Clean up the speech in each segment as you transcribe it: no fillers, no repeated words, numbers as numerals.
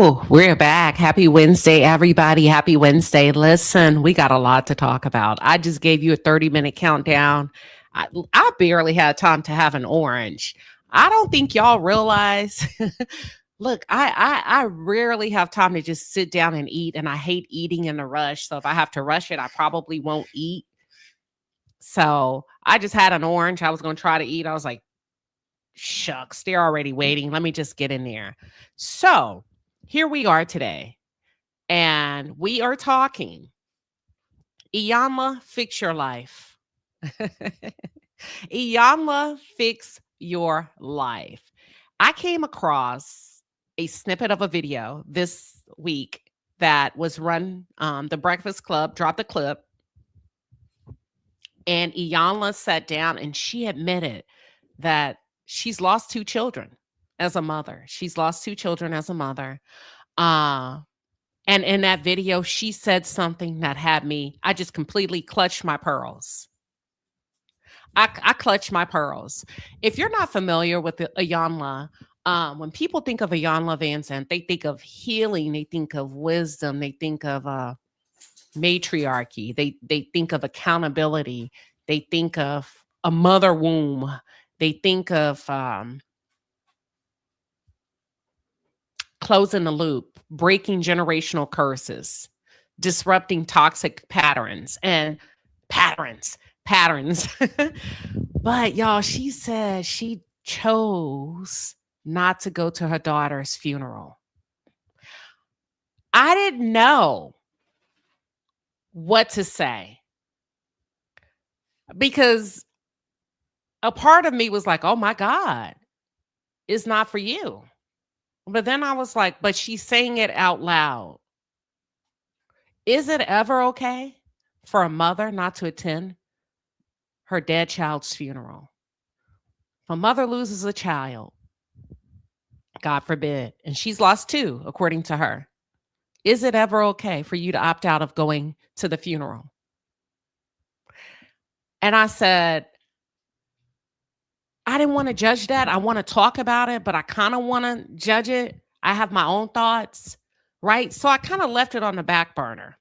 Woo, we're back. Happy Wednesday, everybody. Happy Wednesday. Listen, we got a lot to talk about. I just gave you a 30-minute countdown. I barely had time to have an orange. I don't think y'all realize. Look, I rarely have time to just sit down and eat, and I hate eating in a rush. So if I have to rush it, I probably won't eat. So I just had an orange. I was going to try to eat. I was like, shucks, they're already waiting. Let me just get in there. So here we are today, and we are talking Iyanla, fix your life. Iyanla, fix your life. I came across a snippet of a video this week that was run. The Breakfast Club dropped a clip, and Iyanla sat down and she admitted that she's lost two children as a mother. She's lost two children as a mother. And in that video, she said something that had me, I just completely clutched my pearls. I clutched my pearls. If you're not familiar with Iyanla, when people think of Iyanla Van Zandt, they think of healing, they think of wisdom, they think of matriarchy, they think of accountability, they think of a mother womb, they think of closing the loop, breaking generational curses, disrupting toxic patterns and patterns. But y'all, she said she chose not to go to her daughter's funeral. I didn't know what to say because a part of me was like, oh my God, it's not for you. But then I was like, but she's saying it out loud. Is it ever okay for a mother not to attend her dead child's funeral? If a mother loses a child, God forbid, and she's lost two, according to her, is it ever okay for you to opt out of going to the funeral? And I said, I didn't want to judge that. I want to talk about it, but I kind of want to judge it. I have my own thoughts, right? So I kind of left it on the back burner.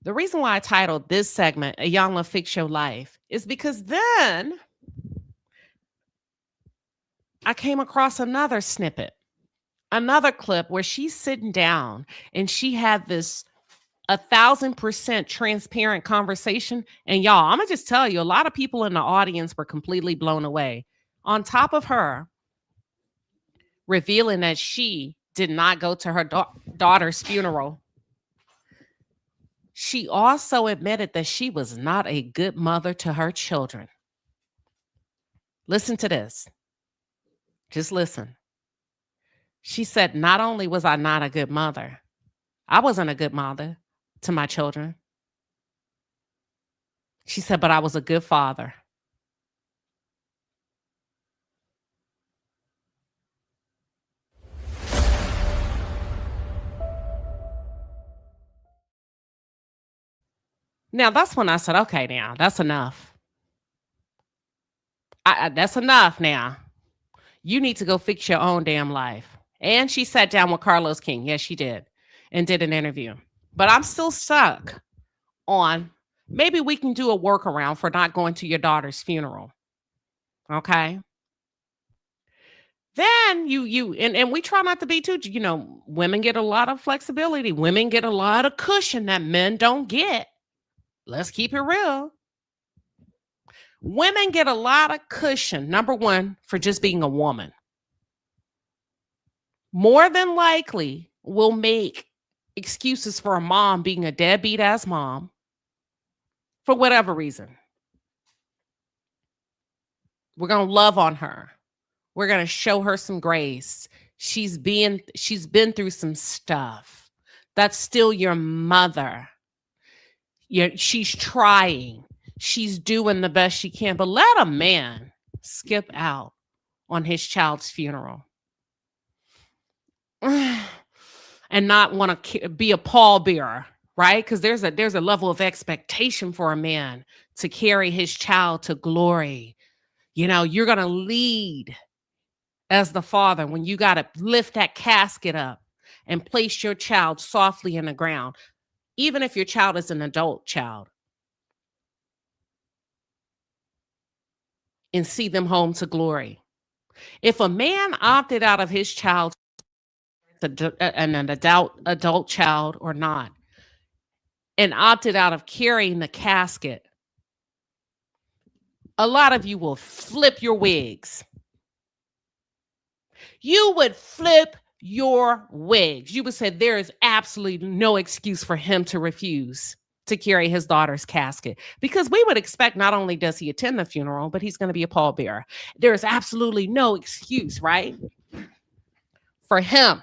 The reason why I titled this segment, Iyanla, Fix Your Life, is because then I came across another snippet, another clip where she's sitting down and she had this 1,000% transparent conversation. And y'all, I'm gonna just tell you, a lot of people in the audience were completely blown away. On top of her revealing that she did not go to her daughter's funeral, she also admitted that she was not a good mother to her children. Listen to this. Just listen. She said, not only was I not a good mother, I wasn't a good mother to my children. She said, but I was a good father. Now, that's when I said, okay, now, that's enough. That's enough now. You need to go fix your own damn life. And she sat down with Carlos King. Yes, she did. And did an interview. But I'm still stuck on maybe we can do a workaround for not going to your daughter's funeral. Okay. Then and we try not to be too, women get a lot of flexibility. Women get a lot of cushion that men don't get. Let's keep it real. Women get a lot of cushion, number one, for just being a woman. More than likely, will make excuses for a mom being a deadbeat ass mom for whatever reason. We're going to love on her. We're going to show her some grace. She's been through some stuff. That's still your mother. She's trying. She's doing the best she can. But let a man skip out on his child's funeral and not want to be a pallbearer, right? Because there's a level of expectation for a man to carry his child to glory. You're going to lead as the father when you got to lift that casket up and place your child softly in the ground, even if your child is an adult child, and see them home to glory. If a man opted out of his child, an adult child or not, and opted out of carrying the casket, a lot of you will flip your wigs. You would flip your wigs. You would say there is absolutely no excuse for him to refuse to carry his daughter's casket, because we would expect not only does he attend the funeral, but he's going to be a pallbearer. There is absolutely no excuse, right, for him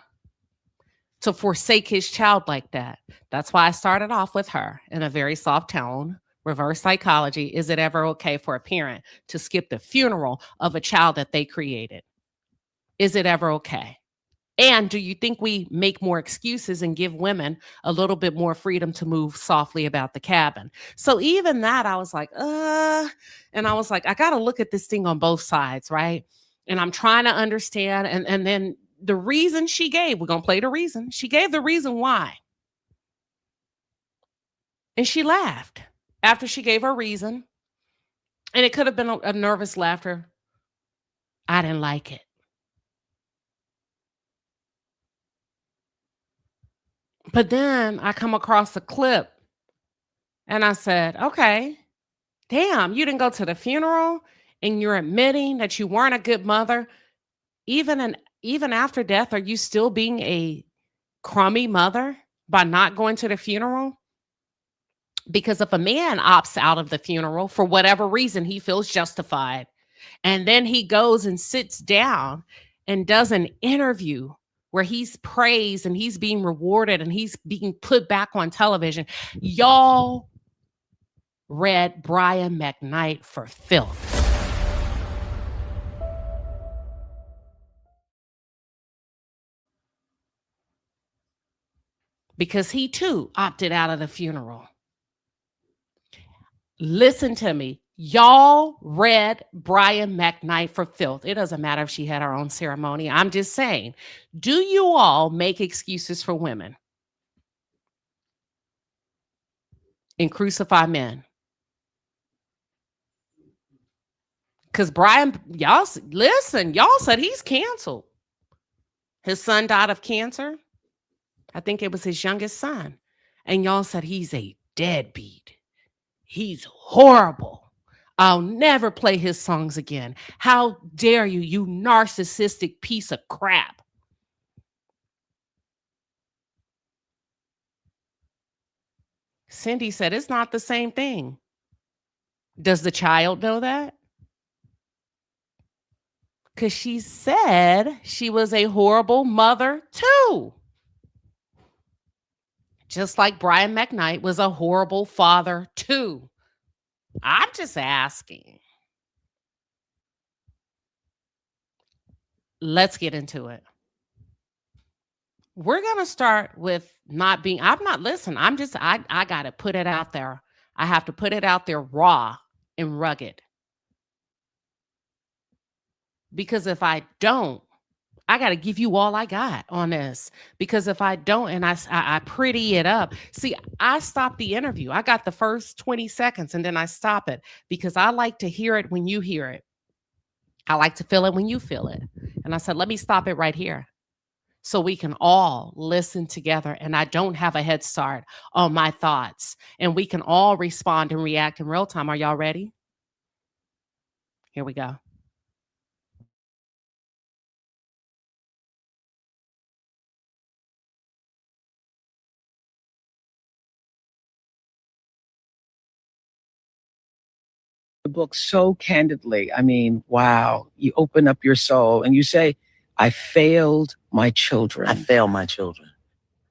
to forsake his child like that. That's why I started off with her in a very soft tone. Reverse psychology. Is it ever okay for a parent to skip the funeral of a child that they created? Is it ever okay? And do you think we make more excuses and give women a little bit more freedom to move softly about the cabin? So even that, I was like, and I was like, I got to look at this thing on both sides, right? And I'm trying to understand. And then the reason she gave, we're going to play the reason. She gave the reason why. And she laughed after she gave her reason. And it could have been a nervous laughter. I didn't like it. But then I come across a clip and I said, okay, damn, you didn't go to the funeral and you're admitting that you weren't a good mother. Even after death, are you still being a crummy mother by not going to the funeral? Because if a man opts out of the funeral for whatever reason he feels justified, and then he goes and sits down and does an interview where he's praised and he's being rewarded and he's being put back on television, y'all read Brian McKnight for filth. Because he too opted out of the funeral. Listen to me. Y'all read Brian McKnight for filth. It doesn't matter if she had her own ceremony. I'm just saying, do you all make excuses for women and crucify men? Because Brian, y'all said he's canceled. His son died of cancer. I think it was his youngest son. And y'all said he's a deadbeat. He's horrible. I'll never play his songs again. How dare you, you narcissistic piece of crap. Cindy said it's not the same thing. Does the child know that? Because she said she was a horrible mother too. Just like Brian McKnight was a horrible father too. I'm just asking. Let's get into it. We're going to start with I got to put it out there. I have to put it out there raw and rugged. Because if I don't, I got to give you all I got on this. Because if I don't and I pretty it up, see, I stopped the interview. I got the first 20 seconds and then I stop it because I like to hear it when you hear it. I like to feel it when you feel it. And I said, let me stop it right here so we can all listen together and I don't have a head start on my thoughts and we can all respond and react in real time. Are y'all ready? Here we go. The book so candidly. I mean, wow. You open up your soul and you say, I failed my children. I failed my children.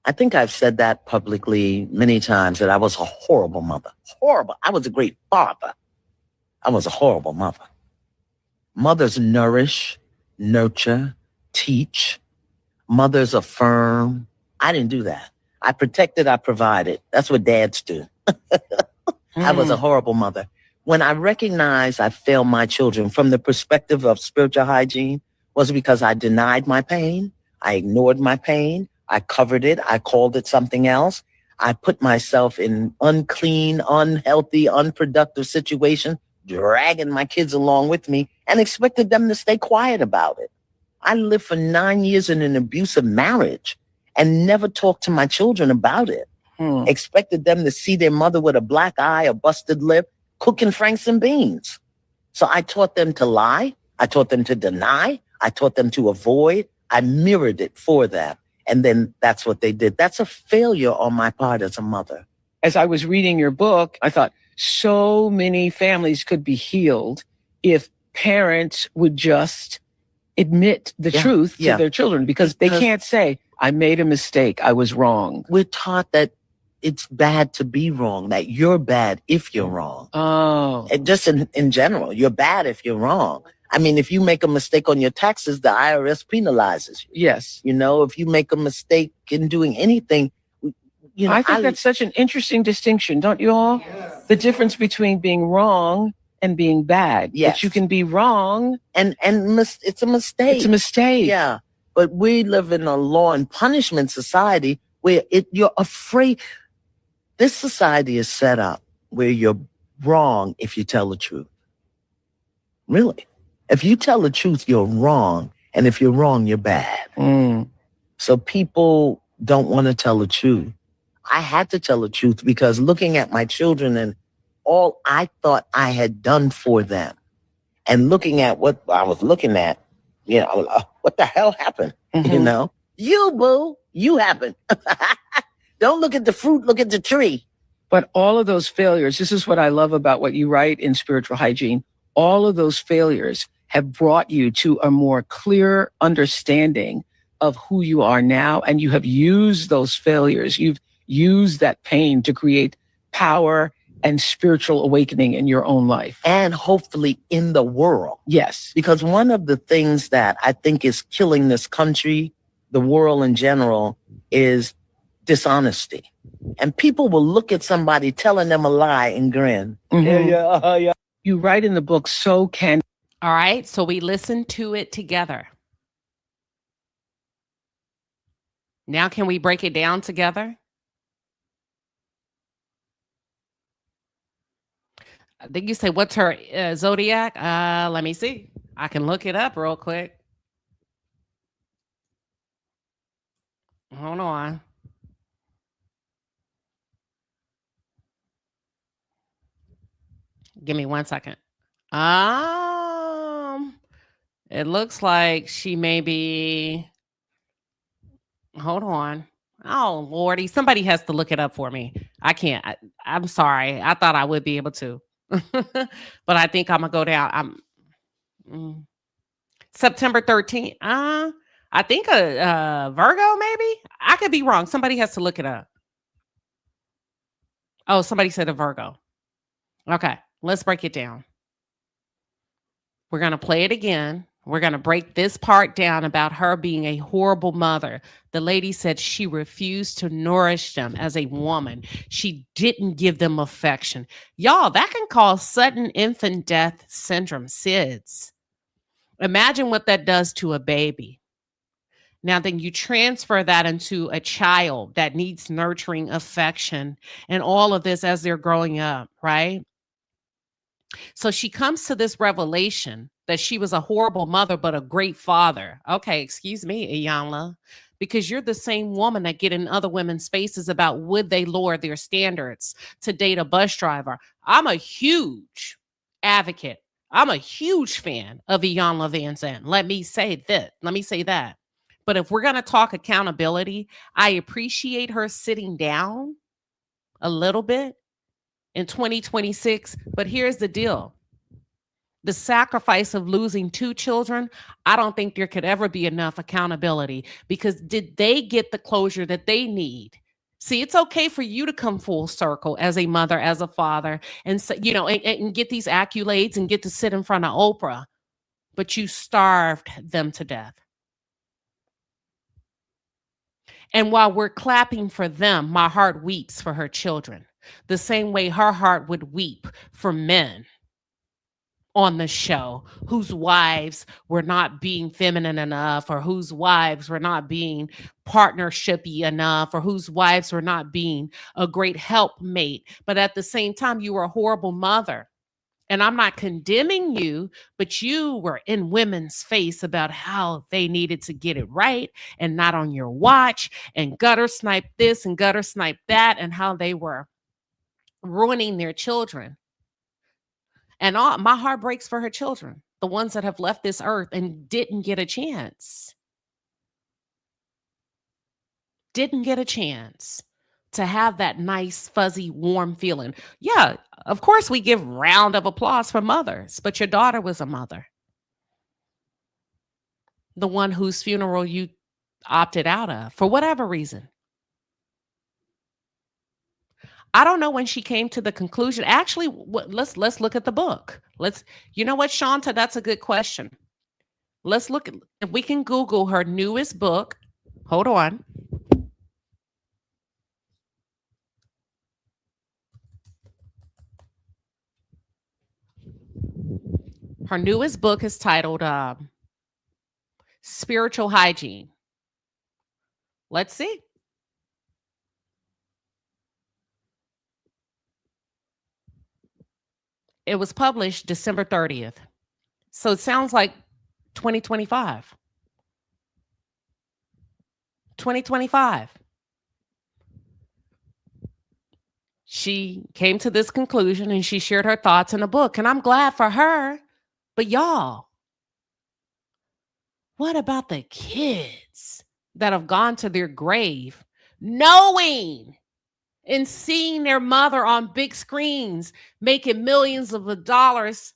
I think I've said that publicly many times, that I was a horrible mother. Horrible. I was a great father. I was a horrible mother. Mothers nourish, nurture, teach. Mothers affirm. I didn't do that. I protected, I provided. That's what dads do. I was a horrible mother. When I recognize I failed my children from the perspective of spiritual hygiene, Was it because I denied my pain? I ignored my pain. I covered it. I called it something else. I put myself in unclean, unhealthy, unproductive situations, dragging my kids along with me and expected them to stay quiet about it. I lived for 9 years in an abusive marriage and never talked to my children about it. Expected them to see their mother with a black eye, a busted lip, cooking franks and beans. So I taught them to lie. I taught them to deny. I taught them to avoid. I mirrored it for them. And then that's what they did. That's a failure on my part as a mother. As I was reading your book, I thought so many families could be healed if parents would just admit the truth to their children, because they can't say, I made a mistake, I was wrong. We're taught that it's bad to be wrong, that you're bad if you're wrong. Oh. And just in general, you're bad if you're wrong. I mean, if you make a mistake on your taxes, the IRS penalizes you. Yes. You know, if you make a mistake in doing anything, you know, I think that's such an interesting distinction, don't you all? Yes. The difference between being wrong and being bad. Yes. That you can be wrong. And it's a mistake. It's a mistake. Yeah. But we live in a law and punishment society where you're afraid. This society is set up where you're wrong if you tell the truth. Really. If you tell the truth, you're wrong. And if you're wrong, you're bad. So people don't want to tell the truth. I had to tell the truth because looking at my children and all I thought I had done for them and looking at what I was looking at, you know, what the hell happened? You know, you boo, you happened. Don't look at the fruit, look at the tree. But all of those failures, this is what I love about what you write in Spiritual Hygiene. All of those failures have brought you to a more clear understanding of who you are now. And you have used those failures. You've used that pain to create power and spiritual awakening in your own life. And hopefully in the world. Yes. Because one of the things that I think is killing this country, the world in general, is dishonesty. And people will look at somebody telling them a lie and grin. Yeah. You write in the book so candid. All right. So we listened to it together. Now can we break it down together? I think you say, what's her zodiac? Let me see. I can look it up real quick. Hold on. Give me 1 second. It looks like she may be. Hold on. Oh, Lordy. Somebody has to look it up for me. I can't. I'm sorry. I thought I would be able to. But I think I'm going to go down. September 13th. I think a Virgo, maybe? I could be wrong. Somebody has to look it up. Oh, somebody said a Virgo. Okay, let's break it down. We're going to play it again. We're going to break this part down about her being a horrible mother. The lady said she refused to nourish them as a woman. She didn't give them affection. Y'all, that can cause sudden infant death syndrome, SIDS. Imagine what that does to a baby. Now, then you transfer that into a child that needs nurturing, affection, and all of this as they're growing up, right? So she comes to this revelation that she was a horrible mother, but a great father. Okay, excuse me, Iyanla, because you're the same woman that get in other women's faces about would they lower their standards to date a bus driver. I'm a huge advocate. I'm a huge fan of Iyanla Vanzant. Let me say that. But if we're going to talk accountability, I appreciate her sitting down a little bit in 2026. But here's the deal. The sacrifice of losing 2 children, I don't think there could ever be enough accountability, because did they get the closure that they need? See, it's okay for you to come full circle as a mother, as a father, and so, you know, and get these accolades and get to sit in front of Oprah, but you starved them to death. And while we're clapping for them, my heart weeps for her children, the same way her heart would weep for men. on the show whose wives were not being feminine enough, or whose wives were not being partnershipy enough, or whose wives were not being a great helpmate. But at the same time, you were a horrible mother. And I'm not condemning you, but you were in women's face about how they needed to get it right and not on your watch, and gutter snipe this and gutter snipe that, and how they were ruining their children. And my heart breaks for her children, the ones that have left this earth and didn't get a chance. Didn't get a chance to have that nice, fuzzy, warm feeling. Yeah, of course, we give round of applause for mothers, but your daughter was a mother. The one whose funeral you opted out of for whatever reason. I don't know when she came to the conclusion. Actually, let's look at the book. You know what, Shanta? That's a good question. Let's look at, if we can Google her newest book. Hold on. Her newest book is titled Spiritual Hygiene. Let's see. It was published December 30th. So it sounds like 2025. 2025. She came to this conclusion and she shared her thoughts in a book. And I'm glad for her. But y'all, what about the kids that have gone to their grave knowing and seeing their mother on big screens making millions of dollars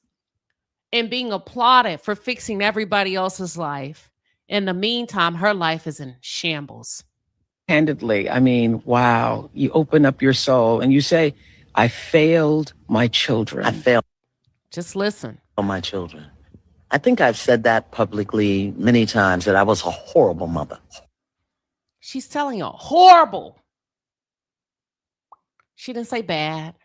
and being applauded for fixing everybody else's life? In the meantime, her life is in shambles. Candidly, I mean, wow. You open up your soul and you say, I failed my children. I failed Just listen. my children. I think I've said that publicly many times, that I was a horrible mother. She's telling you horrible. She didn't say bad.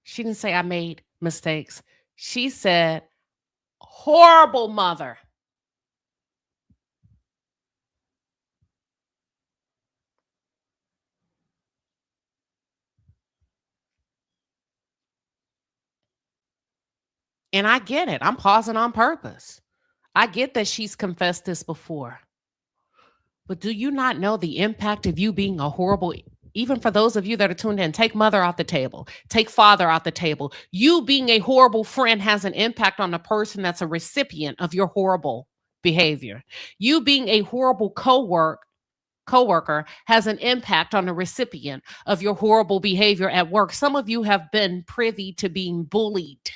She didn't say I made mistakes. She said horrible mother. And I get it. I'm pausing on purpose. I get that she's confessed this before. But do you not know the impact of you being a horrible, even for those of you that are tuned in, take mother off the table, take father off the table. You being a horrible friend has an impact on the person that's a recipient of your horrible behavior. You being a horrible coworker has an impact on the recipient of your horrible behavior at work. Some of you have been privy to being bullied,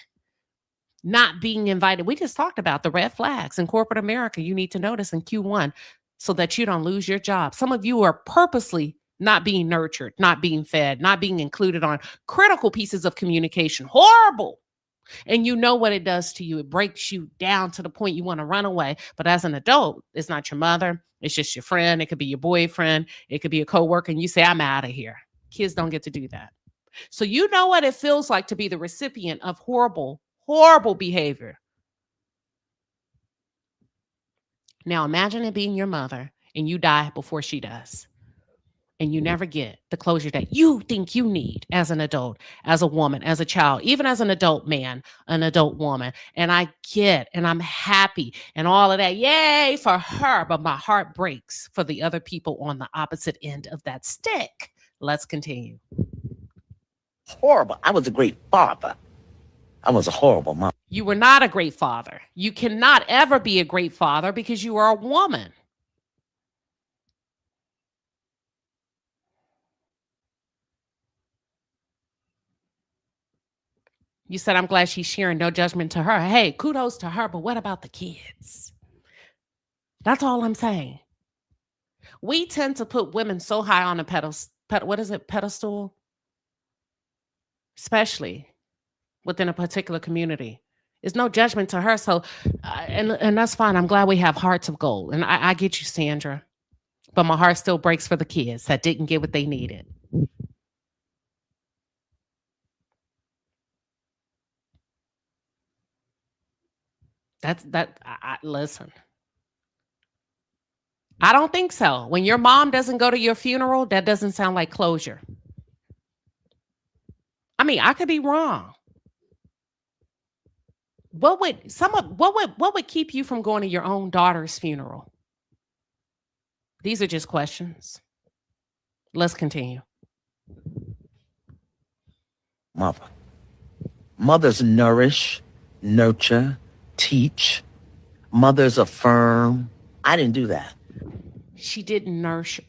not being invited. We just talked about the red flags in corporate America you need to notice in Q1 so that you don't lose your job. Some of you are purposely not being nurtured, not being fed, not being included on critical pieces of communication. Horrible. And you know what it does to you. It breaks you down to the point you want to run away. But as an adult, it's not your mother. It's just your friend. It could be your boyfriend. It could be a coworker. And you say, I'm out of here. Kids don't get to do that. So you know what it feels like to be the recipient of horrible behavior. Now imagine it being your mother and you die before she does. And you never get the closure that you think you need as an adult, as a woman, as a child, even as an adult man, an adult woman. And I get, and I'm happy and all of that. Yay for her. But my heart breaks for the other people on the opposite end of that stick. Let's continue. Horrible. I was a great father. I was a horrible mother. You were not a great father. You cannot ever be a great father because you are a woman. You said, I'm glad she's sharing, no judgment to her. Hey, kudos to her, but what about the kids? That's all I'm saying. We tend to put women so high on a pedestal, especially within a particular community. It's no judgment to her. So, and that's fine. I'm glad we have hearts of gold. And I get you, Sandra. But my heart still breaks for the kids that didn't get what they needed. Listen, I don't think so. When your mom doesn't go to your funeral, that doesn't sound like closure. I mean, I could be wrong. What would keep you from going to your own daughter's funeral? These are just questions. Let's continue. Mother. Mothers nourish, nurture, teach. Mothers affirm. I didn't do that. She didn't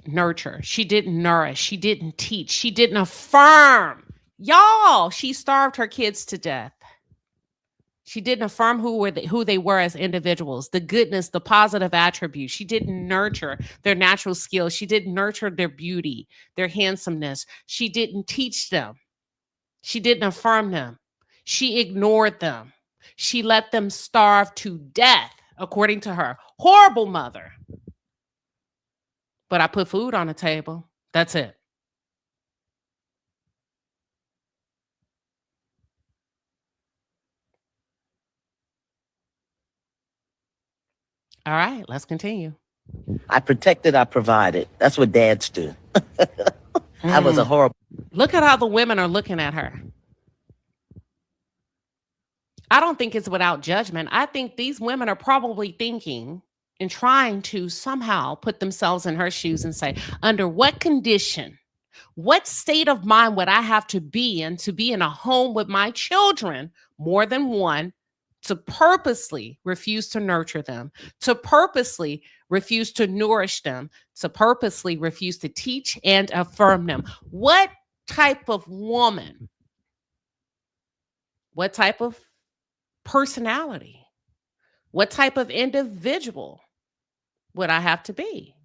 nurture. She didn't nourish. She didn't teach. She didn't affirm. Y'all, she starved her kids to death. She didn't affirm who they were as individuals, the goodness, the positive attributes. She didn't nurture their natural skills. She didn't nurture their beauty, their handsomeness. She didn't teach them. She didn't affirm them. She ignored them. She let them starve to death, according to her. Horrible mother. But I put food on the table. That's it. All right, let's continue. I protected, I provided. That's what dads do. I was a horrible. Look at how the women are looking at her. I don't think it's without judgment. I think these women are probably thinking and trying to somehow put themselves in her shoes and say, under what condition, what state of mind would I have to be in a home with my children, more than one, to purposely refuse to nurture them, to purposely refuse to nourish them, to purposely refuse to teach and affirm them? What type of woman, what type of personality, what type of individual would I have to be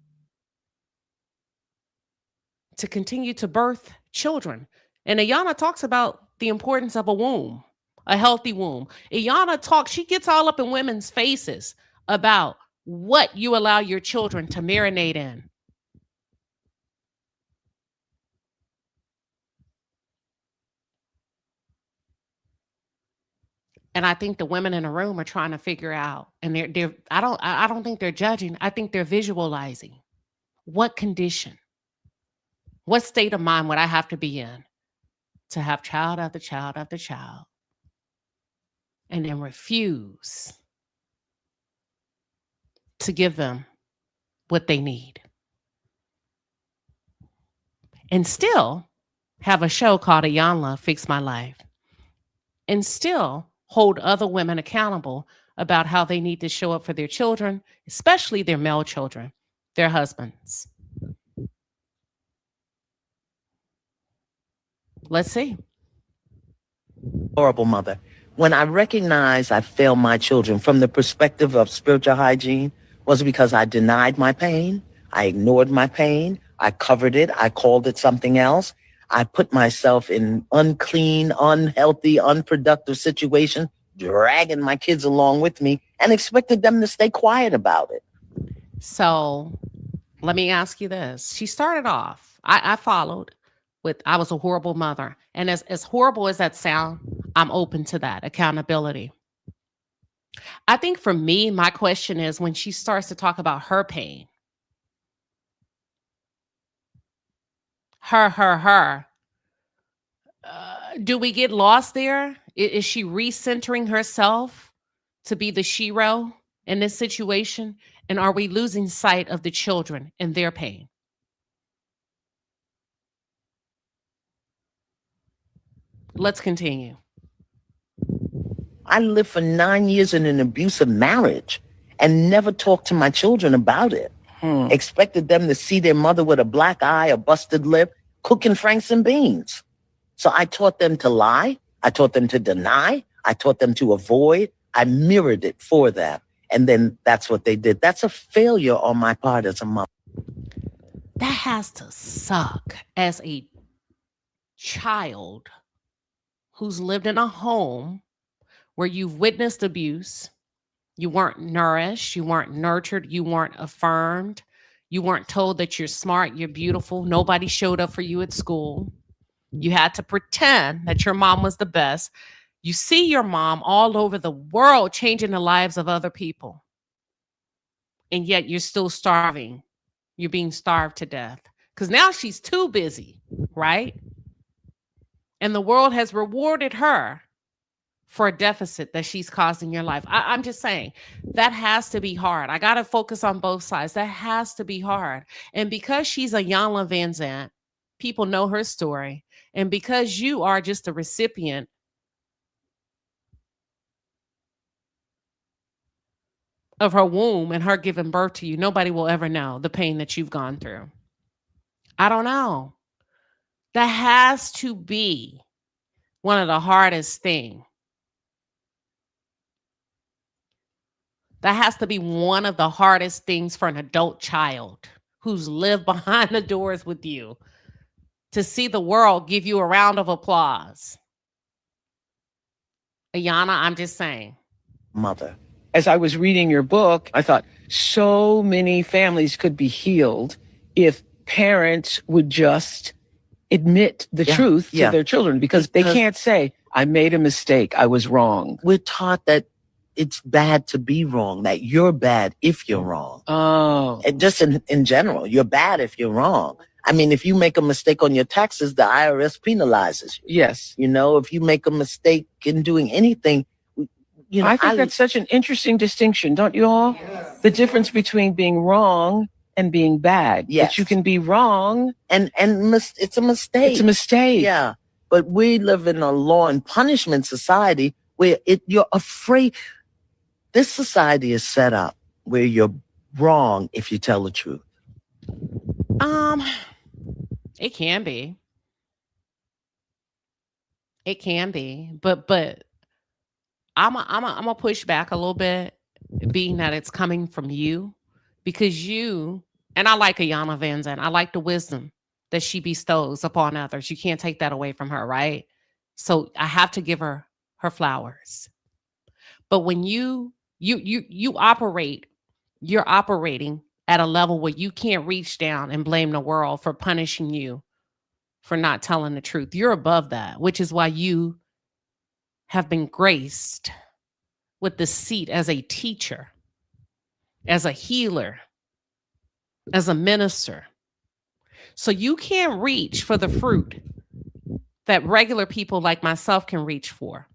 to continue to birth children? And Iyanla talks about the importance of a womb, a healthy womb. Iyanla talks, she gets all up in women's faces about what you allow your children to marinate in. And I think the women in the room are trying to figure out, and I don't think they're judging. I think they're visualizing what condition, what state of mind would I have to be in to have child after child after child and then refuse to give them what they need, and still have a show called Iyanla Fix My Life, and still hold other women accountable about how they need to show up for their children, especially their male children, their husbands. Let's see. Horrible mother. When I recognized I failed my children from the perspective of spiritual hygiene, was because I denied my pain. I ignored my pain. I covered it. I called it something else. I put myself in unclean, unhealthy, unproductive situations, dragging my kids along with me and expected them to stay quiet about it. So let me ask you this. She started off, I followed with, I was a horrible mother. And as horrible as that sound, I'm open to that accountability. I think for me, my question is when she starts to talk about her pain, her, do we get lost there? Is she recentering herself to be the shero in this situation? And are we losing sight of the children and their pain? Let's continue. I lived for 9 years in an abusive marriage and never talked to my children about it. Expected them to see their mother with a black eye, a busted lip, cooking franks and beans. So I taught them to lie. I taught them to deny. I taught them to avoid. I mirrored it for them. And then that's what they did. That's a failure on my part as a mother. That has to suck as a child who's lived in a home where you've witnessed abuse. You weren't nourished, you weren't nurtured, you weren't affirmed, you weren't told that you're smart, you're beautiful. Nobody showed up for you at school. You had to pretend that your mom was the best. You see your mom all over the world changing the lives of other people. And yet you're still starving. You're being starved to death. Because now she's too busy, right? And the world has rewarded her for a deficit that she's caused in your life. I'm just saying that has to be hard. I got to focus on both sides. That has to be hard. And because she's a Iyanla Van Zant, people know her story. And because you are just a recipient of her womb and her giving birth to you, nobody will ever know the pain that you've gone through. I don't know. That has to be one of the hardest things. That has to be one of the hardest things for an adult child who's lived behind the doors with you, to see the world give you a round of applause. Iyanla, I'm just saying. Mother. As I was reading your book, I thought so many families could be healed if parents would just admit the truth to their children, because they can't say, I made a mistake, I was wrong. We're taught that it's bad to be wrong, that you're bad if you're wrong. Oh. And just in general, you're bad if you're wrong. I mean, if you make a mistake on your taxes, the IRS penalizes you. Yes. You know, if you make a mistake in doing anything, you know, I think that's such an interesting distinction, don't you all? Yes. The difference between being wrong and being bad. Yes. That you can be wrong. And it's a mistake. It's a mistake. Yeah. But we live in a law and punishment society where you're afraid. This society is set up where you're wrong if you tell the truth. It can be. It can be. But I'm a push back a little bit, being that it's coming from you, because you, and I like Iyanla Van Zant. I like the wisdom that she bestows upon others. You can't take that away from her, right? So I have to give her her flowers. But when you operate, you're operating at a level where you can't reach down and blame the world for punishing you for not telling the truth. You're above that, which is why you have been graced with the seat as a teacher, as a healer, as a minister. So you can't reach for the fruit that regular people like myself can reach for.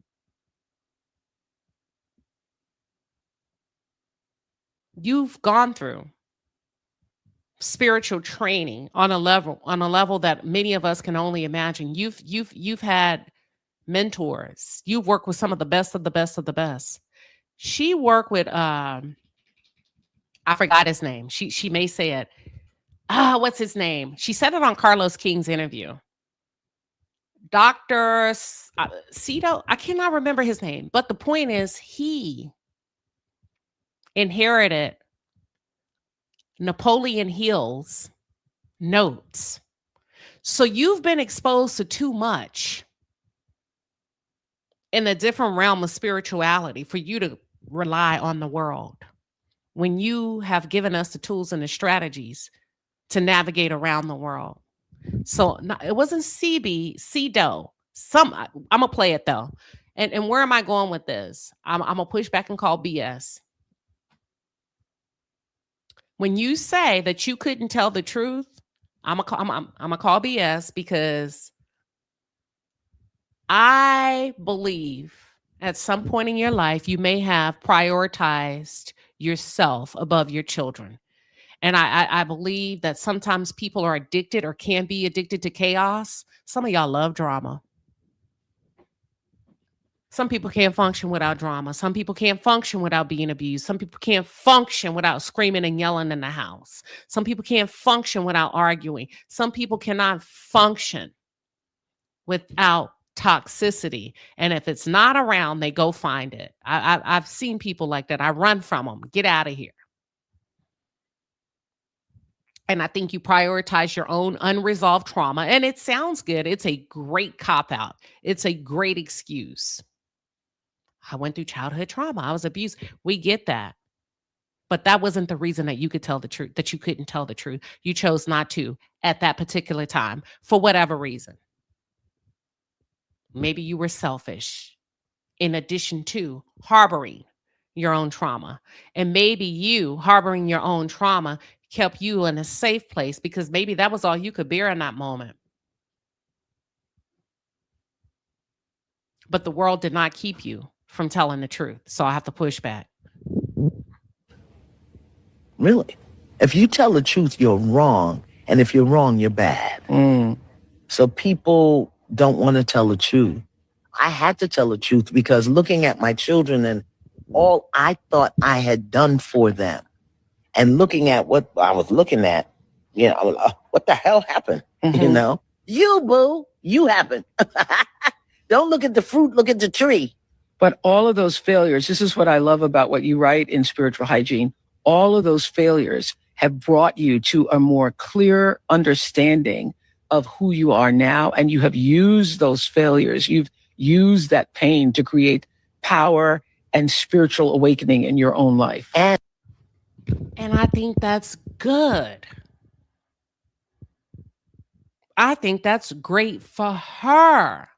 You've gone through spiritual training on a level that many of us can only imagine. You've had mentors. You've worked with some of the best of the best of the best. She worked with I forgot his name. She may say it. What's his name? She said it on Carlos King's interview. Dr. Cito, I cannot remember his name, but the point is he inherited Napoleon Hill's notes. So you've been exposed to too much in a different realm of spirituality for you to rely on the world, when you have given us the tools and the strategies to navigate around the world. So it wasn't CeeDo. I'm gonna play it though. And where am I going with this? I'm gonna push back and call BS. When you say that you couldn't tell the truth, I'm gonna call BS, because I believe at some point in your life you may have prioritized yourself above your children. And I believe that sometimes people are addicted or can be addicted to chaos. Some of y'all love drama. Some people can't function without drama. Some people can't function without being abused. Some people can't function without screaming and yelling in the house. Some people can't function without arguing. Some people cannot function without toxicity. And if it's not around, they go find it. I've seen people like that. I run from them. Get out of here. And I think you prioritize your own unresolved trauma. And it sounds good. It's a great cop-out. It's a great excuse. I went through childhood trauma. I was abused. We get that. But that wasn't the reason that you could tell the truth, that you couldn't tell the truth. You chose not to at that particular time for whatever reason. Maybe you were selfish. in addition to harboring your own trauma. And maybe you harboring your own trauma kept you in a safe place because maybe that was all you could bear in that moment. But the world did not keep you from telling the truth. So I have to push back. Really. If you tell the truth, you're wrong. And if you're wrong, you're bad. So people don't want to tell the truth. I had to tell the truth because looking at my children and all I thought I had done for them and looking at what I was looking at, what the hell happened? You, boo, you happened. Don't look at the fruit, look at the tree. But all of those failures, this is what I love about what you write in Spiritual Hygiene. All of those failures have brought you to a more clear understanding of who you are now. And you have used those failures. You've used that pain to create power and spiritual awakening in your own life. And I think that's good. I think that's great for her.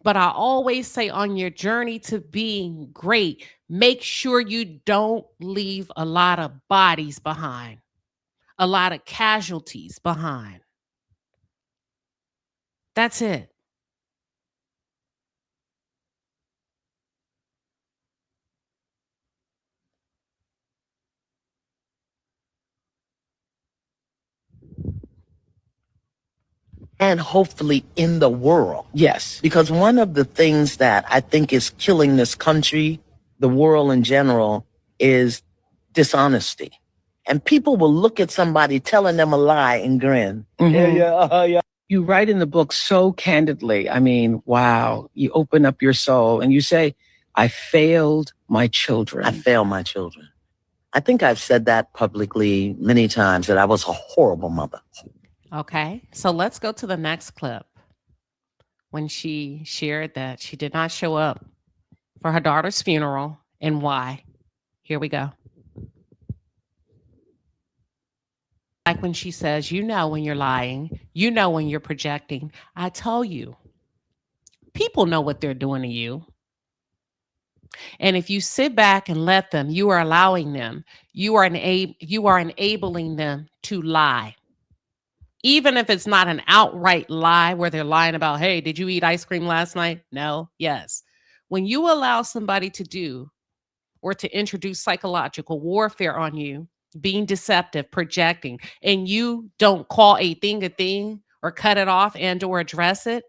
But I always say on your journey to being great, make sure you don't leave a lot of bodies behind, a lot of casualties behind. That's it. And hopefully in the world. Yes. Because one of the things that I think is killing this country, the world in general, is dishonesty. And people will look at somebody telling them a lie and grin. Yeah. You write in the book so candidly. I mean, wow. You open up your soul and you say, I failed my children. I failed my children. I think I've said that publicly many times, that I was a horrible mother. Okay, so let's go to the next clip when she shared that she did not show up for her daughter's funeral and why. Here we go. Like when she says, when you're lying, when you're projecting. I tell you, people know what they're doing to you. And if you sit back and let them, you are allowing them, you are enabling them to lie. Even if it's not an outright lie where they're lying about, hey, did you eat ice cream last night? No, yes. When you allow somebody to do or to introduce psychological warfare on you, being deceptive, projecting, and you don't call a thing or cut it off and or address it,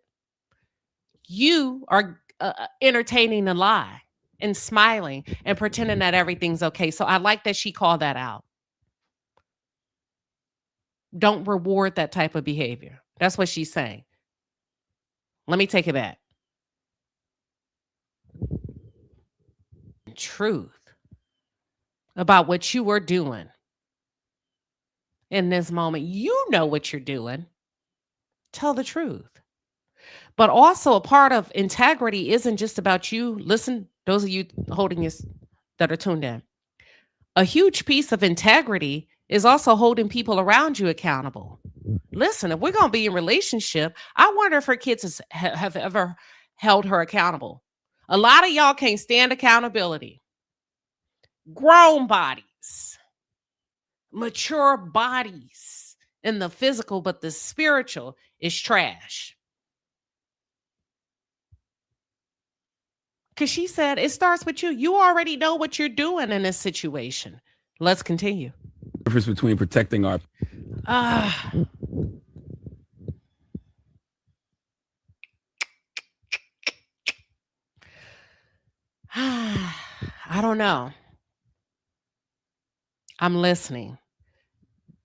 you are entertaining the lie and smiling and pretending that everything's okay. So I like that she called that out. Don't reward that type of behavior. That's what she's saying. Let me take it back. Truth about what you were doing in this moment. You know what you're doing. Tell the truth. But also a part of integrity isn't just about you. Listen, those of you holding this that are tuned in. A huge piece of integrity is also holding people around you accountable. Listen, if we're going to be in relationship, I wonder if her kids have ever held her accountable. A lot of y'all can't stand accountability. Grown bodies, mature bodies in the physical, but the spiritual is trash. Because she said, it starts with you. You already know what you're doing in this situation. Let's continue. Difference between protecting our... I don't know. I'm listening.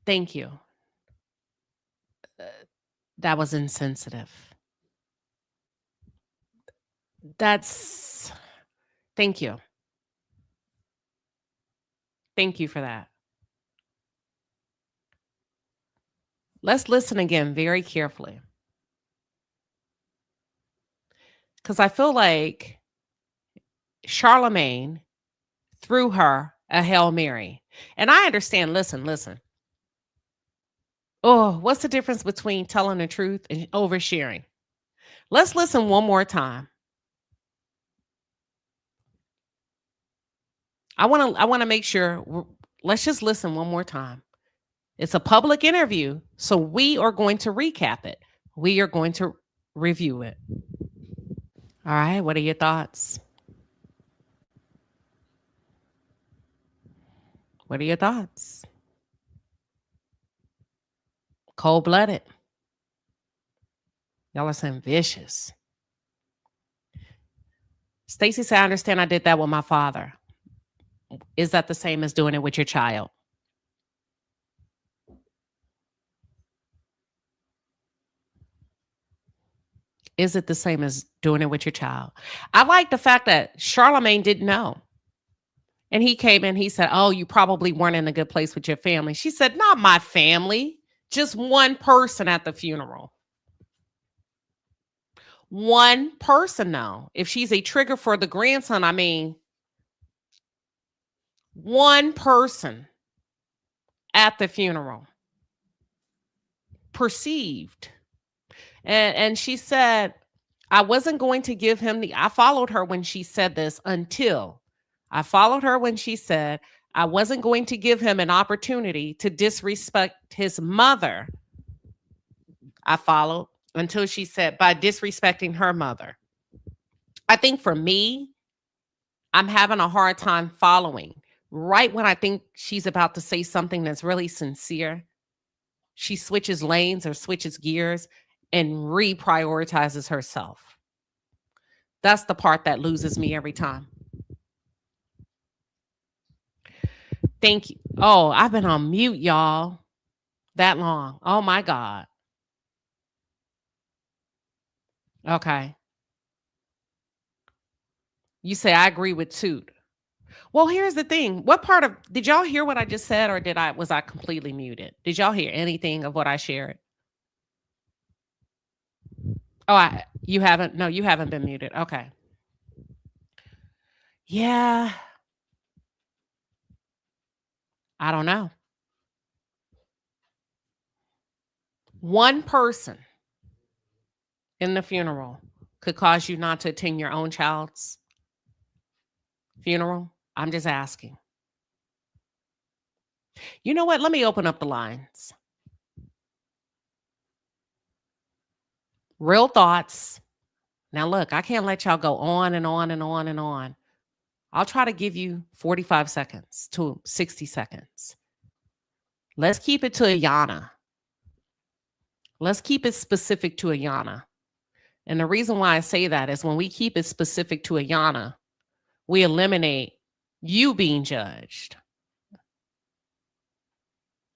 Thank you. That was insensitive. Thank you. Thank you for that. Let's listen again very carefully. Because I feel like Charlemagne threw her a Hail Mary. And I understand, listen. Oh, what's the difference between telling the truth and oversharing? Let's listen one more time. I want to make sure let's just listen one more time. It's a public interview, so we are going to recap it. We are going to review it. All right, what are your thoughts? What are your thoughts? Cold-blooded. Y'all are saying vicious. Stacy said, I understand I did that with my father. Is that the same as doing it with your child? Is it the same as doing it with your child? I like the fact that Charlemagne didn't know. And he came in, he said, oh, you probably weren't in a good place with your family. She said, not my family, just one person at the funeral. One person, though. If she's a trigger for the grandson, I mean, one person at the funeral perceived. And she said, I wasn't going to give him I followed her when she said this I followed her when she said, I wasn't going to give him an opportunity to disrespect his mother. I followed until she said, by disrespecting her mother. I think for me, I'm having a hard time following. Right when I think she's about to say something that's really sincere, she switches lanes or switches gears and reprioritizes herself. That's the part that loses me every time. Thank you. Oh, I've been on mute, y'all, that long. Oh my God. Okay. You say I agree with Toot. Well, here's the thing. What part of did y'all hear what I just said, or was I completely muted? Did y'all hear anything of what I shared? Oh, you haven't? No, you haven't been muted. Okay. Yeah. I don't know. One person in the funeral could cause you not to attend your own child's funeral. I'm just asking. You know what? Let me open up the lines. Real thoughts. Now, look, I can't let y'all go on and on and on and on. I'll try to give you 45 seconds to 60 seconds. Let's keep it to Iyanla. Let's keep it specific to Iyanla. And the reason why I say that is when we keep it specific to Iyanla, we eliminate you being judged.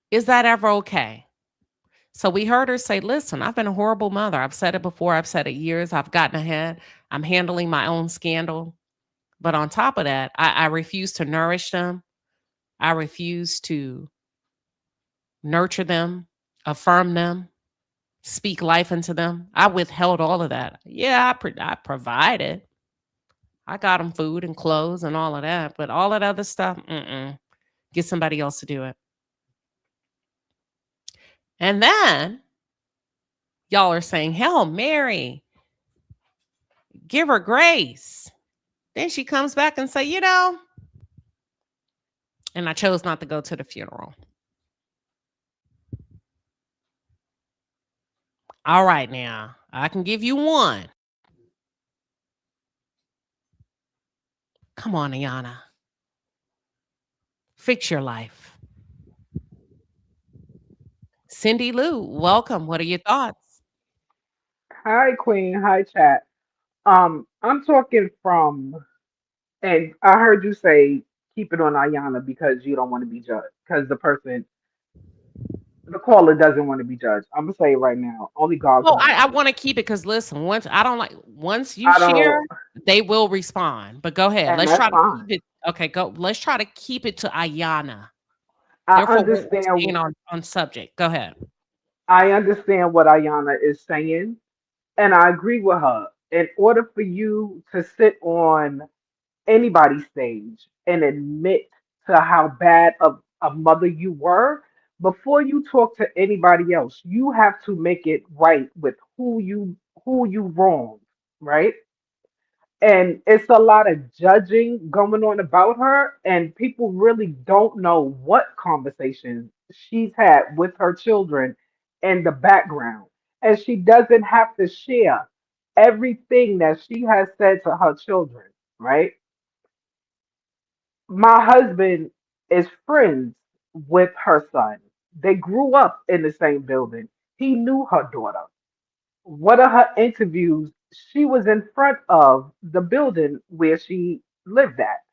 Is that ever okay? So we heard her say, listen, I've been a horrible mother. I've said it before. I've said it years. I've gotten ahead. I'm handling my own scandal. But on top of that, I refuse to nourish them. I refuse to nurture them, affirm them, speak life into them. I withheld all of that. Yeah, I provided. I got them food and clothes and all of that. But all that other stuff, get somebody else to do it. And then y'all are saying, hell, Mary, give her grace. Then she comes back and say, and I chose not to go to the funeral. All right, now I can give you one. Come on, Iyanla. Fix your life. Cindy Lou, welcome. What are your thoughts? Hi, Queen. Hi, chat. I'm talking from, and I heard you say keep it on Ayana because you don't want to be judged, because the caller doesn't want to be judged. I'm gonna say it right now. Only God Well, can I judge. want to keep it because listen, once you I share, don't, they will respond. But go ahead. and Let's that's try to keep fine. it. Okay, go. Let's try to keep it to Ayana. I Therefore, we're understand. staying on subject. Go ahead. I understand what Ayana is saying, and I agree with her. In order for you to sit on anybody's stage and admit to how bad of a mother you were, before you talk to anybody else, you have to make it right with who you wronged, right? And it's a lot of judging going on about her, and people really don't know what conversations she's had with her children in the background. And she doesn't have to share everything that she has said to her children, right? My husband is friends with her son. They grew up in the same building. He knew her daughter. One of her interviews, she was in front of the building where she lived at.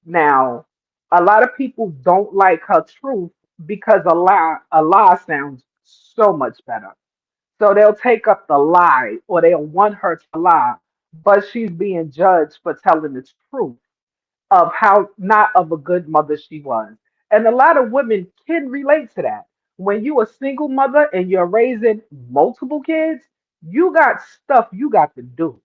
Now, a lot of people don't like her truth because a lie sounds so much better. So they'll take up the lie or they'll want her to lie, but she's being judged for telling the truth of how not of a good mother she was. And a lot of women can relate to that. When you a single mother and you're raising multiple kids, you got stuff you got to do.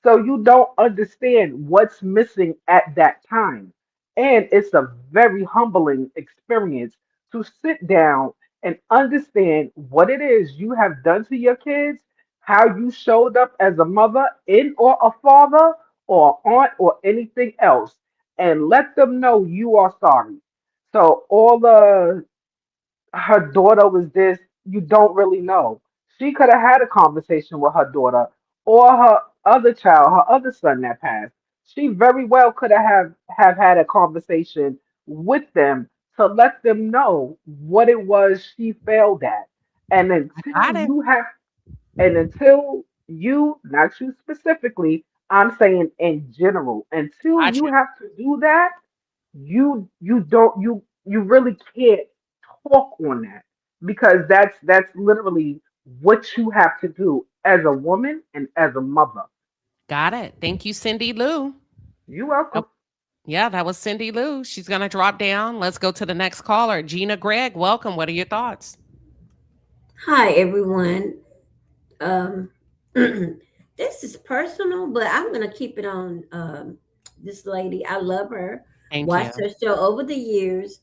So you don't understand what's missing at that time. And it's a very humbling experience to sit down and understand what it is you have done to your kids, how you showed up as a mother in or a father or aunt or anything else, and let them know you are sorry. So all the her daughter was this, you don't really know. She could have had a conversation with her daughter or her other child, her other son that passed. She very well could have had a conversation with them to let them know what it was she failed at. And Got it. until you, not you specifically, I'm saying in general, until Got you you. have to do that, you really can't talk on that because that's literally what you have to do as a woman and as a mother. Got it. Thank you, Cindy Lou. You're welcome. Oh, yeah, that was Cindy Lou. She's going to drop down. Let's go to the next caller. Gina Gregg, welcome. What are your thoughts? Hi, everyone. Um, this is personal, but I'm going to keep it on this lady. I love her, Thank you. watched her show over the years,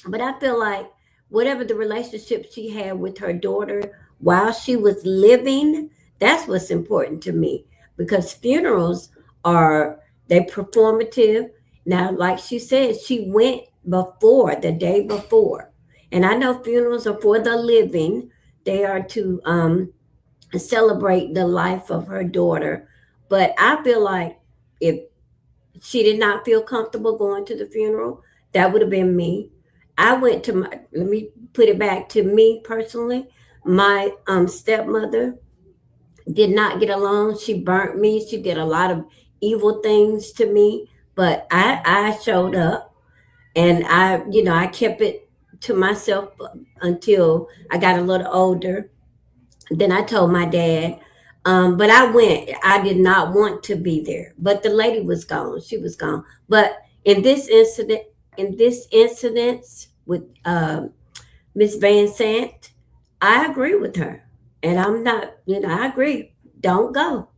but I feel like whatever the relationship she had with her daughter while she was living, that's what's important to me because funerals are they performative. Now, like she said, she went before the day before. And I know funerals are for the living. They are to celebrate the life of her daughter. But I feel like if she did not feel comfortable going to the funeral, that would have been me. I went to my, let me put it back to me personally. My stepmother did not get along. She burnt me. She did a lot of evil things to me. But I showed up and I kept it to myself until I got a little older. Then I told my dad, but I went. I did not want to be there, but the lady was gone. She was gone. But in this incident with Miss Van Sant, I agree with her, and I'm not. I agree. Don't go.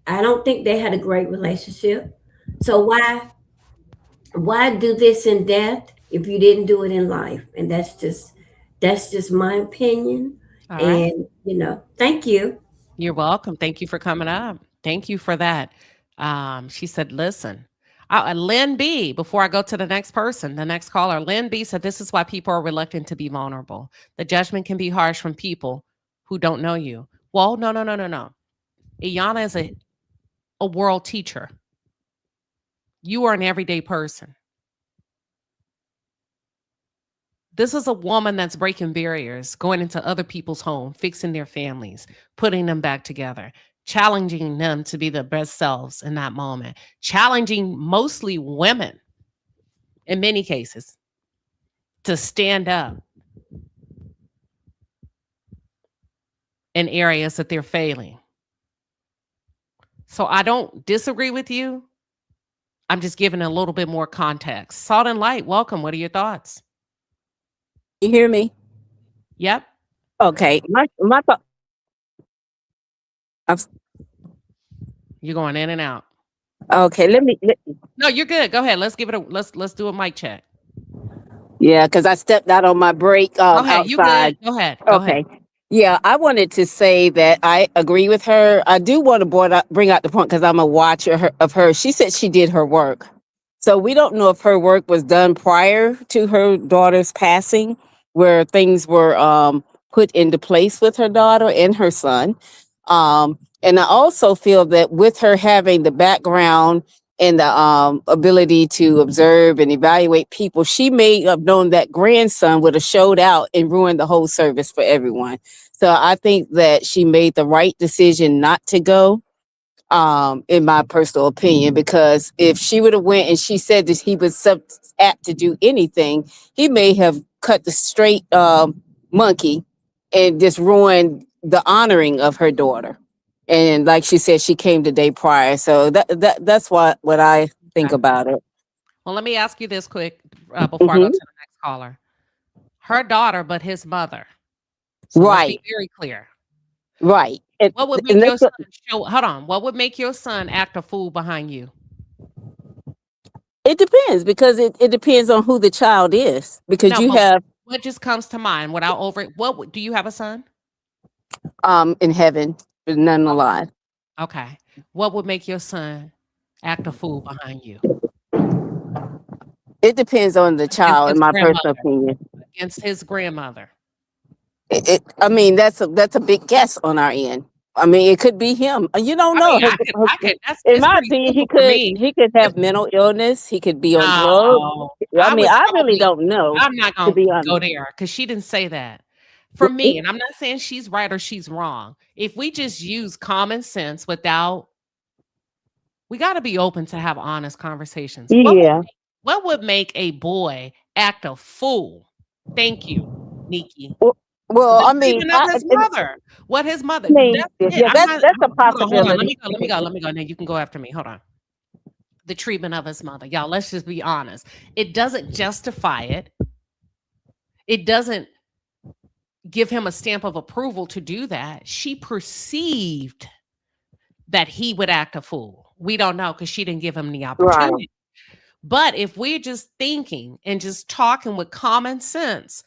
I don't think they had a great relationship. So why do this in death if you didn't do it in life? And that's just my opinion. All right. And thank you. You're welcome. Thank you for coming up. Thank you for that. She said, listen, Lynn B, before I go to the next person, the next caller, Lynn B said, this is why people are reluctant to be vulnerable. The judgment can be harsh from people who don't know you. Well, no, no, no, no, no. Iyanla is a world teacher. You are an everyday person. This is a woman that's breaking barriers, going into other people's home, fixing their families, putting them back together, challenging them to be the best selves in that moment, challenging mostly women in many cases to stand up in areas that they're failing. So I don't disagree with you. I'm just giving a little bit more context. Salt and Light, welcome. What are your thoughts? You hear me? Yep. Okay. My thought. You're going in and out. Okay. No, you're good. Go ahead. Let's let's do a mic check. Yeah, because I stepped out on my break Go ahead. You outside. good. Go ahead. Go Okay. ahead. Yeah, I wanted to say that I agree with her. I do want to bring out the point because I'm a watcher of her. She said she did her work. So we don't know if her work was done prior to her daughter's passing, where things were put into place with her daughter and her son. And I also feel that with her having the background and the ability to observe and evaluate people, she may have known that grandson would have showed out and ruined the whole service for everyone. So I think that she made the right decision not to go, in my personal opinion, because if she would have went and she said that he was apt to do anything, he may have cut the straight monkey and just ruined the honoring of her daughter. And like she said, she came the day prior. So that's what I think Okay. about it. Well, let me ask you this quick before I go Hmm. to the next caller. Her daughter, but his mother. So let's be Right, very clear. right. What would And make that's your son show? Hold on. What would make your son act a fool behind you? it depends because it depends on who the child is. Because No, you but have what just comes to mind without over? Do you have a son? in heaven, but none alive. Okay. What would make your son act a fool behind you It depends on the against child, in his my personal grandmother? opinion. Against his grandmother. I mean, that's a big guess on our end. I mean, it could be him. You don't I know. mean, I could. That's In it's my pretty opinion, simple for me. he could It's have mental illness. He could be on drugs. no. I I mean, would I really probably. don't know, I'm not to gonna be go honest. there because she didn't say that. For me, and I'm not saying she's right or she's wrong. If we just use common sense without, we got to be open to have honest conversations. Yeah. What would make a boy act a fool? Thank you, Nikki. Well, The I mean, treatment of his mother. What his mother. That's it. yeah, I'm not. that's a Hold on. Let possibility. me go. Let me go. Let me go. Now you can go after me. Hold on. The treatment of his mother, y'all. Let's just be honest. It doesn't justify it. It doesn't give him a stamp of approval to do that. She perceived that he would act a fool. We don't know because she didn't give him the Right. opportunity. But if we're just thinking and just talking with common sense,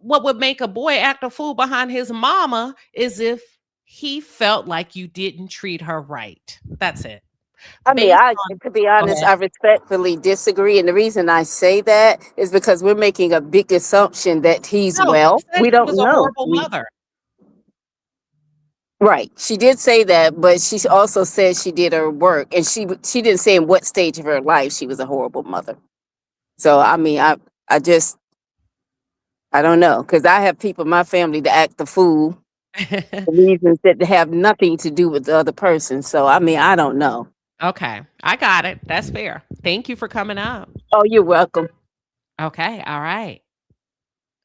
what would make a boy act a fool behind his mama is if he felt like you didn't treat her right. That's it. I mean, Based to be Go honest, ahead. I respectfully disagree. And the reason I say that is because we're making a big assumption that he's No, she well. said We she was don't a know. horrible mother. Right. She did say that, but she also said she did her work, and she didn't say in what stage of her life she was a horrible mother. So I mean, I just I don't know because I have people in my family that act the fool for reasons that have nothing to do with the other person. So I mean, I don't know. Okay, I got it. That's fair. Thank you for coming up. Oh, you're welcome. Okay, all right.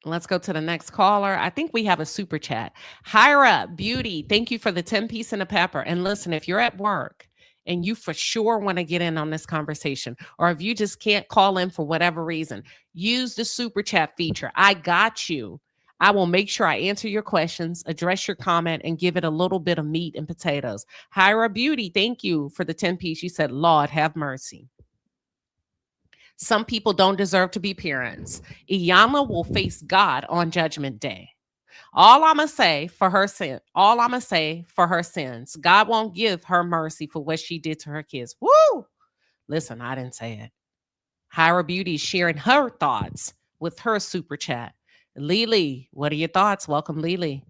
Let's go to the next caller. I think we have a super chat. Hyra, Beauty, thank you for the 10 piece and a pepper. And listen, if you're at work and you for sure want to get in on this conversation, or if you just can't call in for whatever reason, use the super chat feature. I got you. I will make sure I answer your questions, address your comment, and give it a little bit of meat and potatoes. Hyra Beauty, thank you for the 10 piece. You said, Lord, have mercy. Some people don't deserve to be parents. Iyanla will face God on Judgment Day. All I'm gonna say for her sin, all I'm gonna say for her sins, God won't give her mercy for what she did to her kids. Woo! Listen, I didn't say it. Hyra Beauty is sharing her thoughts with her super chat. Lily, what are your thoughts? Welcome, Lily.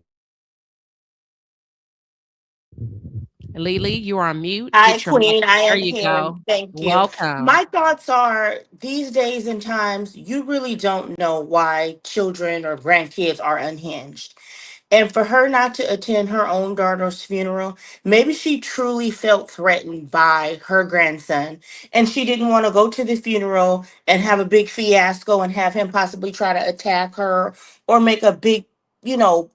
Lily, you are on mute. Hi, Hit your mic. Queen. I There am you here. go. Thank you. Welcome. My thoughts are these days and times, you really don't know why children or grandkids are unhinged. And for her not to attend her own daughter's funeral, maybe she truly felt threatened by her grandson. And she didn't want to go to the funeral and have a big fiasco and have him possibly try to attack her or make a big, you know,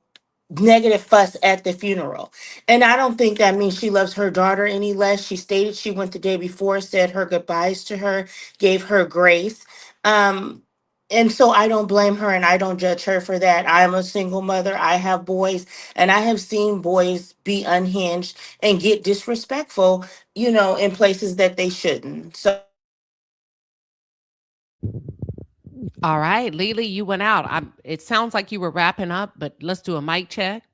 negative fuss at the funeral. And I don't think that means she loves her daughter any less. She stated she went the day before, said her goodbyes to her, gave her grace. Um, and so I don't blame her and I don't judge her for that. I am a single mother. I have boys and I have seen boys be unhinged and get disrespectful, you know, in places that they shouldn't. So All right, Lily, you went out. It sounds like you were wrapping up, but let's do a mic check.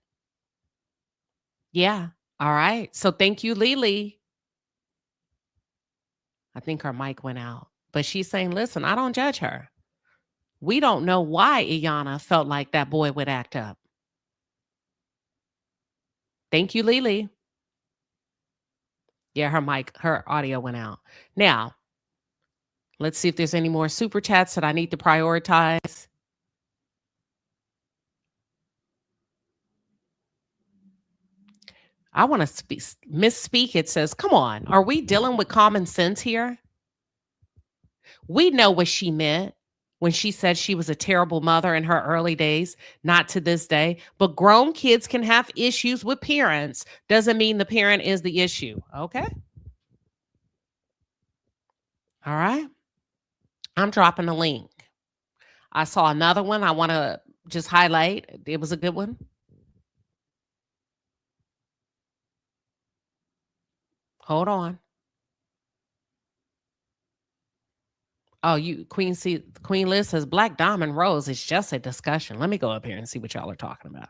Yeah. All right. So thank you, Lily. I think her mic went out, but she's saying, listen, I don't judge her. We don't know why Iyanla felt like that boy would act up. Thank you, Lily. Yeah, her audio went out. Now, let's see if there's any more super chats that I need to prioritize. I want to misspeak. It says, come on, are we dealing with common sense here? We know what she meant when she said she was a terrible mother in her early days, not to this day. But grown kids can have issues with parents. Doesn't mean the parent is the issue. Okay. All right. I'm dropping a link. I saw another one I want to just highlight. It was a good one. Hold on. Oh, Queen Liz says Black Diamond Rose is just a discussion. Let me go up here and see what y'all are talking about.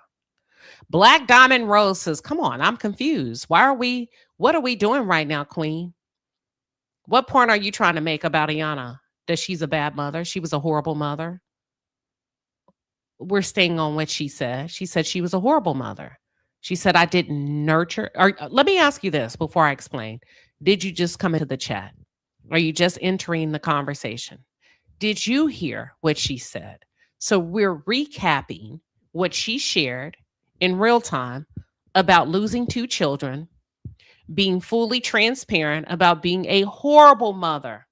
Black Diamond Rose says, come on, I'm confused. What are we doing right now, Queen? What point are you trying to make about Iyanla? That she's a bad mother? She was a horrible mother? We're staying on what she said. She said she was a horrible mother. She said, I didn't nurture. Or let me ask you this before I explain. Did you just come into the chat? Are you just entering the conversation? Did you hear what she said? So we're recapping what she shared in real time about losing 2 children, being fully transparent about being a horrible mother.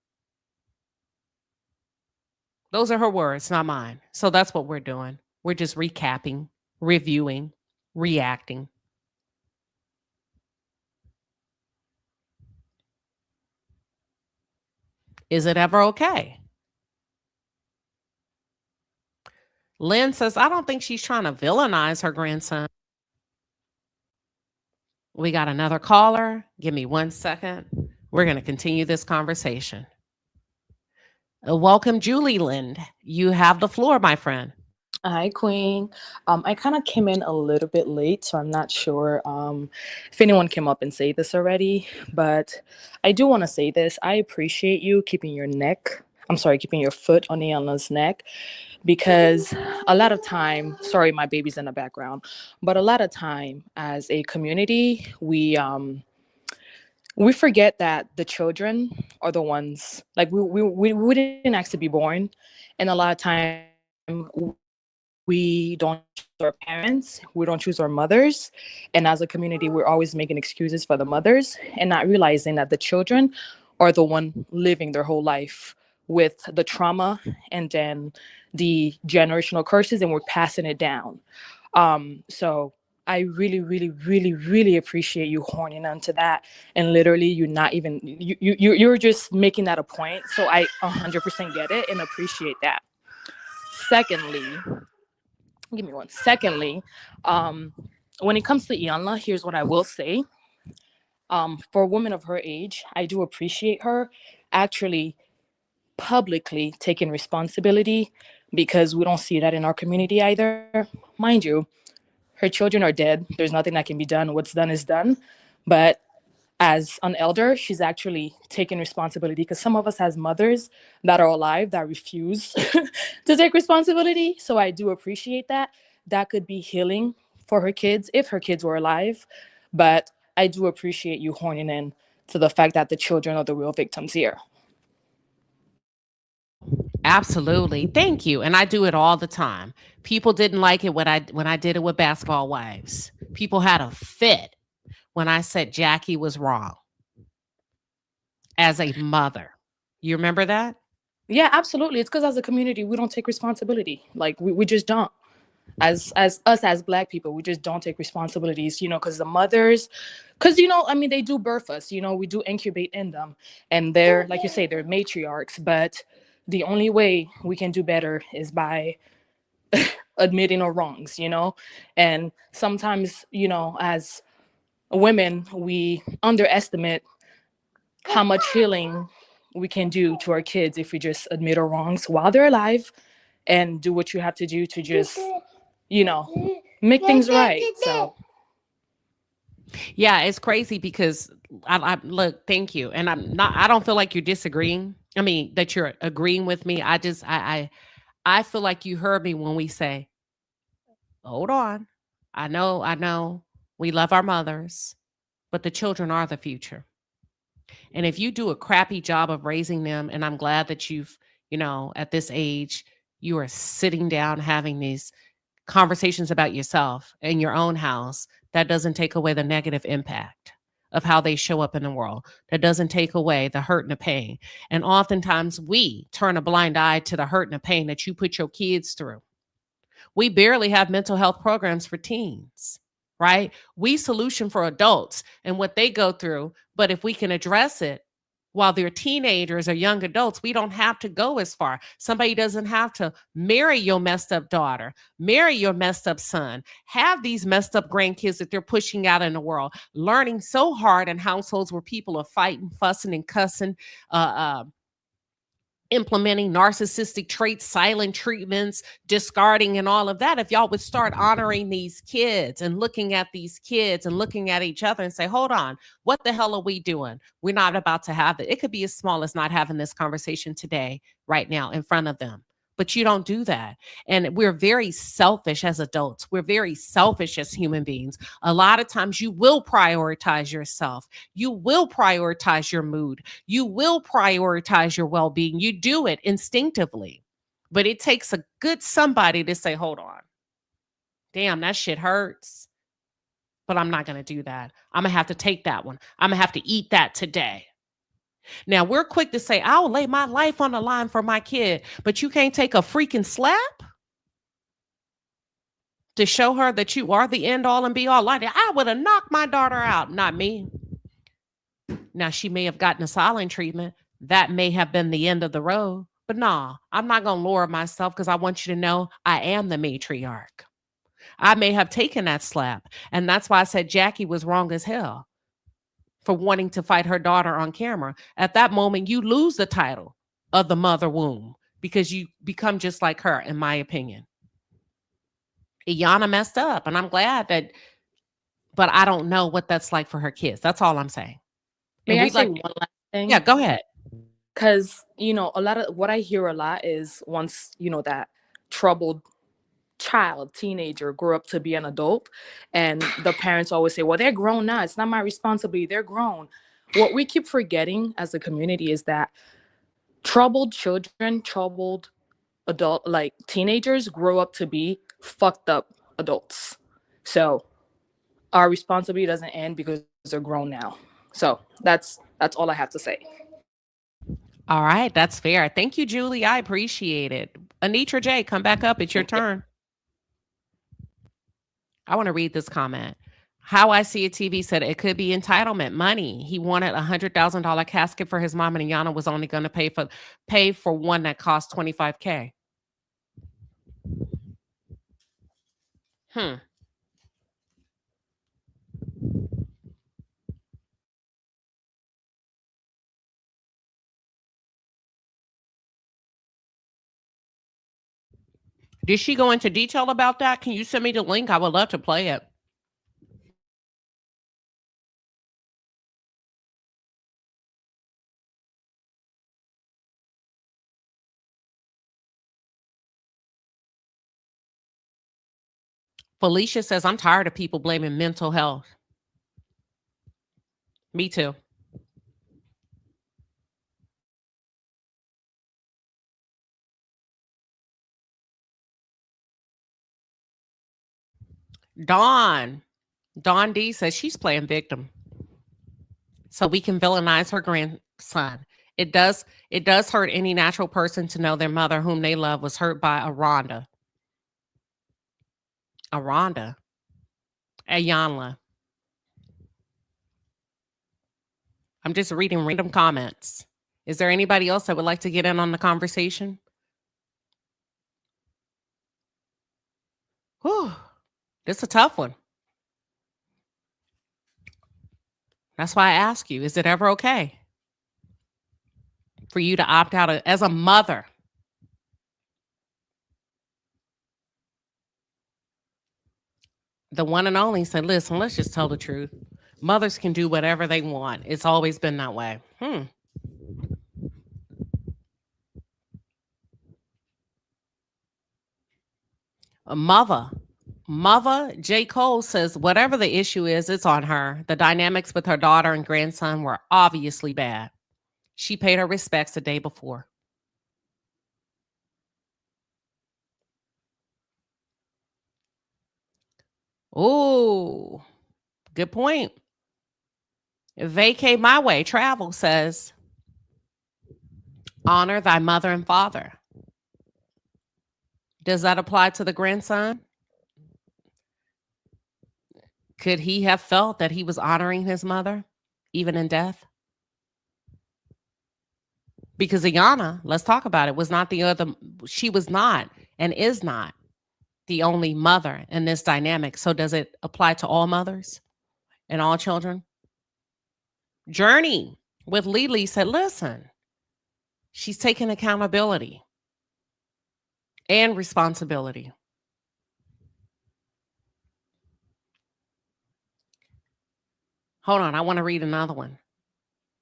Those are her words, not mine. So that's what we're doing. We're just recapping, reviewing, reacting. Is it ever okay? Lynn says, I don't think she's trying to villainize her grandson. We got another caller. Give me 1 second. We're going to continue this conversation. Welcome, Julie Lind. You have the floor, my friend. Hi, Queen. I kind of came in a little bit late, so I'm not sure if anyone came up and said this already, but I do want to say this. I appreciate you keeping your foot on Iyanla's neck, because a lot of time, sorry, my baby's in the background, but a lot of time as a community, we forget that the children are the ones, like we didn't ask to be born, and a lot of time we don't choose our parents, we don't choose our mothers, and as a community we're always making excuses for the mothers and not realizing that the children are the one living their whole life with the trauma and then the generational curses, and we're passing it down. So I really, really, really, really appreciate you horning onto that, and literally you're not even you're just making that a point, so I 100% get it and appreciate that. Secondly, give me one. Secondly, when it comes to Iyanla, here's what I will say. For a woman of her age, I do appreciate her actually publicly taking responsibility, because we don't see that in our community either. Mind you, her children are dead. There's nothing that can be done. What's done is done. But as an elder, she's actually taking responsibility, because some of us as mothers that are alive that refuse to take responsibility. So I do appreciate that. That could be healing for her kids if her kids were alive. But I do appreciate you horning in to the fact that the children are the real victims here. Absolutely. Thank you. And I do it all the time. People didn't like it when I did it with Basketball Wives. People had a fit when I said Jackie was wrong as a mother. You remember that? Yeah, absolutely. It's because as a community, we don't take responsibility. Like we just don't. As us as Black people, we just don't take responsibilities, because the mothers, because I mean, they do birth us, we do incubate in them, and they're, like you say, they're matriarchs. But the only way we can do better is by admitting our wrongs, and sometimes, as women, we underestimate how much healing we can do to our kids if we just admit our wrongs while they're alive and do what you have to do to just, make things right. So Yeah, it's crazy because I look, thank you. And I don't feel like you're disagreeing. I mean, that you're agreeing with me. I feel like you heard me when we say, hold on. I know we love our mothers, but the children are the future. And if you do a crappy job of raising them, and I'm glad that you've, at this age, you are sitting down having these conversations about yourself in your own house, that doesn't take away the negative impact of how they show up in the world. That doesn't take away the hurt and the pain. And oftentimes we turn a blind eye to the hurt and the pain that you put your kids through. We barely have mental health programs for teens, right? We solution for adults and what they go through. But if we can address it while they're teenagers or young adults, we don't have to go as far. Somebody doesn't have to marry your messed up daughter, marry your messed up son, have these messed up grandkids that they're pushing out in the world, learning so hard in households where people are fighting, fussing, and cussing, implementing narcissistic traits, silent treatments, discarding, and all of that. If y'all would start honoring these kids and looking at these kids and looking at each other and say, hold on, what the hell are we doing? We're not about to have it. It could be as small as not having this conversation today, right now, in front of them. But you don't do that. And we're very selfish as adults. We're very selfish as human beings. A lot of times you will prioritize yourself. You will prioritize your mood. You will prioritize your well being. You do it instinctively. But it takes a good somebody to say, hold on, damn, that shit hurts. But I'm not going to do that. I'm going to have to take that one. I'm going to have to eat that today. Now, we're quick to say, I'll lay my life on the line for my kid, but you can't take a freaking slap to show her that you are the end all and be all. Like, I would have knocked my daughter out, not me. Now, she may have gotten a silent treatment. That may have been the end of the road. But nah, I'm not going to lower myself because I want you to know I am the matriarch. I may have taken that slap. And that's why I said Jackie was wrong as hell for wanting to fight her daughter on camera. At that moment, you lose the title of the mother womb because you become just like her, in my opinion. Iyanla messed up, and I'm glad that, but I don't know what that's like for her kids. That's all I'm saying. May And I we'd say like, one last thing? yeah, go ahead. Because, a lot of what I hear a lot is once, that troubled child, teenager grew up to be an adult, and the parents always say, well, they're grown now. It's not my responsibility. They're grown. What we keep forgetting as a community is that troubled children, troubled adult, like teenagers, grow up to be fucked up adults. So our responsibility doesn't end because they're grown now. So that's all I have to say. All right, that's fair. Thank you, Julie. I appreciate it. Anitra J, come back up. It's your turn. I want to read this comment. How I See It TV said it could be entitlement money. He wanted $100,000 casket for his mom, and Iyanla was only going to pay for one that cost $25K. Did she go into detail about that? Can you send me the link? I would love to play it. Felicia says, I'm tired of people blaming mental health. Me too. Dawn D says she's playing victim. So we can villainize her grandson. It does hurt any natural person to know their mother whom they love was hurt by a Rhonda. Iyanla. I'm just reading random comments. Is there anybody else that would like to get in on the conversation? Whew. This is a tough one. That's why I ask you, is it ever okay for you to opt out as a mother? The one and only said, listen, let's just tell the truth. Mothers can do whatever they want. It's always been that way. A mother J. Cole says whatever the issue is, it's on her. The dynamics with her daughter and grandson were obviously bad. She paid her respects the day before. Oh, good point. Vacay My Way Travel says, honor thy mother and father. Does that apply to the grandson? Could he have felt that he was honoring his mother, even in death? Because Iyanla, let's talk about it, was not the other, she was not and is not the only mother in this dynamic. So does it apply to all mothers and all children? Journey with Lily said, listen, she's taking accountability and responsibility. Hold on, I want to read another one.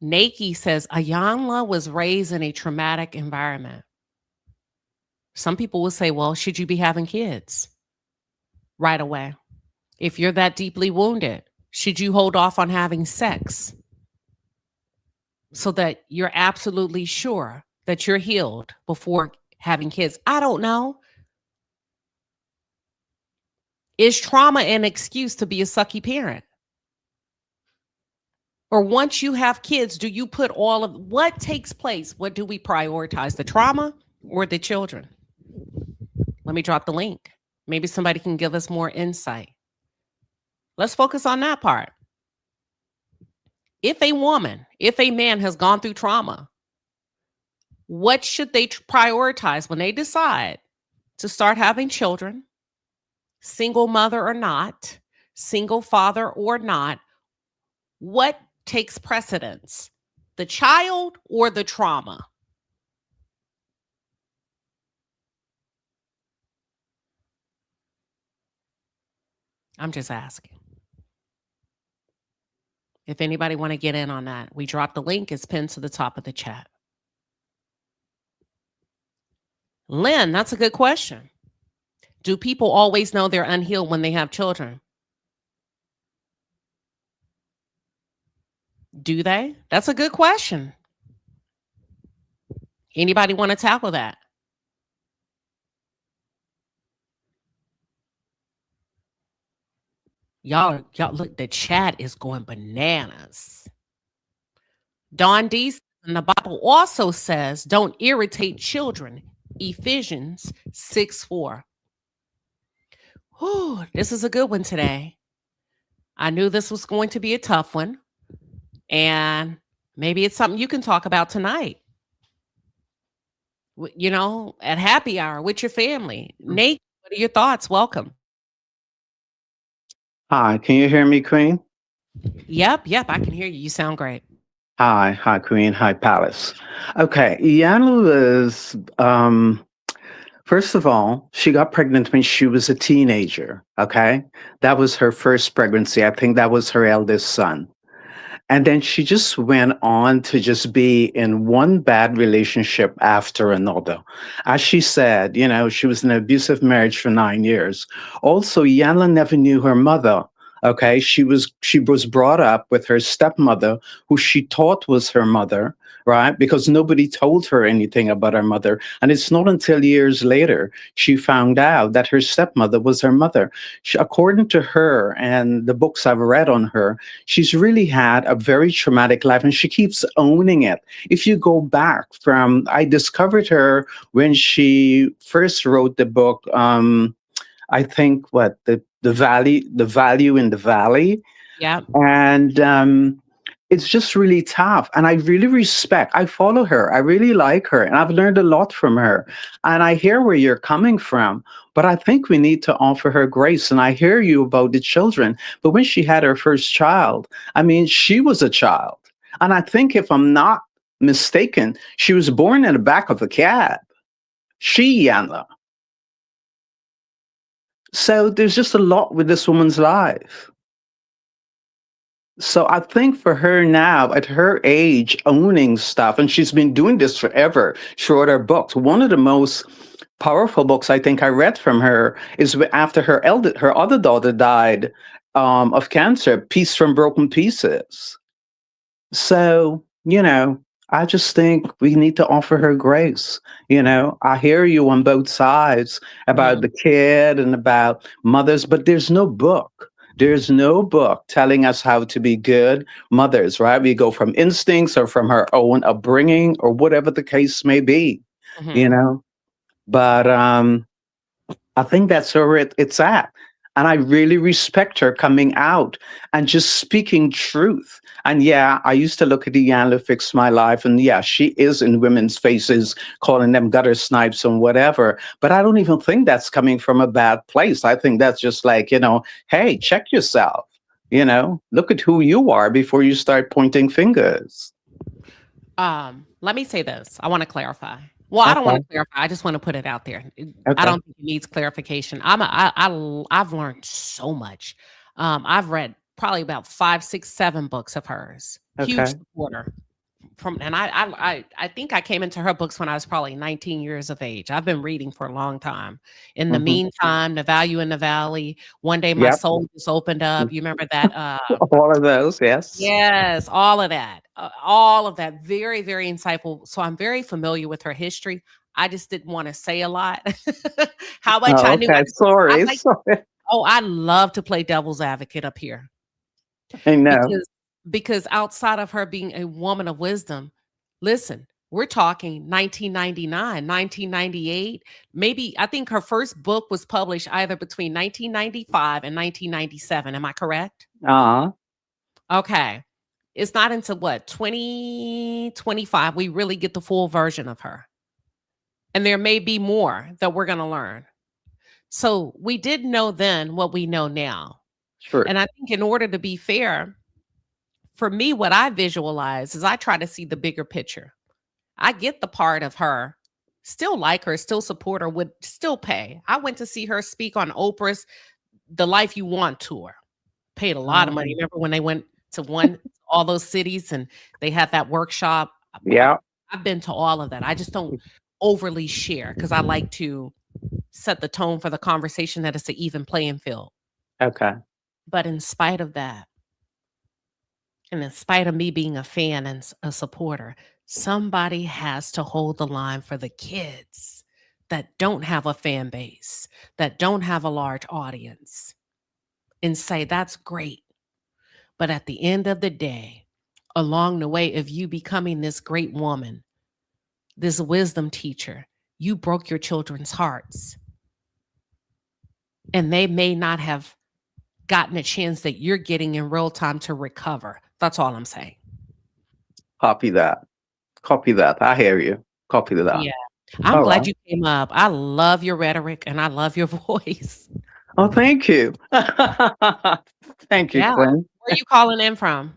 Naki says, Iyanla was raised in a traumatic environment. Some people will say, well, should you be having kids right away? If you're that deeply wounded, should you hold off on having sex so that you're absolutely sure that you're healed before having kids? I don't know. Is trauma an excuse to be a sucky parent? Or once you have kids, do you put all of what takes place? What do we prioritize, the trauma or the children? Let me drop the link. Maybe somebody can give us more insight. Let's focus on that part. If a man has gone through trauma, what should they prioritize when they decide to start having children, single mother or not, single father or not? What takes precedence, the child or the trauma? I'm just asking. If anybody want to get in on that, we dropped the link. It's pinned to the top of the chat. Lynn, that's a good question. Do people always know they're unhealed when they have children? Do they? That's a good question. Anybody want to tackle that? Y'all look, the chat is going bananas. Don D in the Bible also says, don't irritate children. Ephesians 6:4. Whew, this is a good one today. I knew this was going to be a tough one. And maybe it's something you can talk about tonight. You know, at happy hour with your family. Nate, what are your thoughts? Welcome. Hi, can you hear me, Queen? Yep, I can hear you. You sound great. Hi, Queen. Hi, Palace. Okay, Iyanla was, first of all, she got pregnant when she was a teenager, okay? That was her first pregnancy. I think that was her eldest son. And then she just went on to just be in one bad relationship after another. As she said, you know, she was in an abusive marriage for 9 years. Also, Iyanla never knew her mother. Okay, she was brought up with her stepmother, who she thought was her mother, right? Because nobody told her anything about her mother. And it's not until years later she found out that her stepmother was her mother. According to her and the books I've read on her, she's really had a very traumatic life, and she keeps owning it. If you go back from, I discovered her when she first wrote the book, I think the value in the valley. Yeah. And it's just really tough. And I really respect, I follow her. I really like her. And I've learned a lot from her. And I hear where you're coming from. But I think we need to offer her grace. And I hear you about the children. But when she had her first child, I mean, she was a child. And I think, if I'm not mistaken, she was born in the back of a cab. Iyanla. So there's just a lot with this woman's life. So I think for her now, at her age, owning stuff, and she's been doing this forever, she wrote her books. One of the most powerful books I think I read from her is after her other daughter died of cancer, Peace from Broken Pieces. So, I just think we need to offer her grace. I hear you on both sides about Mhm. the kid and about mothers, but there's no book. There's no book telling us how to be good mothers, right? We go from instincts or from her own upbringing or whatever the case may be, you Mhm. know? But I think that's where it's at. And I really respect her coming out and just speaking truth. And yeah, I used to look at Iyanla Fix My Life, and yeah, she is in women's faces, calling them gutter snipes and whatever. But I don't even think that's coming from a bad place. I think that's just like, hey, check yourself. Look at who you are before you start pointing fingers. Let me say this. I want to clarify. Well, I don't want Okay. to clarify. I just want to put it out there. I Okay. don't think it needs clarification. I've learned so much. I've read probably about 5, 6, 7 books of hers. Huge Okay. supporter. And I think I came into her books when I was probably 19 years of age. I've been reading for a long time. In the Hmm. meantime, The Value in the Valley, One Day My Yep. Soul just opened up. You remember that? All of those. Yes. Yes, all of that. Very, very insightful. So I'm very familiar with her history. I just didn't want to say a lot. How much I Oh, knew. okay. I Sorry. like. Sorry. Oh, I love to play devil's advocate up here I know. because outside of her being a woman of wisdom, listen, we're talking 1999, 1998. Maybe I think her first book was published either between 1995 and 1997. Am I correct? Uh, Okay. It's not until what, 2025 we really get the full version of her. And there may be more that we're going to learn. So we didn't know then what we know now. sure. And I think in order to be fair, for me, what I visualize is I try to see the bigger picture. I get the part of her, still like her, still support her, would still pay. I went to see her speak on Oprah's The Life You Want tour. Paid a lot of money. Um, Remember when they went to all those cities and they had that workshop? yeah. I've been to all of that. I just don't overly share because I like to set the tone for the conversation that it's an even playing field. Okay. But in spite of that, and in spite of me being a fan and a supporter, somebody has to hold the line for the kids that don't have a fan base, that don't have a large audience, and say, that's great. But at the end of the day, along the way of you becoming this great woman, this wisdom teacher, you broke your children's hearts. And they may not have gotten a chance that you're getting in real time to recover. That's all I'm saying. Copy that. Copy that. I hear you. Copy that. Yeah. I'm All glad right. you came up. I love your rhetoric and I love your voice. Oh, thank you. Thank you, Yeah. Quinn. Where are you calling in from?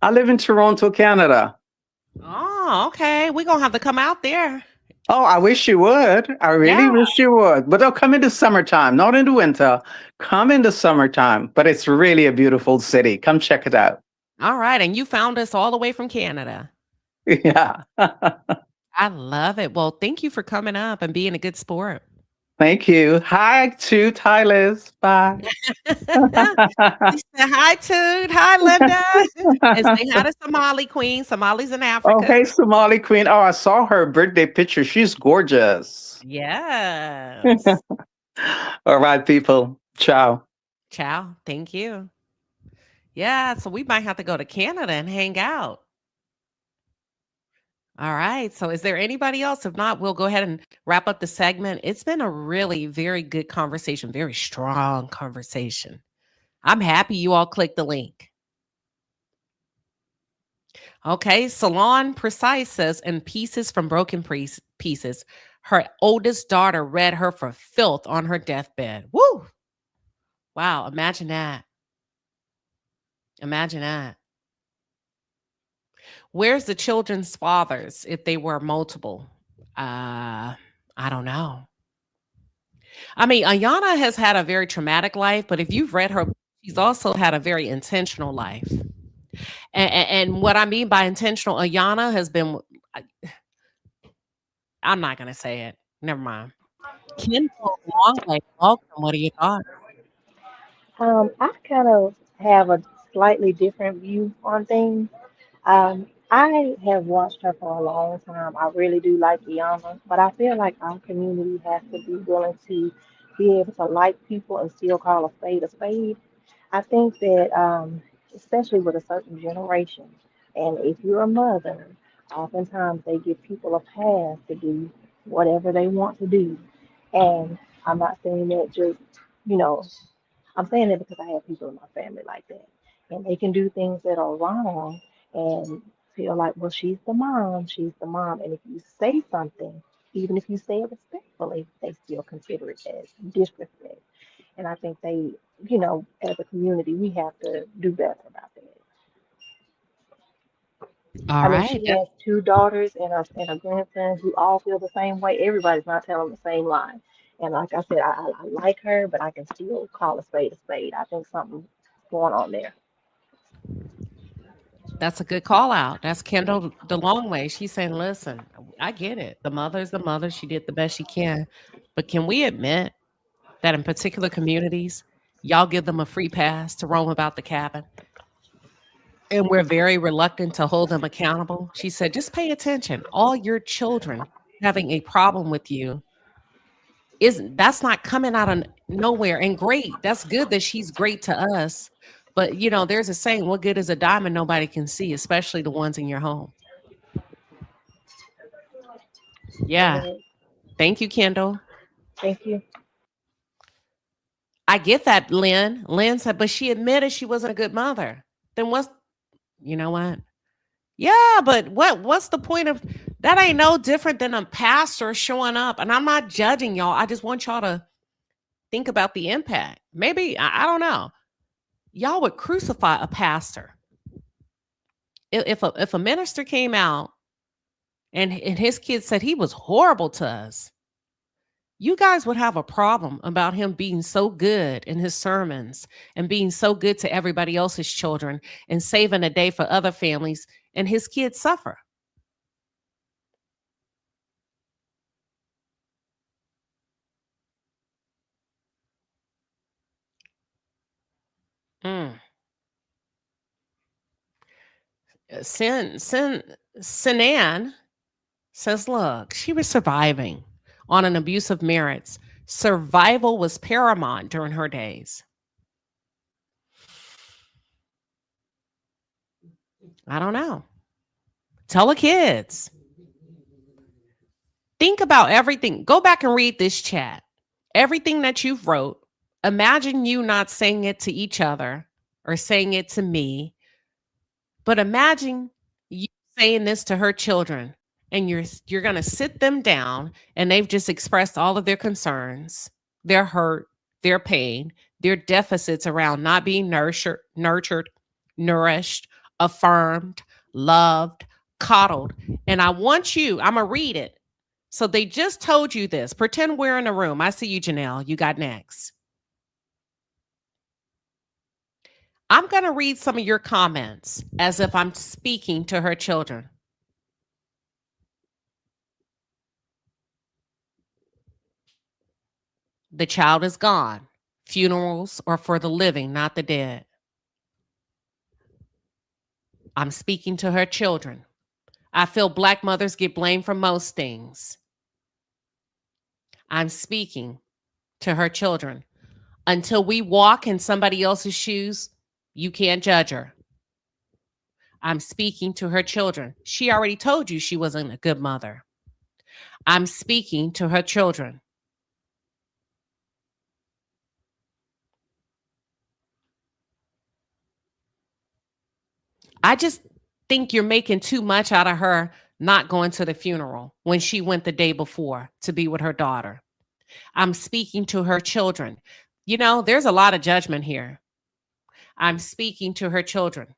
I live in Toronto, Canada. Oh, okay. We're going to have to come out there. Oh, I wish you would. I really Yeah. wish you would. But they'll come in the summertime, not in the winter. Come in the summertime. But it's really a beautiful city. Come check it out. All right. And you found us all the way from Canada. Yeah. I love it. Well, thank you for coming up and being a good sport. Thank you. Hi to Ty Liz. Bye. She said, hi, Toot. Hi, Linda. And say hi to Somali Queen. Somali's in Oh, Africa. hey, Somali Queen. Oh, I saw her birthday picture. She's gorgeous. Yes. All right, people. Ciao. Ciao. Thank you. Yeah. So we might have to go to Canada and hang out. All right. So is there anybody else? If not, we'll go ahead and wrap up the segment. It's been a really very good conversation, very strong conversation. I'm happy you all clicked the link. Okay. Salon Precise says, in Pieces from Broken Pieces, her oldest daughter read her for filth on her deathbed. Woo! Wow. Imagine that. Imagine that. Where's the children's fathers if they were multiple? I don't know. I mean, Iyanla has had a very traumatic life, but if you've read her, she's also had a very intentional life. And what I mean by intentional, Ayana has been, I'm not going to say it. Never mind. Ken goes a long way. Welcome. What are your thoughts? I kind of have a slightly different view on things. I have watched her for a long time. I really do like Iyanla, but I feel like our community has to be willing to be able to like people and still call a spade a spade. I think that, especially with a certain generation, and if you're a mother, oftentimes they give people a pass to do whatever they want to do. And I'm not saying that just, you know, I'm saying it because I have people in my family like that. And they can do things that are wrong and feel like, well, she's the mom, she's the mom. And if you say something, even if you say it respectfully, they still consider it as disrespect. And I think they, as a community, we have to do better about that. All I mean, right. she has two daughters and a grandson who all feel the same way. Everybody's not telling the same lie. And like I said, I like her, but I can still call a spade a spade. I think something's going on there. That's a good call out. That's Kendall the long way. She's saying, listen, I get it. The mother's the mother. She did the best she can. But can we admit that in particular communities, y'all give them a free pass to roam about the cabin? And we're very reluctant to hold them accountable. She said, just pay attention. All your children having a problem with you isn't that's not coming out of nowhere. And great. That's good that she's great to us. But there's a saying, what good is a diamond nobody can see, especially the ones in your home? Yeah. Amen. Thank you, Kendall. Thank you. I get that, Lynn. Lynn said, but she admitted she wasn't a good mother. Then you know what? Yeah, but what's the point of that? Ain't no different than a pastor showing up. And I'm not judging y'all. I just want y'all to think about the impact. Maybe, I don't know. Y'all would crucify a pastor. If a minister came out and his kids said he was horrible to us, you guys would have a problem about him being so good in his sermons and being so good to everybody else's children and saving a day for other families, and his kids suffer. Mm. Sinan says, look, she was surviving on an abusive marriage. Survival was paramount during her days. I don't know. Tell the kids. Think about everything. Go back and read this chat. Everything that you've wrote. Imagine you not saying it to each other or saying it to me, but imagine you saying this to her children, and you're going to sit them down and they've just expressed all of their concerns, their hurt, their pain, their deficits around not being nurtured, nourished, affirmed, loved, coddled. And I'm going to read it. So they just told you this. Pretend we're in a room. I see you, Janelle. You got next. I'm going to read some of your comments as if I'm speaking to her children. The child is gone. Funerals are for the living, not the dead. I'm speaking to her children. I feel Black mothers get blamed for most things. I'm speaking to her children. Until we walk in somebody else's shoes, you can't judge her. I'm speaking to her children. She already told you she wasn't a good mother. I'm speaking to her children. I just think you're making too much out of her not going to the funeral when she went the day before to be with her daughter. I'm speaking to her children. There's a lot of judgment here. I'm speaking to her children.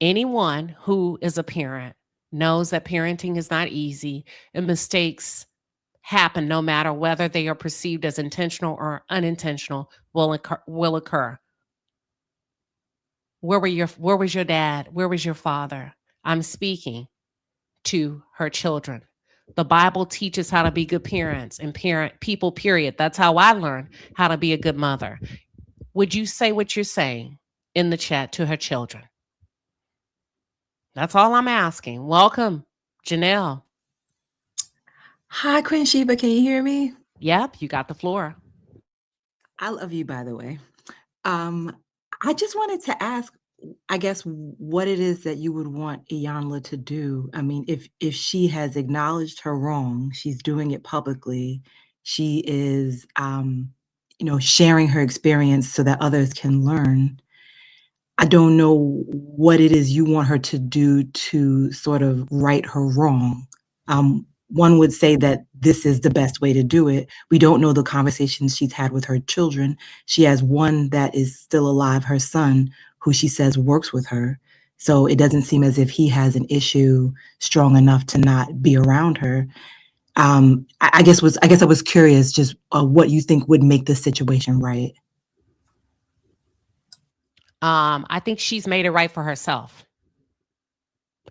Anyone who is a parent knows that parenting is not easy and mistakes happen no matter whether they are perceived as intentional or unintentional will occur. Where was your dad? Where was your father? I'm speaking to her children. The Bible teaches how to be good parents and parent people, period. That's how I learned how to be a good mother. Would you say what you're saying in the chat to her children? That's all I'm asking. Welcome, Janelle. Hi, Queen Sheba. Can you hear me? Yep, you got the floor. I love you, by the way. Um, I just wanted to ask, I guess, what it is that you would want Iyanla to do. I mean, if she has acknowledged her wrong, she's doing it publicly. She is, sharing her experience so that others can learn. I don't know what it is you want her to do to sort of right her wrong. One would say that this is the best way to do it. We don't know the conversations she's had with her children. She has one that is still alive, her son, who she says works with her. So it doesn't seem as if he has an issue strong enough to not be around her. I guess I was curious just what you think would make the situation right. I think she's made it right for herself.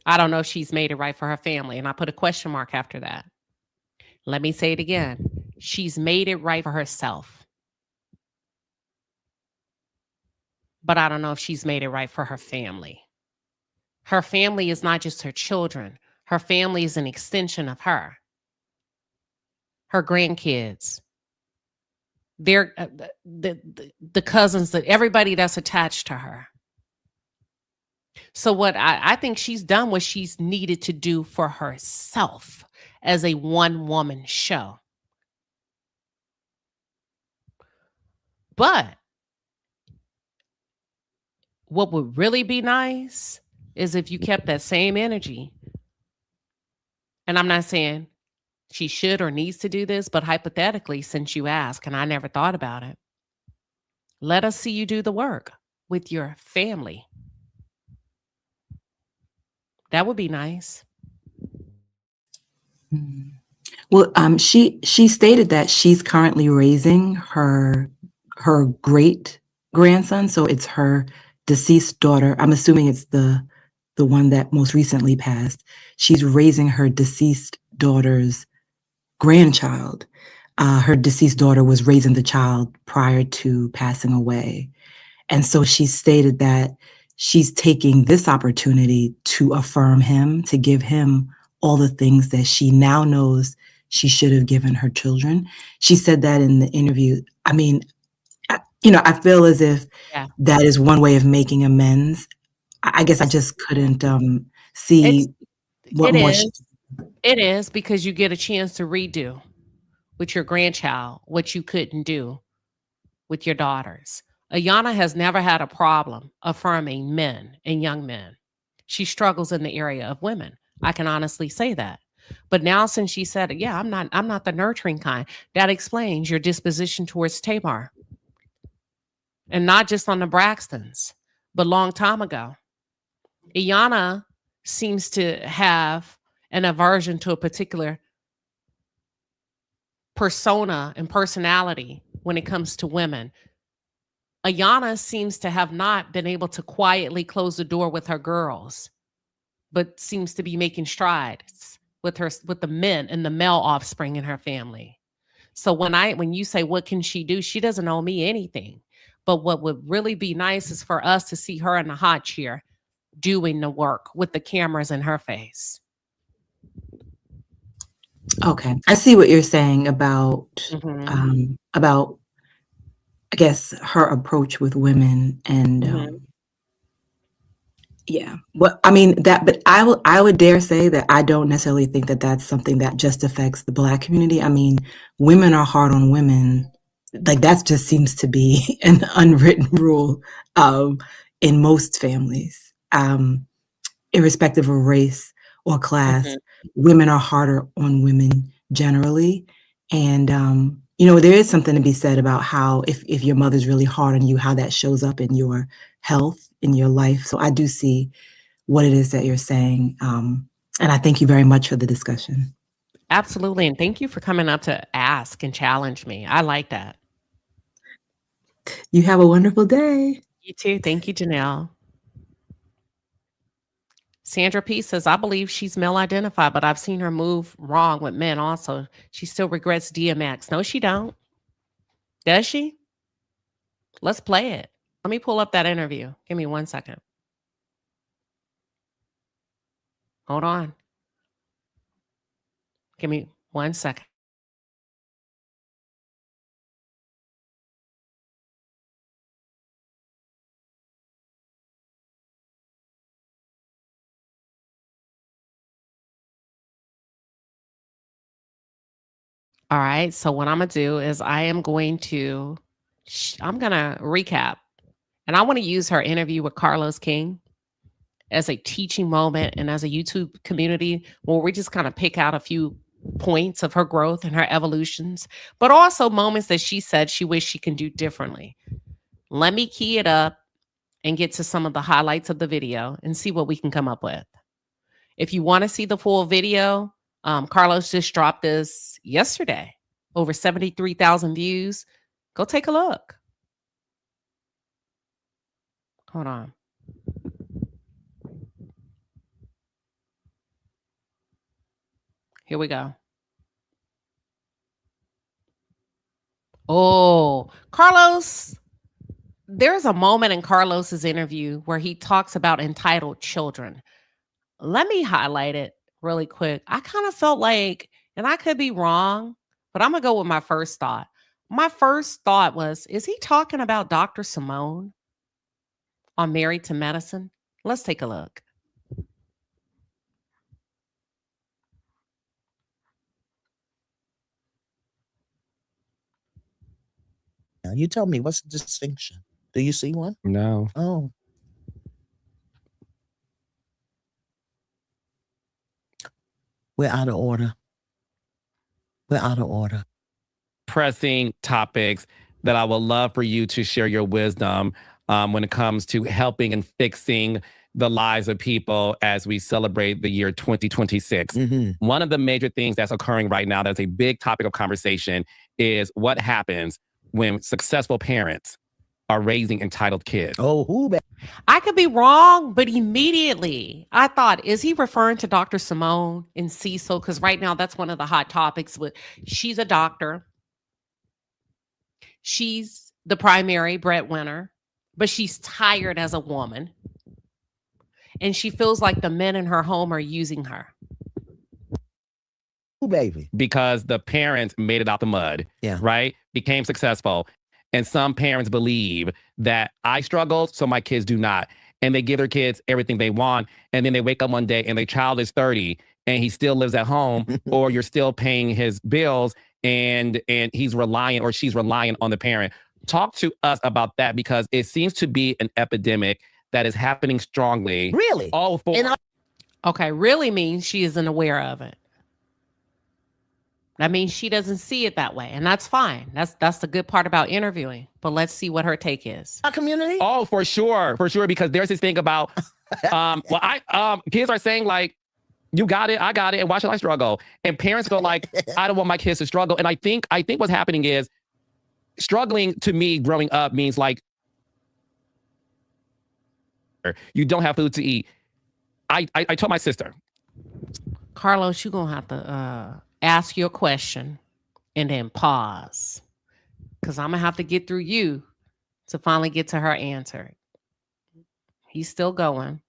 I don't know if she's made it right for her family. And I put a question mark after that. Let me say it again. She's made it right for herself. But I don't know if she's made it right for her family. Her family is not just her children. Her family is an extension of her. Her grandkids. They're the cousins, that everybody that's attached to her. So what I think she's done what she's needed to do for herself as a one-woman show. But what would really be nice is if you kept that same energy. And I'm not saying she should or needs to do this, but hypothetically, since you ask, and I never thought about it, let us see you do the work with your family. That would be nice. Well, she stated that she's currently raising her great grandson, so it's her deceased daughter. I'm assuming it's the one that most recently passed. She's raising her deceased daughter's grandchild. Her deceased daughter was raising the child prior to passing away. And so she stated that she's taking this opportunity to affirm him, to give him all the things that she now knows she should have given her children. She said that in the interview. I mean, I feel as if that is one way of making amends. I guess I just couldn't see what more. It is because you get a chance to redo with your grandchild what you couldn't do with your daughters. Iyanla has never had a problem affirming men and young men. She struggles in the area of women. I can honestly say that. But now since she said, yeah, I'm not the nurturing kind, that explains your disposition towards Tamar. And not just on the Braxtons, but long time ago. Iyanla seems to have an aversion to a particular persona and personality when it comes to women. Iyanla seems to have not been able to quietly close the door with her girls, but seems to be making strides with the men and the male offspring in her family. So when you say what can she do, she doesn't owe me anything. But what would really be nice is for us to see her in the hot chair doing the work with the cameras in her face. Okay, I see what you're saying about I guess her approach with women and yeah. Well, I mean but I would dare say that I don't necessarily think that that's something that just affects the Black community. I mean, women are hard on women. Like that just seems to be an unwritten rule in most families, irrespective of race or class. Women are harder on women generally, and there is something to be said about how if your mother's really hard on you, how that shows up in your health, in your life. So I do see what it is that you're saying. And I thank you very much for the discussion. Absolutely. And thank you for coming up to ask and challenge me. I like that. You have a wonderful day. You too. Thank you, Janelle. Sandra P says, I believe she's male identified, but I've seen her move wrong with men also. She still regrets DMX. No, she don't. Does she? Let's play it. Let me pull up that interview. Give me 1 second. Hold on. Give me 1 second. All right. So what I'm gonna do is I'm gonna recap, and I want to use her interview with Carlos King as a teaching moment and as a YouTube community where we just kind of pick out a few points of her growth and her evolutions, but also moments that she said she wished she can do differently. Let me key it up and get to some of the highlights of the video and see what we can come up with. If you want to see the full video, Carlos just dropped this yesterday, over 73,000 views. Go take a look. Hold on. Here we go. Oh, Carlos, there's a moment in Carlos's interview where he talks about entitled children. Let me highlight it really quick. I kind of felt like, and I could be wrong, but I'm going to go with my first thought. My first thought was, is he talking about Dr. Simone on Married to Medicine? Let's take a look. Now, you tell me, what's the distinction? Do you see one? No. Oh. We're out of order. We're out of order. Pressing topics that I would love for you to share your wisdom when it comes to helping and fixing the lives of people as we celebrate the year 2026. Mm-hmm. One of the major things that's occurring right now that's a big topic of conversation is what happens when successful parents are raising entitled kids. Oh, who? I could be wrong, but immediately I thought, is he referring to Dr. Simone and Cecil? Because right now that's one of the hot topics. She's a doctor. She's the primary breadwinner, but she's tired as a woman. And she feels like the men in her home are using her. Ooh, baby. Because the parents made it out the mud, Yeah. right? Became successful. And some parents believe that I struggled, so my kids do not. And they give their kids everything they want. And then they wake up one day and their child is 30 and he still lives at home, or you're still paying his bills and he's reliant or she's reliant on the parent. Talk to us about that, because it seems to be an epidemic that is happening strongly. Really? Oh, okay, really means she isn't aware of it. That means she doesn't see it that way, and that's fine. That's the good part about interviewing. But let's see what her take is. Our community? Oh, for sure, because there's this thing about, kids are saying like, you got it, I got it, and why should I struggle? And parents go like, I don't want my kids to struggle. And I think what's happening is, struggling to me growing up means like, you don't have food to eat. I told my sister, Carlos, you're gonna have to ask your question and then pause, because I'm gonna have to get through you to finally get to her answer. He's still going.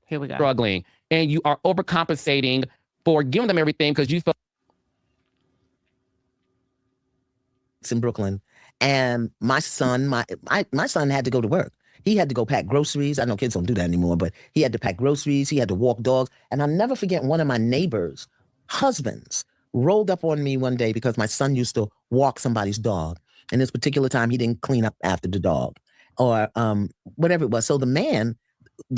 Here we go. Struggling, and you are overcompensating for giving them everything because you feel. It's in Brooklyn, and my son had to go to work. He had to go pack groceries. I know kids don't do that anymore, but he had to pack groceries. He had to walk dogs. And I'll never forget, one of my neighbors' husbands rolled up on me one day because my son used to walk somebody's dog. And this particular time, he didn't clean up after the dog or whatever it was. So the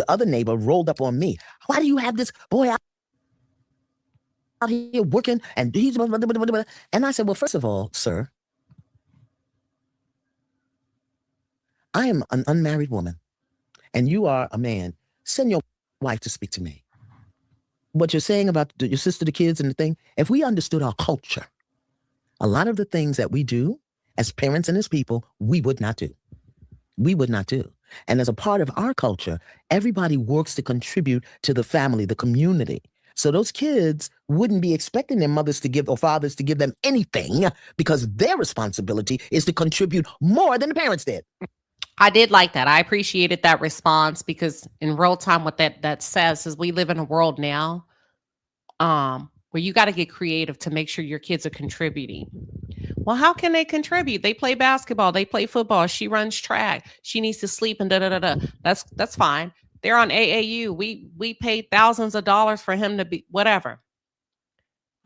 other neighbor rolled up on me. Why do you have this boy out here working? And he's... And I said, well, first of all, sir, I am an unmarried woman, and you are a man. Send your wife to speak to me. what you're saying about your sister, the kids, and the thing, if we understood our culture, a lot of the things that we do as parents and as people, we would not do. We would not do. And as a part of our culture, everybody works to contribute to the family, the community. So those kids wouldn't be expecting their mothers to give or fathers to give them anything because their responsibility is to contribute more than the parents did. I did like that. I appreciated that response because in real time, what that says is we live in a world now where you got to get creative to make sure your kids are contributing. Well, how can they contribute? They play basketball, they play football. She runs track. She needs to sleep and da da da da. That's fine. They're on AAU. We paid thousands of dollars for him to be whatever.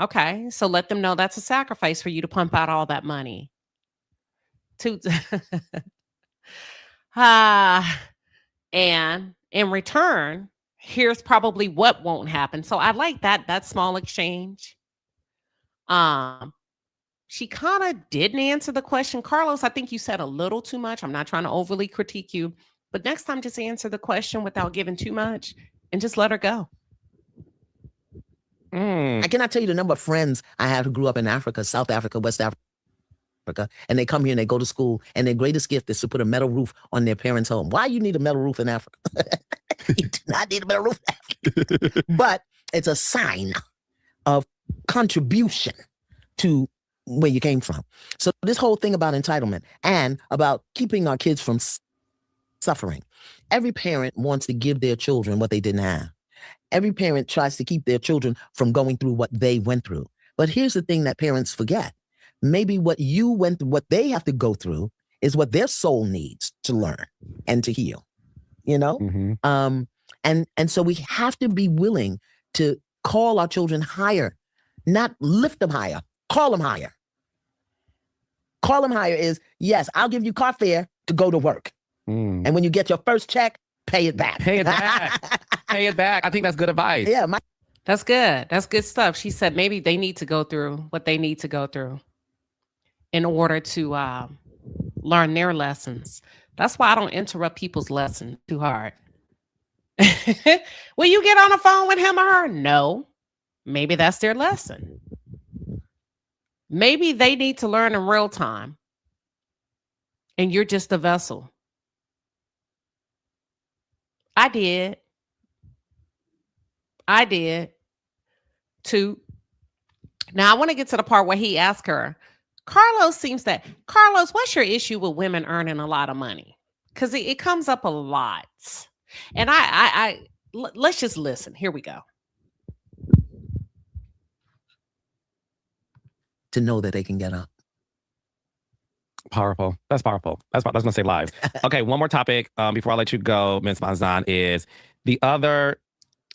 Okay, so let them know that's a sacrifice for you to pump out all that money. To and in return, here's probably what won't happen. So I like that small exchange. She kind of didn't answer the question. Carlos, I think you said a little too much. I'm not trying to overly critique you, but next time just answer the question without giving too much and just let her go. I cannot tell you the number of friends I have who grew up in Africa, South Africa, West Africa, and they come here and they go to school, and their greatest gift is to put a metal roof on their parents' home. Why you need a metal roof in Africa? You do not need a metal roof in Africa. But it's a sign of contribution to where you came from. So this whole thing about entitlement and about keeping our kids from suffering. Every parent wants to give their children what they didn't have. Every parent tries to keep their children from going through what they went through. But here's the thing that parents forget. Maybe what you went through, what they have to go through is what their soul needs to learn and to heal, you know? Mm-hmm. And so we have to be willing to call our children higher, not lift them higher, call them higher. Call them higher is, yes, I'll give you car fare to go to work. And when you get your first check, pay it back. Pay it back. Pay it back. I think that's good advice. Yeah. That's good. That's good stuff. She said maybe they need to go through what they need to go through in order to learn their lessons. That's why I don't interrupt people's lessons too hard. Will you get on the phone with him or her? No. Maybe that's their lesson. Maybe they need to learn in real time. And you're just a vessel. I did too. Now I want to get to the part where he asked her, Carlos, what's your issue with women earning a lot of money? Because it comes up a lot. And let's just listen. Here we go. To know that they can get up. Powerful. That's powerful. That's going to save lives. Okay, one more topic before I let you go, Ms. Manzan, is the other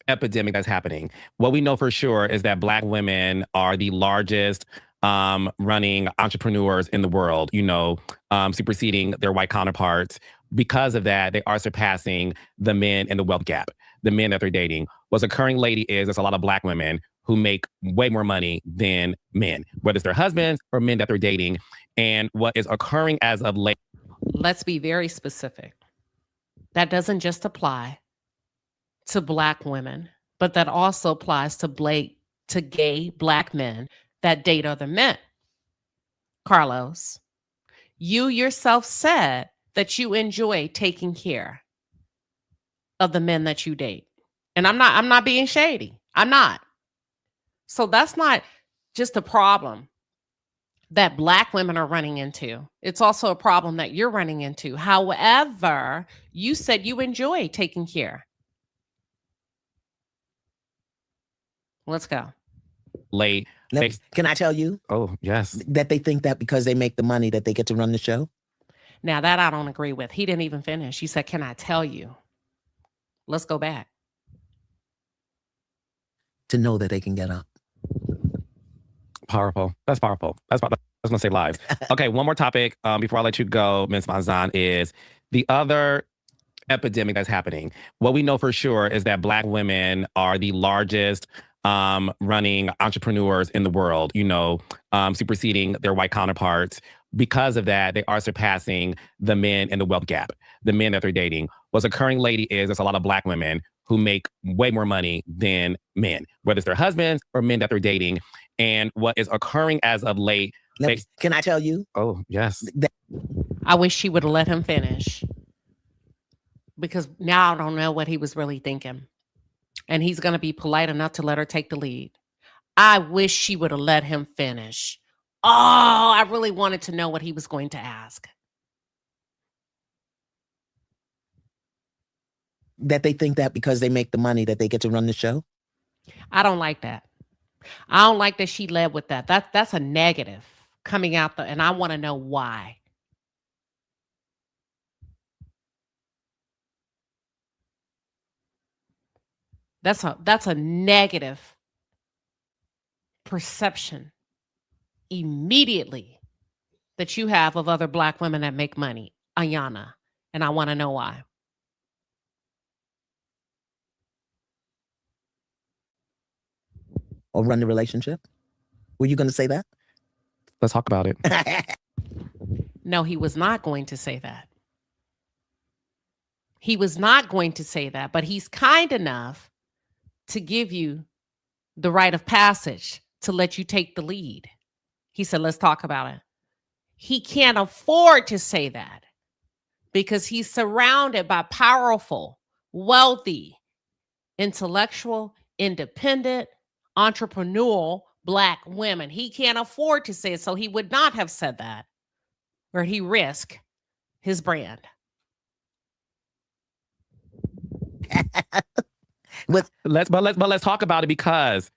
epidemic that's happening. What we know for sure is that Black women are the largest running entrepreneurs in the world, superseding their white counterparts. Because of that, they are surpassing the men in the wealth gap, the men that they're dating. What's occurring, lady, is there's a lot of Black women who make way more money than men, whether it's their husbands or men that they're dating. And what is occurring as of late. Let's be very specific. That doesn't just apply to Black women, but that also applies to gay Black men that date other men. Carlos, you yourself said that you enjoy taking care of the men that you date. And I'm not being shady. I'm not. So that's not just a problem that Black women are running into. It's also a problem that you're running into. However, you said you enjoy taking care. Let's go. Late. Can I tell you? Oh, yes. That they think that because they make the money that they get to run the show? Now that I don't agree with. He didn't even finish. He said, can I tell you? Let's go back. To know that they can get up. Powerful. That's powerful. That's going to save lives. Okay, one more topic before I let you go, Ms. Manzan, is the other epidemic that's happening. What we know for sure is that Black women are the largest running entrepreneurs in the world, superseding their white counterparts. Because of that, they are surpassing the men in the wealth gap, the men that they're dating. What's occurring, lady, is there's a lot of Black women who make way more money than men, whether it's their husbands or men that they're dating. And what is occurring as of late. Can I tell you? Oh, yes. I wish she would have let him finish, because now I don't know what he was really thinking. And he's going to be polite enough to let her take the lead. I wish she would have let him finish. Oh, I really wanted to know what he was going to ask. That they think that because they make the money that they get to run the show? I don't like that. I don't like that she led with that. That's a negative coming out and I want to know why. That's a negative perception immediately that you have of other Black women that make money, Iyanla, and I want to know why. Or run the relationship? Were you going to say that? Let's talk about it. No, he was not going to say that. He was not going to say that, but he's kind enough to give you the rite of passage to let you take the lead. He said, let's talk about it. He can't afford to say that because he's surrounded by powerful, wealthy, intellectual, independent, entrepreneurial Black women. He can't afford to say it, so he would not have said that, or he risk his brand. Let's talk about it because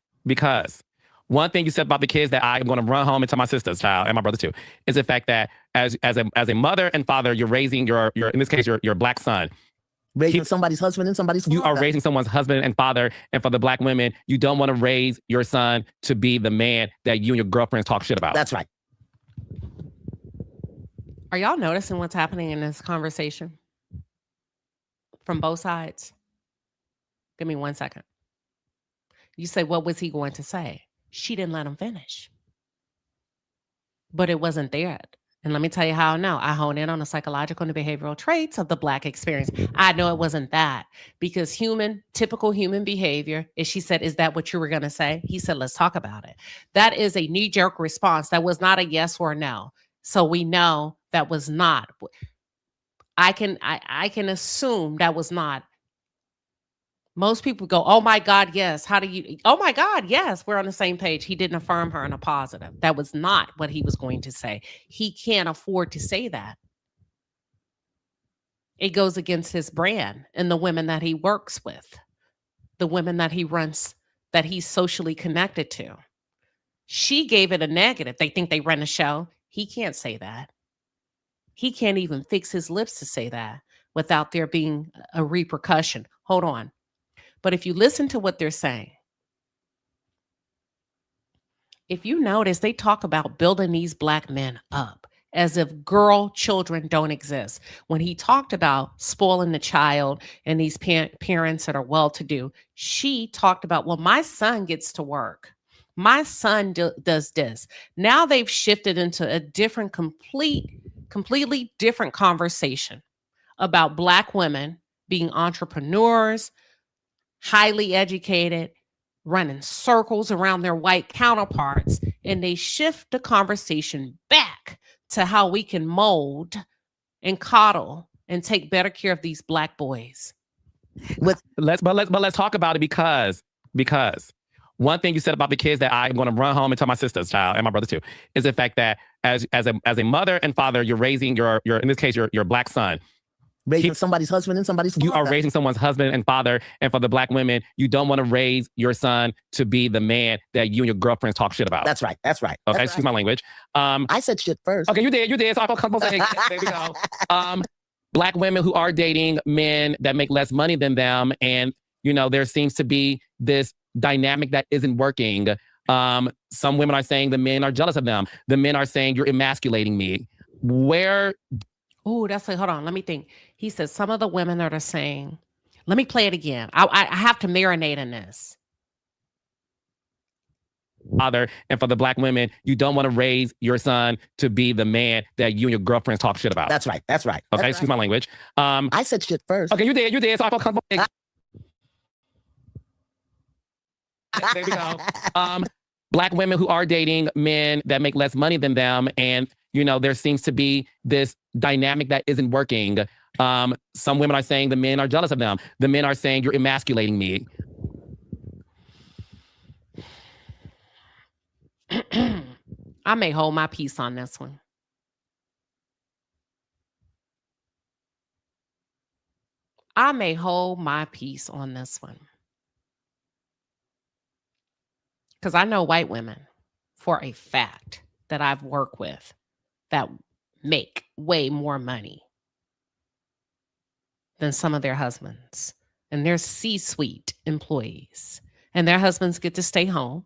one thing you said about the kids that I'm going to run home and tell my sister's child and my brother too is the fact that as a mother and father, you're raising your in this case your Black son. Raising somebody's husband and somebody's father. You are raising someone's husband and father, and for the Black women, you don't want to raise your son to be the man that you and your girlfriends talk shit about. That's right. Are y'all noticing what's happening in this conversation from both sides? Give me 1 second. You say, what was he going to say? She didn't let him finish. But it wasn't there. And let me tell you how I know. I hone in on the psychological and the behavioral traits of the Black experience. I know it wasn't that because typical human behavior is, she said, is that what you were going to say? He said, let's talk about it. That is a knee-jerk response. That was not a yes or no. So we know that was not. I can assume that was not. Most people go, oh my God, yes. How do you, oh my God, yes, we're on the same page. He didn't affirm her in a positive. That was not what he was going to say. He can't afford to say that. It goes against his brand and the women that he works with, the women that he runs, that he's socially connected to. She gave it a negative. They think they run a show. He can't say that. He can't even fix his lips to say that without there being a repercussion. Hold on. But if you listen to what they're saying, if you notice, they talk about building these Black men up as if children don't exist. When he talked about spoiling the child and these parents that are well-to-do, she talked about, well, my son gets to work. My son does this. Now they've shifted into a different, completely different conversation about Black women being entrepreneurs, highly educated, running circles around their white counterparts, and they shift the conversation back to how we can mold and coddle and take better care of these Black boys. Let's talk about it because one thing you said about the kids that I'm going to run home and tell my sister's child and my brother too is the fact that as a mother and father, you're raising your in this case your Black son. Raising somebody's husband and somebody's father. You are raising someone's husband and father, and for the Black women, you don't want to raise your son to be the man that you and your girlfriends talk shit about. That's right. That's right. Okay, That's excuse right. my language. I said shit first. Okay, you did. So I felt comfortable saying, there we go. Black women who are dating men that make less money than them, and there seems to be this dynamic that isn't working. Some women are saying the men are jealous of them. The men are saying you're emasculating me. Where? Oh, that's like, hold on, let me think. He says some of the women that are saying, let me play it again. I have to marinate in this. Father, and for the Black women, you don't want to raise your son to be the man that you and your girlfriends talk shit about. That's right. That's right. Okay, That's excuse right. my language. I said shit first. Okay, you did. So I felt comfortable. There we go. Black women who are dating men that make less money than them, and there seems to be this dynamic that isn't working. Some women are saying the men are jealous of them. The men are saying you're emasculating me. I may hold my peace on this one. I may hold my peace on this one. Because I know white women for a fact that I've worked with that make way more money than some of their husbands. And they're C-suite employees. And their husbands get to stay home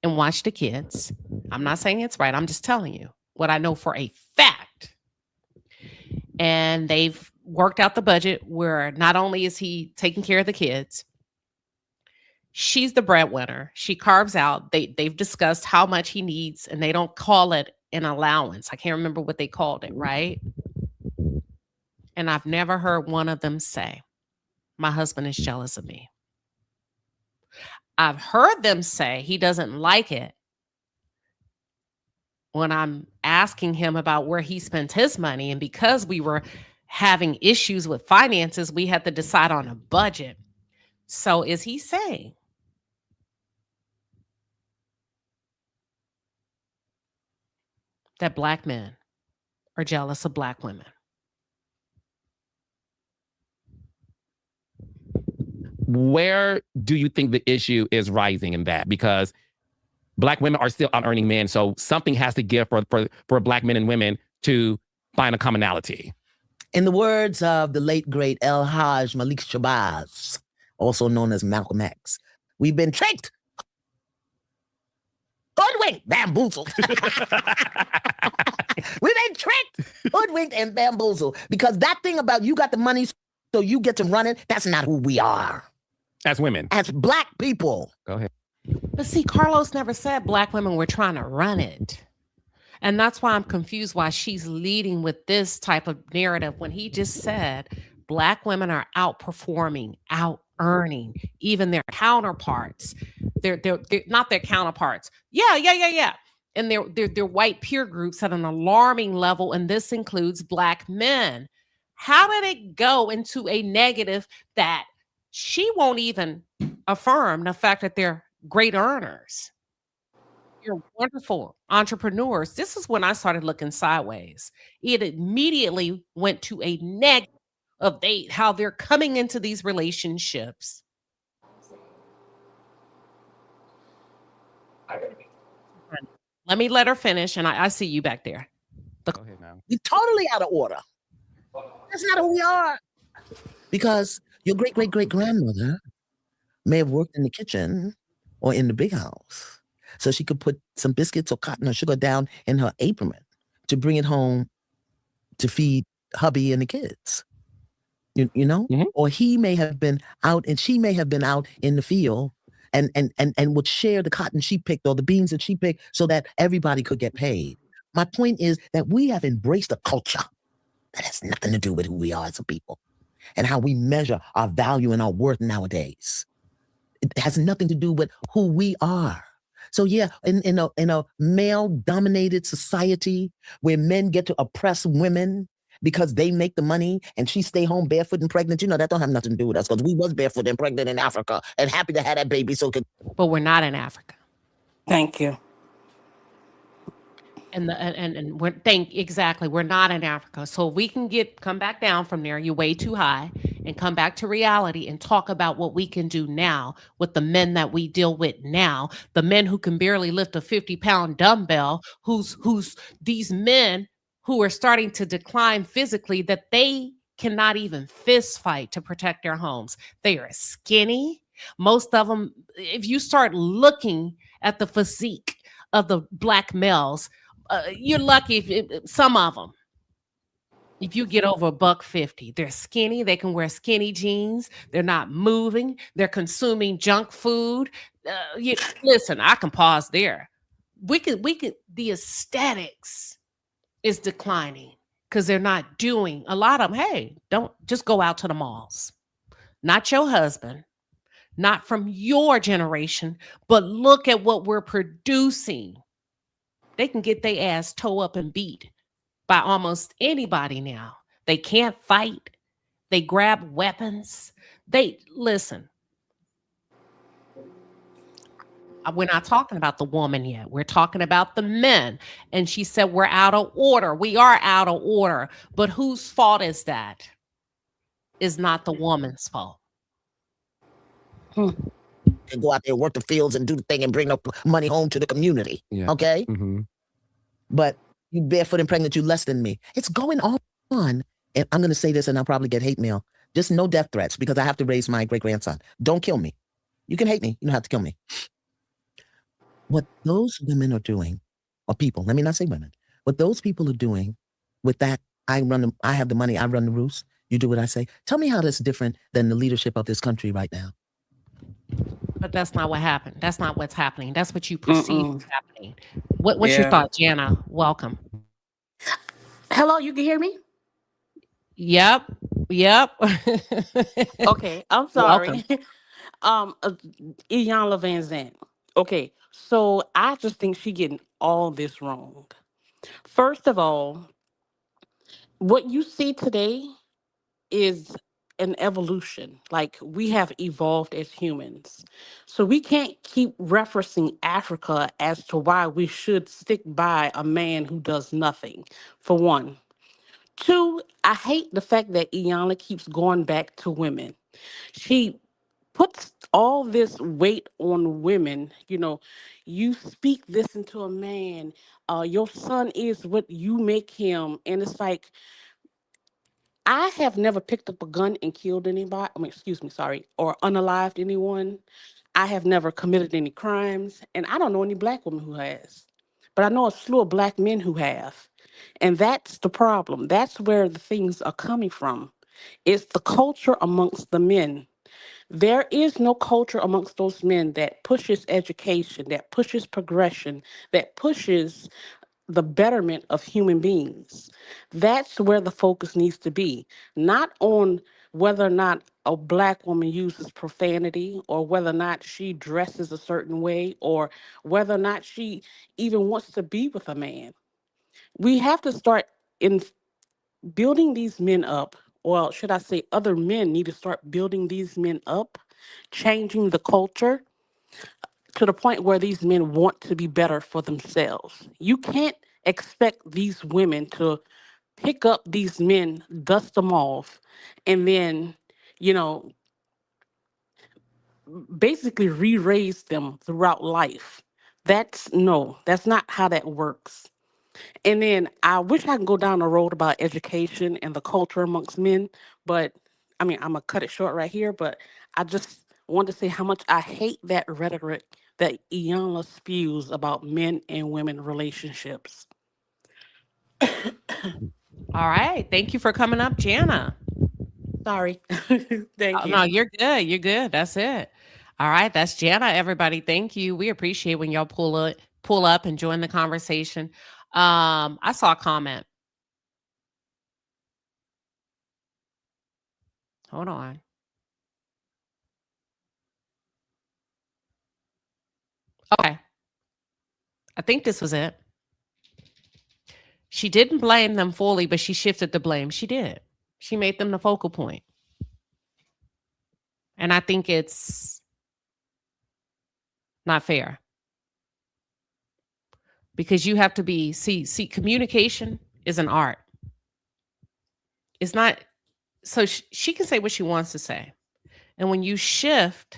and watch the kids. I'm not saying it's right. I'm just telling you what I know for a fact. And they've worked out the budget where not only is he taking care of the kids, she's the breadwinner. She carves out. They've discussed how much he needs, and they don't call it an allowance. I can't remember what they called it, right? And I've never heard one of them say, my husband is jealous of me. I've heard them say he doesn't like it when I'm asking him about where he spends his money. And because we were having issues with finances, we had to decide on a budget. So is he saying that black men are jealous of black women? Where do you think the issue is rising in that? Because black women are still out-earning men, so something has to give for black men and women to find a commonality. In the words of the late, great El Hajj Malik Shabazz, also known as Malcolm X, we've been tricked, hoodwinked, bamboozled. We've been tricked, hoodwinked, and bamboozled. Because that thing about you got the money so you get to run it, that's not who we are. As women. As black people. Go ahead. But see, Carlos never said black women were trying to run it. And that's why I'm confused why she's leading with this type of narrative when he just said black women are outperforming, out-earning even their counterparts. They're not their counterparts. Yeah. And they're white peer groups at an alarming level, and this includes black men. How did it go into a negative that she won't even affirm the fact that they're great earners? You're wonderful entrepreneurs. This is when I started looking sideways. It immediately went to a negative of how they're coming into these relationships. Let me let her finish, and I see you back there. Go ahead now. We're totally out of order. That's not who we are. Because your great-great-great-grandmother may have worked in the kitchen or in the big house, so she could put some biscuits or cotton or sugar down in her apron to bring it home to feed hubby and the kids. You know? Mm-hmm. Or he may have been out and she may have been out in the field and would share the cotton she picked or the beans that she picked so that everybody could get paid. My point is that we have embraced a culture that has nothing to do with who we are as a people and how we measure our value and our worth nowadays. It has nothing to do with who we are. So yeah, in a male-dominated society where men get to oppress women because they make the money and she stay home barefoot and pregnant, that don't have nothing to do with us because we was barefoot and pregnant in Africa and happy to have that baby. But we're not in Africa. Thank you. And we're not in Africa. So we can come back down from there. You're way too high, and come back to reality and talk about what we can do now with the men that we deal with now. The men who can barely lift a 50-pound dumbbell, who's these men who are starting to decline physically, that they cannot even fist fight to protect their homes. They are skinny. Most of them, if you start looking at the physique of the black males, you're lucky if some of them, if you get over $150, they're skinny. They can wear skinny jeans. They're not moving. They're consuming junk food. Listen, I can pause there. We could. The aesthetics is declining because they're not doing a lot of them. Hey, don't just go out to the malls. Not your husband, not from your generation, but look at what we're producing. They can get their ass toe up and beat by almost anybody now. They can't fight. They grab weapons. They listen. We're not talking about the woman yet. We're talking about the men. And she said, we're out of order. We are out of order. But whose fault is that? Is not the woman's fault. And go out there, work the fields and do the thing and bring up money home to the community. Yeah. Okay? Mm-hmm. But you barefoot and pregnant, you less than me. It's going on. And I'm going to say this and I'll probably get hate mail. Just no death threats because I have to raise my great-grandson. Don't kill me. You can hate me. You don't have to kill me. What those women are doing, or people, let me not say women, what those people are doing with that, I have the money, I run the roost, you do what I say. Tell me how that's different than the leadership of this country right now. But that's not what happened. That's not what's happening. That's what you perceive is happening. What's your thought, Jana? Welcome. Hello, you can hear me? Yep. Okay, I'm sorry. Iyanla Van Zant. Okay, so I just think she getting all this wrong. First of all, what you see today is an evolution. Like we have evolved as humans. So we can't keep referencing Africa as to why we should stick by a man who does nothing, for one. Two, I hate the fact that Iyanla keeps going back to women. She puts all this weight on women. You know, you speak this into a man. Your son is what you make him, and it's like I have never picked up a gun and killed anybody. I mean, excuse me, sorry, or unalived anyone. I have never committed any crimes, and I don't know any black women who has. But I know a slew of black men who have. And that's the problem. That's where the things are coming from. It's the culture amongst the men. There is no culture amongst those men that pushes education, that pushes progression, that pushes the betterment of human beings. That's where the focus needs to be, not on whether or not a black woman uses profanity or whether or not she dresses a certain way or whether or not she even wants to be with a man. We have to start in building these men up. Well, should I say other men need to start building these men up, changing the culture to the point where these men want to be better for themselves. You can't expect these women to pick up these men, dust them off, and then, you know, basically re-raise them throughout life. That's no, that's not how that works. And then I wish I could go down the road about education and the culture amongst men, but I mean, I'm gonna cut it short right here. But I just want to say how much I hate that rhetoric that Iyanla spews about men and women relationships. All right. Thank you for coming up, Jana. Sorry. Thank No, you. you're good. You're good. That's it. All right. That's Jana, everybody. Thank you. We appreciate when y'all pull up and join the conversation. I saw a comment. Hold on. Okay. I think this was it. She didn't blame them fully, but she shifted the blame. She did. She made them the focal point. And I think it's not fair. Because you have to be see communication is an art. It's not so she can say what she wants to say. And when you shift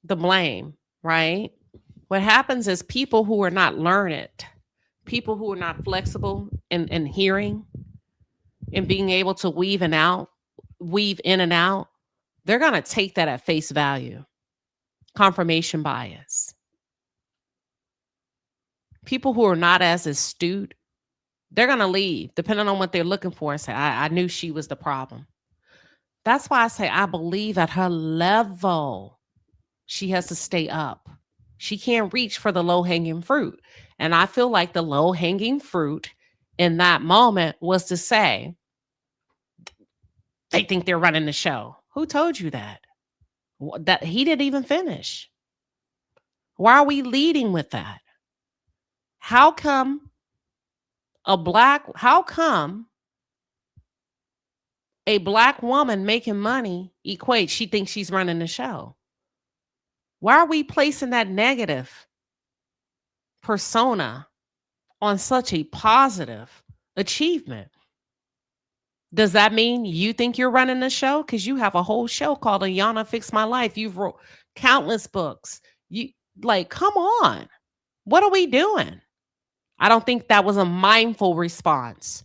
the blame, right? What happens is people who are not learned, people who are not flexible in hearing and being able to weave in and out, they're going to take that at face value. Confirmation bias. People who are not as astute, they're going to leave depending on what they're looking for and say, I knew she was the problem. That's why I say I believe at her level, she has to stay up. She can't reach for the low-hanging fruit. And I feel like the low-hanging fruit in that moment was to say, they think they're running the show. Who told you that? That he didn't even finish. Why are we leading with that? How come a black woman making money equates she thinks she's running the show? Why are we placing that negative persona on such a positive achievement? Does that mean you think you're running the show? Because you have a whole show called Iyanla Fix My Life. You've wrote countless books. You come on. What are we doing? I don't think that was a mindful response.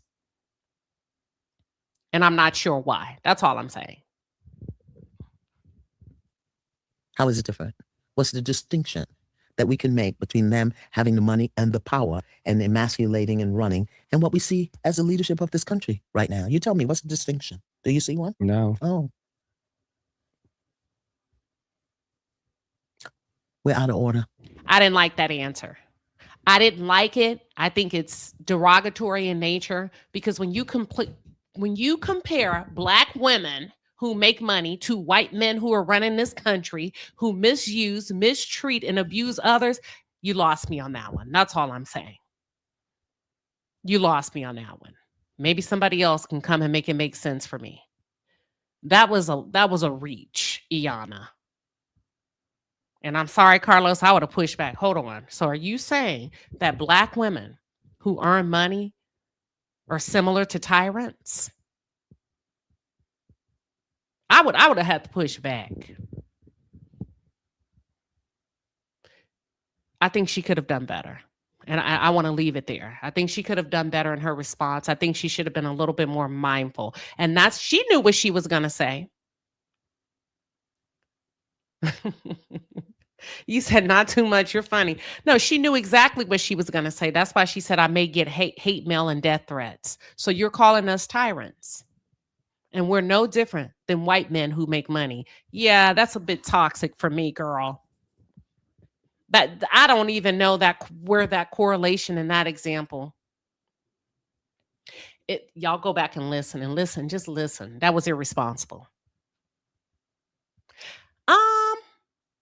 And I'm not sure why. That's all I'm saying. How is it different? What's the distinction that we can make between them having the money and the power and emasculating and running and what we see as the leadership of this country right now? You tell me, what's the distinction? Do you see one? No. Oh. We're out of order. I didn't like that answer. I didn't like it. I think it's derogatory in nature because when you compare black women who make money to white men who are running this country, who misuse, mistreat, and abuse others, you lost me on that one. That's all I'm saying. You lost me on that one. Maybe somebody else can come and make it make sense for me. That was a reach, Iyanla. And I'm sorry, Carlos, I would have pushed back. Hold on. So are you saying that black women who earn money are similar to tyrants? I would have had to push back. I think she could have done better. And I want to leave it there. I think she could have done better in her response. I think she should have been a little bit more mindful. And she knew what she was going to say. You said not too much. You're funny. No, she knew exactly what she was going to say. That's why she said, I may get hate mail and death threats. So you're calling us tyrants. And we're no different than white men who make money. Yeah, that's a bit toxic for me, girl. But I don't even know where that correlation in that example. Y'all go back and listen. Just listen. That was irresponsible.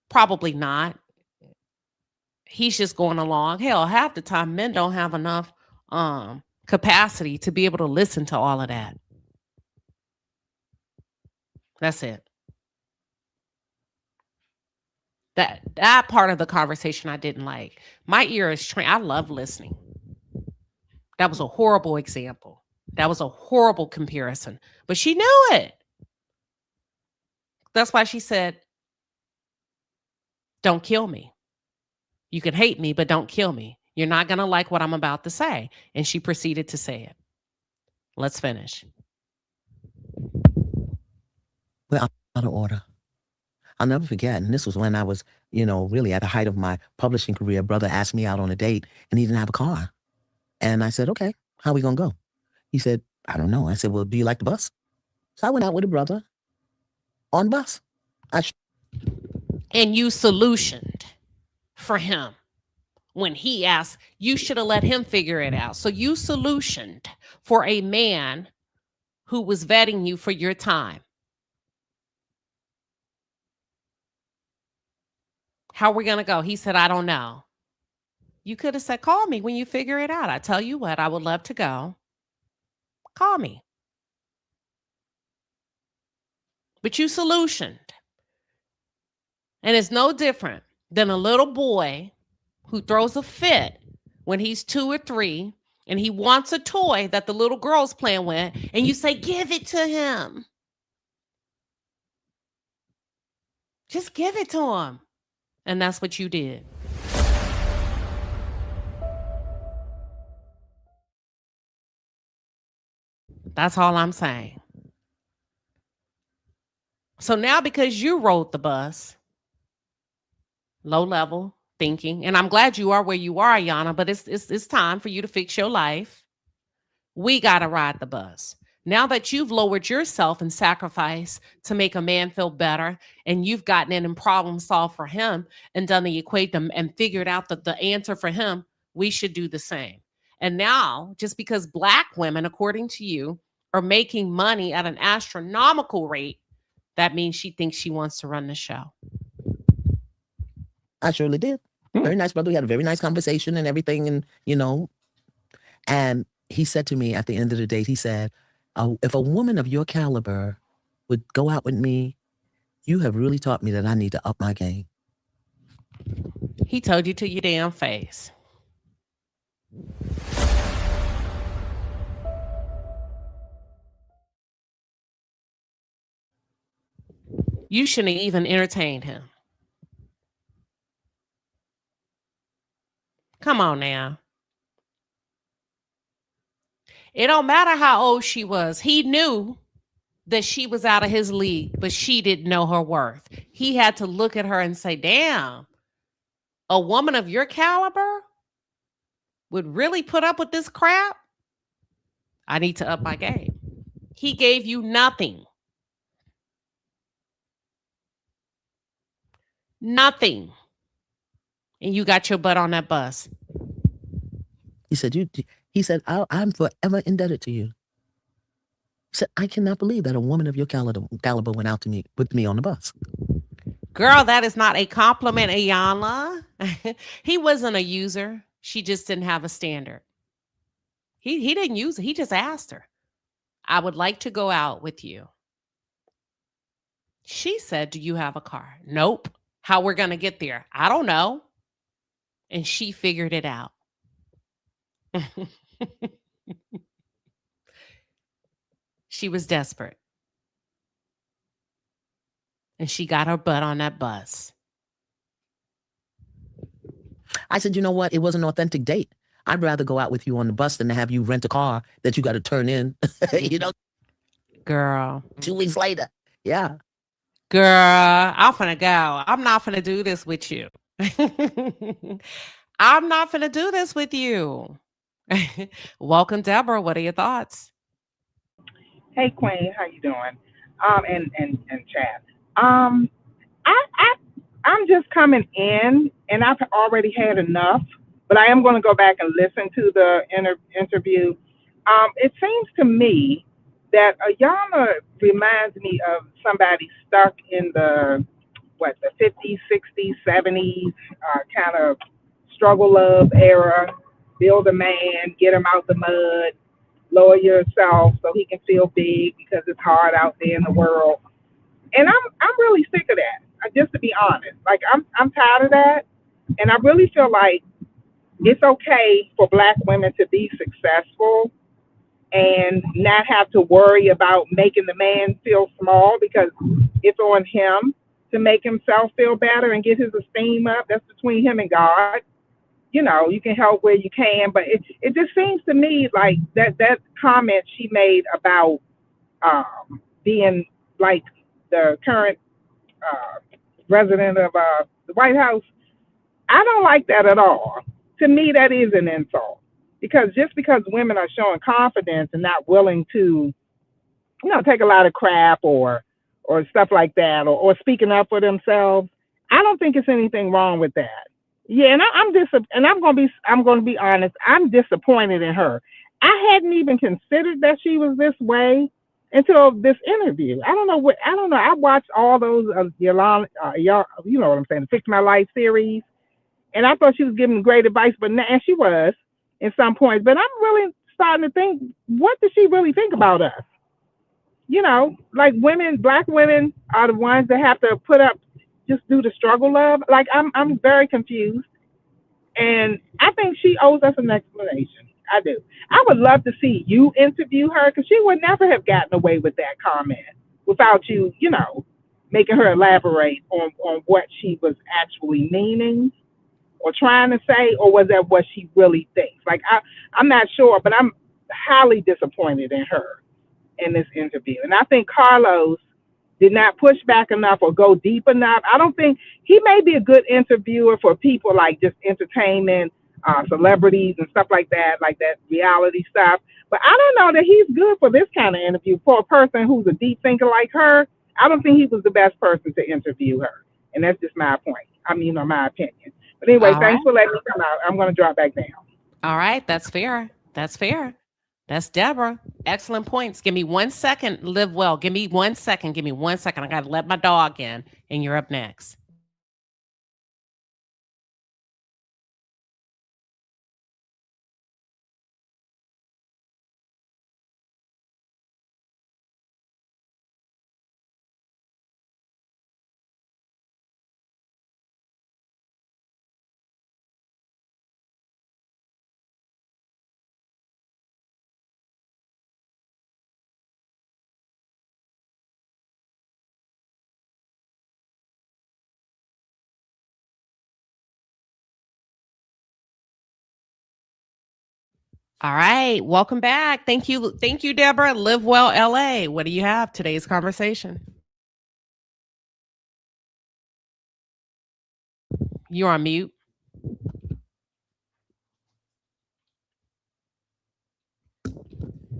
Probably not. He's just going along. Hell, half the time men don't have enough capacity to be able to listen to all of that. That's it. That part of the conversation I didn't like. My ear is trained. I love listening. That was a horrible example. That was a horrible comparison. But she knew it. That's why she said, don't kill me. You can hate me, but don't kill me. You're not going to like what I'm about to say. And she proceeded to say it. Let's finish. We're out of order. I'll never forget. And this was when I was, really at the height of my publishing career. Brother asked me out on a date and he didn't have a car. And I said, okay, how are we going to go? He said, I don't know. I said, well, do you like the bus? So I went out with a brother on bus. And you solutioned for him. When he asked, you should have let him figure it out. So you solutioned for a man who was vetting you for your time. How are we going to go? He said, I don't know. You could have said, call me when you figure it out. I tell you what, I would love to go. Call me. But you solutioned. And it's no different than a little boy who throws a fit when he's 2 or 3 and he wants a toy that the little girl's playing with, and you say, give it to him. Just give it to him. And that's what you did. That's all I'm saying. So now, because you rode the bus, low level thinking, and I'm glad you are where you are, Iyanla, but it's time for you to fix your life. We got to ride the bus. Now that you've lowered yourself and sacrificed to make a man feel better, and you've gotten in and problem solved for him and done the equation and figured out that the answer for him, we should do the same. And now, just because black women, according to you, are making money at an astronomical rate, That means she thinks she wants to run the show. I surely did. Very nice brother. We had a very nice conversation and everything. And, and he said to me at the end of the day, he said, if a woman of your caliber would go out with me, you have really taught me that I need to up my game. He told you to your damn face. You shouldn't have even entertained him. Come on now. It don't matter how old she was. He knew that she was out of his league, but she didn't know her worth. He had to look at her and say, damn, a woman of your caliber would really put up with this crap? I need to up my game. He gave you nothing. Nothing. And you got your butt on that bus. He said, I'm forever indebted to you. He said, I cannot believe that a woman of your caliber went out to me with me on the bus. Girl, that is not a compliment, Iyanla. He wasn't a user. She just didn't have a standard. He didn't use it. He just asked her, I would like to go out with you. She said, do you have a car? Nope. How we're going to get there? I don't know. And she figured it out. She was desperate. And she got her butt on that bus. I said, you know what? It was an authentic date. I'd rather go out with you on the bus than to have you rent a car that you got to turn in, Girl. 2 weeks later. Yeah. Girl, I'm finna go. I'm not finna do this with you. I'm not finna do this with you. Welcome, Deborah. What are your thoughts? Hey, Queen, how you doing? And Chad. I'm just coming in, and I've already had enough, but I am going to go back and listen to the interview. It seems to me that Iyanla reminds me of somebody stuck in the 50s, 60s, 70s kind of struggle love era. Build a man, get him out the mud, lower yourself so he can feel big because it's hard out there in the world. And I'm really sick of that. Just to be honest, like I'm tired of that, and I really feel like it's okay for Black women to be successful and not have to worry about making the man feel small, because it's on him to make himself feel better and get his esteem up. That's between him and God. You can help where you can, but it just seems to me like that comment she made about being like the current resident of the White House, I don't like that at all. To me, that is an insult, because just because women are showing confidence and not willing to, take a lot of crap or stuff like that, or speaking up for themselves, I don't think it's anything wrong with that. Yeah, and I'm gonna be honest. I'm disappointed in her. I hadn't even considered that she was this way until this interview. I don't know. I watched all those Iyanla, you know what I'm saying, the Fix My Life series, and I thought she was giving great advice, and she was in some points. But I'm really starting to think, what does she really think about us? Like Black women are the ones that have to just do the struggle of. Like I'm very confused, and I think she owes us an explanation. I do. I would love to see you interview her, because she would never have gotten away with that comment without you, making her elaborate on what she was actually meaning or trying to say, or was that what she really thinks? Like I'm not sure, but I'm highly disappointed in her in this interview. And I think Carlos did not push back enough or go deep enough. I don't think he may be a good interviewer for people like just entertainment, celebrities and stuff like that reality stuff. But I don't know that he's good for this kind of interview for a person who's a deep thinker like her. I don't think he was the best person to interview her. And that's just my point. My opinion. But anyway, thanks for letting me come out. I'm going to drop back down. All right. That's fair. That's That's Deborah. Excellent points. Give me 1 second. Live well. Give me 1 second. Give me 1 second. I got to let my dog in, and you're up next. All right. Welcome back. Thank you. Thank you, Deborah. Live well, LA. What do you have? Today's conversation. You're on mute.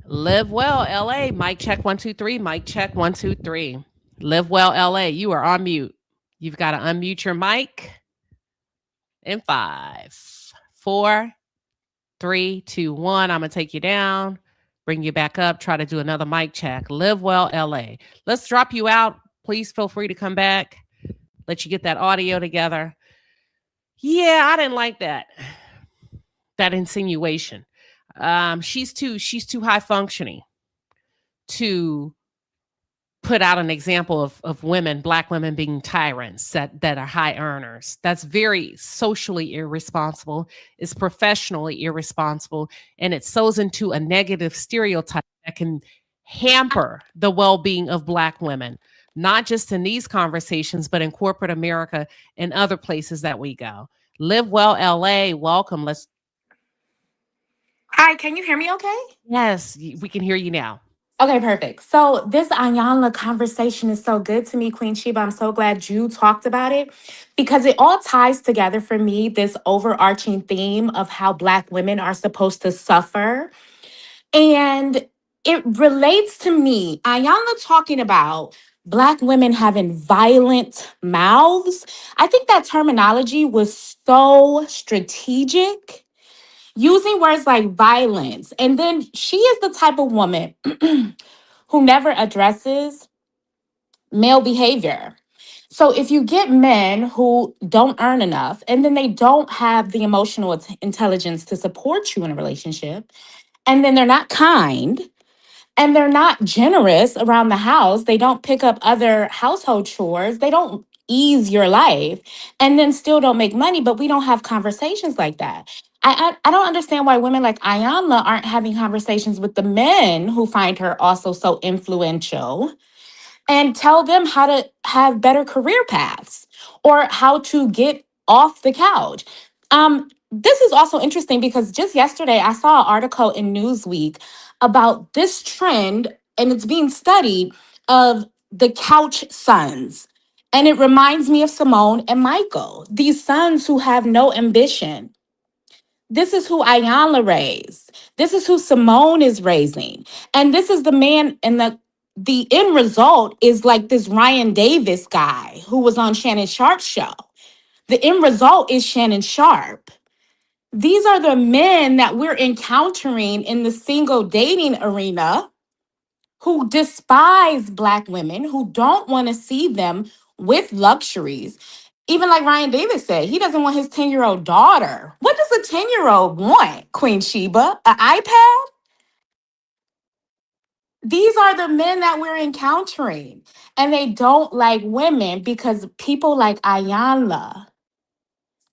Live well, LA. Mic check 1 2 3. Mic check 1 2 3. Live well, LA. You are on mute. You've got to unmute your mic. In 5, 4, 3, 2, 1. I'm gonna take you down, bring you back up, try to do another mic check. Live well, LA. Let's drop you out. Please feel free to come back. Let you get that audio together. Yeah, I didn't like that insinuation. She's too high functioning to put out an example of women, Black women being tyrants that are high earners. That's very socially irresponsible. It's professionally irresponsible. And it sows into a negative stereotype that can hamper the well-being of Black women, not just in these conversations, but in corporate America and other places that we go. Live well, LA. Welcome. Hi, can you hear me okay? Yes, we can hear you now. Okay, perfect. So this Iyanla conversation is so good to me, Queen Sheba. I'm so glad you talked about it because it all ties together for me, this overarching theme of how Black women are supposed to suffer. And it relates to me, Iyanla talking about Black women having violent mouths. I think that terminology was so strategic, using words like violence. And then she is the type of woman who never addresses male behavior. So if you get men who don't earn enough and then they don't have the emotional intelligence to support you in a relationship, and then they're not kind and they're not generous around the house, they don't pick up other household chores, they don't ease your life, and then still don't make money, but we don't have conversations like that. I don't understand why women like Iyanla aren't having conversations with the men who find her also so influential and tell them how to have better career paths or how to get off the couch. This is also interesting because just yesterday I saw an article in Newsweek about this trend, and it's being studied, of the couch sons. And it reminds me of Simone and Michael, these sons who have no ambition. This is who Iyanla raised. This is who Simone is raising. And this is the man, and the end result is like this Ryan Davis guy who was on Shannon Sharp's show. The end result is Shannon Sharp. These are the men that we're encountering in the single dating arena who despise Black women, who don't want to see them with luxuries. Even like Ryan Davis said, he doesn't want his 10-year-old daughter. What does a 10-year-old want, Queen Sheba? An iPad? These are the men that we're encountering. And they don't like women because people like Iyanla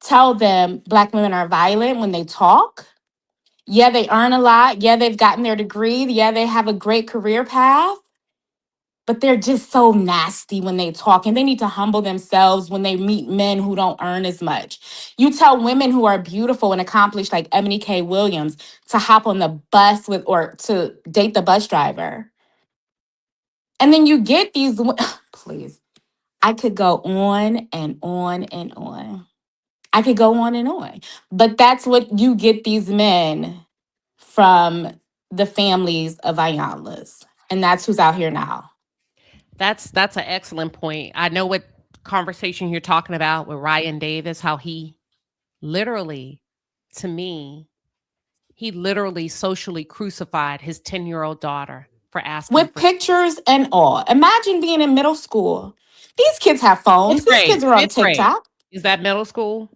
tell them Black women are violent when they talk. Yeah, they earn a lot. Yeah, they've gotten their degree. Yeah, they have a great career path. But they're just so nasty when they talk, and they need to humble themselves when they meet men who don't earn as much. You tell women who are beautiful and accomplished like Emily K. Williams to hop on the bus with or to date the bus driver. And then you get these please. I could go on and on and on. I could go on and on. But that's what you get these men from the families of Iyanlas. And that's who's out here now. That's an excellent point. I know what conversation you're talking about with Ryan Davis, how he literally, to me, He literally socially crucified his 10-year-old daughter for asking with for pictures and all. Imagine being in middle school. These kids have phones. fifth These grade. kids are on Fifth grade. TikTok. Is that middle school?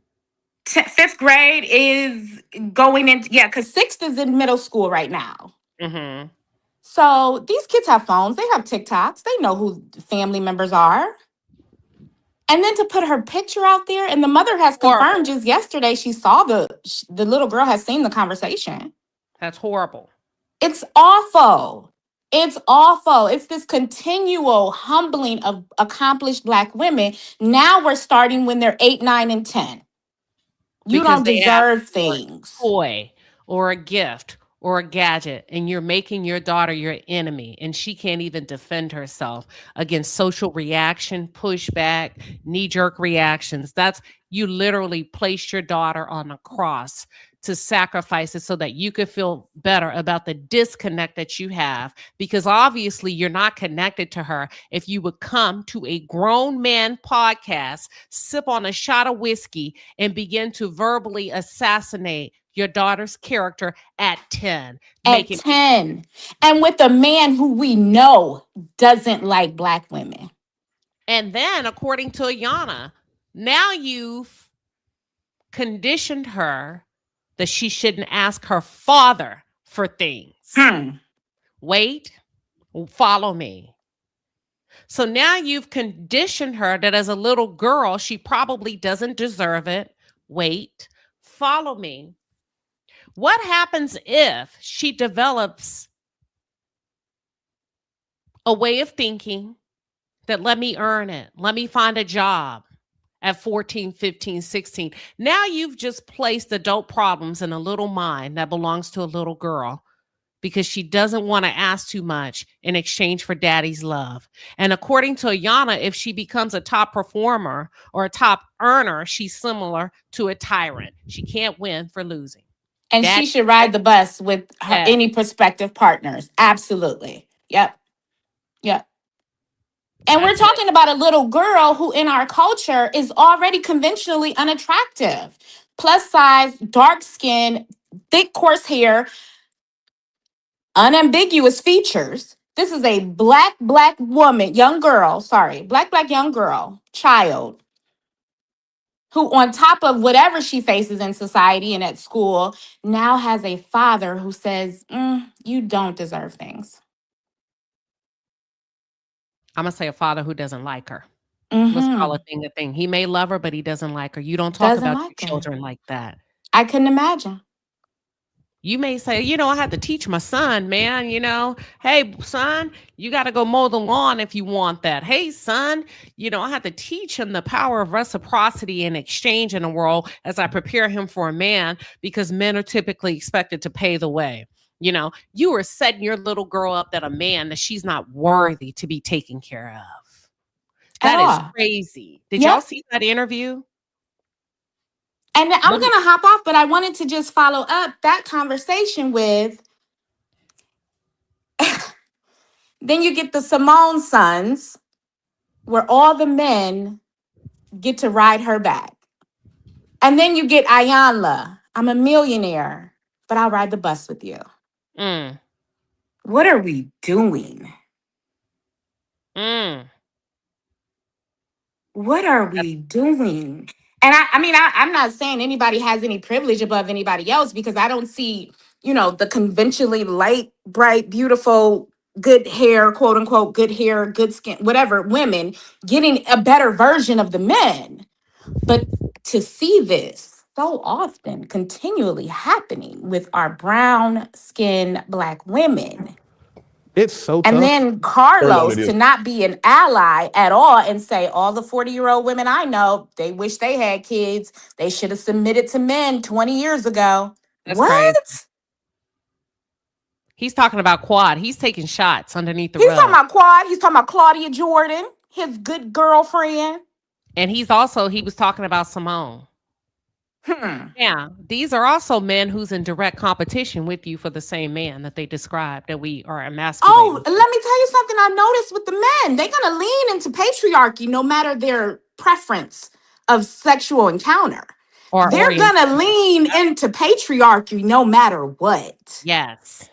Fifth grade is going into, yeah, because sixth is in middle school right now. Mm-hmm. So these kids have phones. They have TikToks. They know who family members are. And then to put her picture out there, and the mother has confirmed Horrible. just yesterday she saw the little girl has seen the conversation. That's horrible. It's awful. It's awful. It's this continual humbling of accomplished Black women. Now we're starting when they're 8, 9, and 10. You Because don't they asked deserve for a things. toy or a gift or a gadget, and you're making your daughter your enemy, and she can't even defend herself against social reaction, pushback, knee-jerk reactions. That's you literally placed your daughter on a cross to sacrifice it so that you could feel better about the disconnect that you have, because obviously you're not connected to her. If you would come to a grown man podcast, sip on a shot of whiskey, and begin to verbally assassinate your daughter's character at 10, At making 10. And with a man who we know doesn't like Black women. and then according to Iyanla, now you've conditioned her that she shouldn't ask her father for things. Wait, follow me. So now you've conditioned her that as a little girl, she probably doesn't deserve it. Wait, follow me. What happens if she develops a way of thinking that let me earn it, let me find a job at 14, 15, 16? Now you've just placed adult problems in a little mind that belongs to a little girl because she doesn't want to ask too much in exchange for daddy's love. And according to Iyanla, if she becomes a top performer or a top earner, she's similar to a tyrant. She can't win for losing. And she should ride the bus with her, Yes. any prospective partners. Absolutely. Yep. Yep. And we're That's it. talking about a little girl who in our culture is already conventionally unattractive. Plus size, dark skin, thick coarse hair, unambiguous features. This is a black woman, young girl, black young girl, child, who on top of whatever she faces in society and at school, now has a father who says, you don't deserve things. I'm going to say a father who doesn't like her. Let's call Mm-hmm. a thing a thing. He may love her, but he doesn't like her. You don't talk Doesn't about your like her. children like that. I couldn't imagine. You may say, I had to teach my son, man, hey, son, you got to go mow the lawn if you want that. Hey, son, I had to teach him the power of reciprocity and exchange in the world as I prepare him for a man, because men are typically expected to pay the way. You are setting your little girl up that a man that she's not worthy to be taken care of. That is crazy. Did y'all see that interview? And I'm going to hop off, but I wanted to just follow up that conversation with, then you get the Simone sons, where all the men get to ride her back. And then you get Iyanla. I'm a millionaire, but I'll ride the bus with you. What are we doing? What are we doing? And I'm not saying anybody has any privilege above anybody else, because I don't see, the conventionally light, bright, beautiful, good hair, quote unquote, good hair, good skin, whatever, women getting a better version of the men. But to see this so often continually happening with our brown skinned Black women. It's so tough. And then Carlos to not be an ally at all and say, all the 40-year-old women I know, they wish they had kids. They should have submitted to men 20 years ago. That's what? crazy. He's talking about Quad. He's taking shots underneath the He's rug. talking about Quad. He's talking about Claudia Jordan, his good girlfriend. And he was talking about Simone. Yeah, these are also men who's in direct competition with you for the same man that they described that we are emasculating. Oh, let me tell you something I noticed with the men. They're going to lean into patriarchy no matter their preference of sexual encounter. or They're orient. gonna lean into patriarchy no matter what. Yes.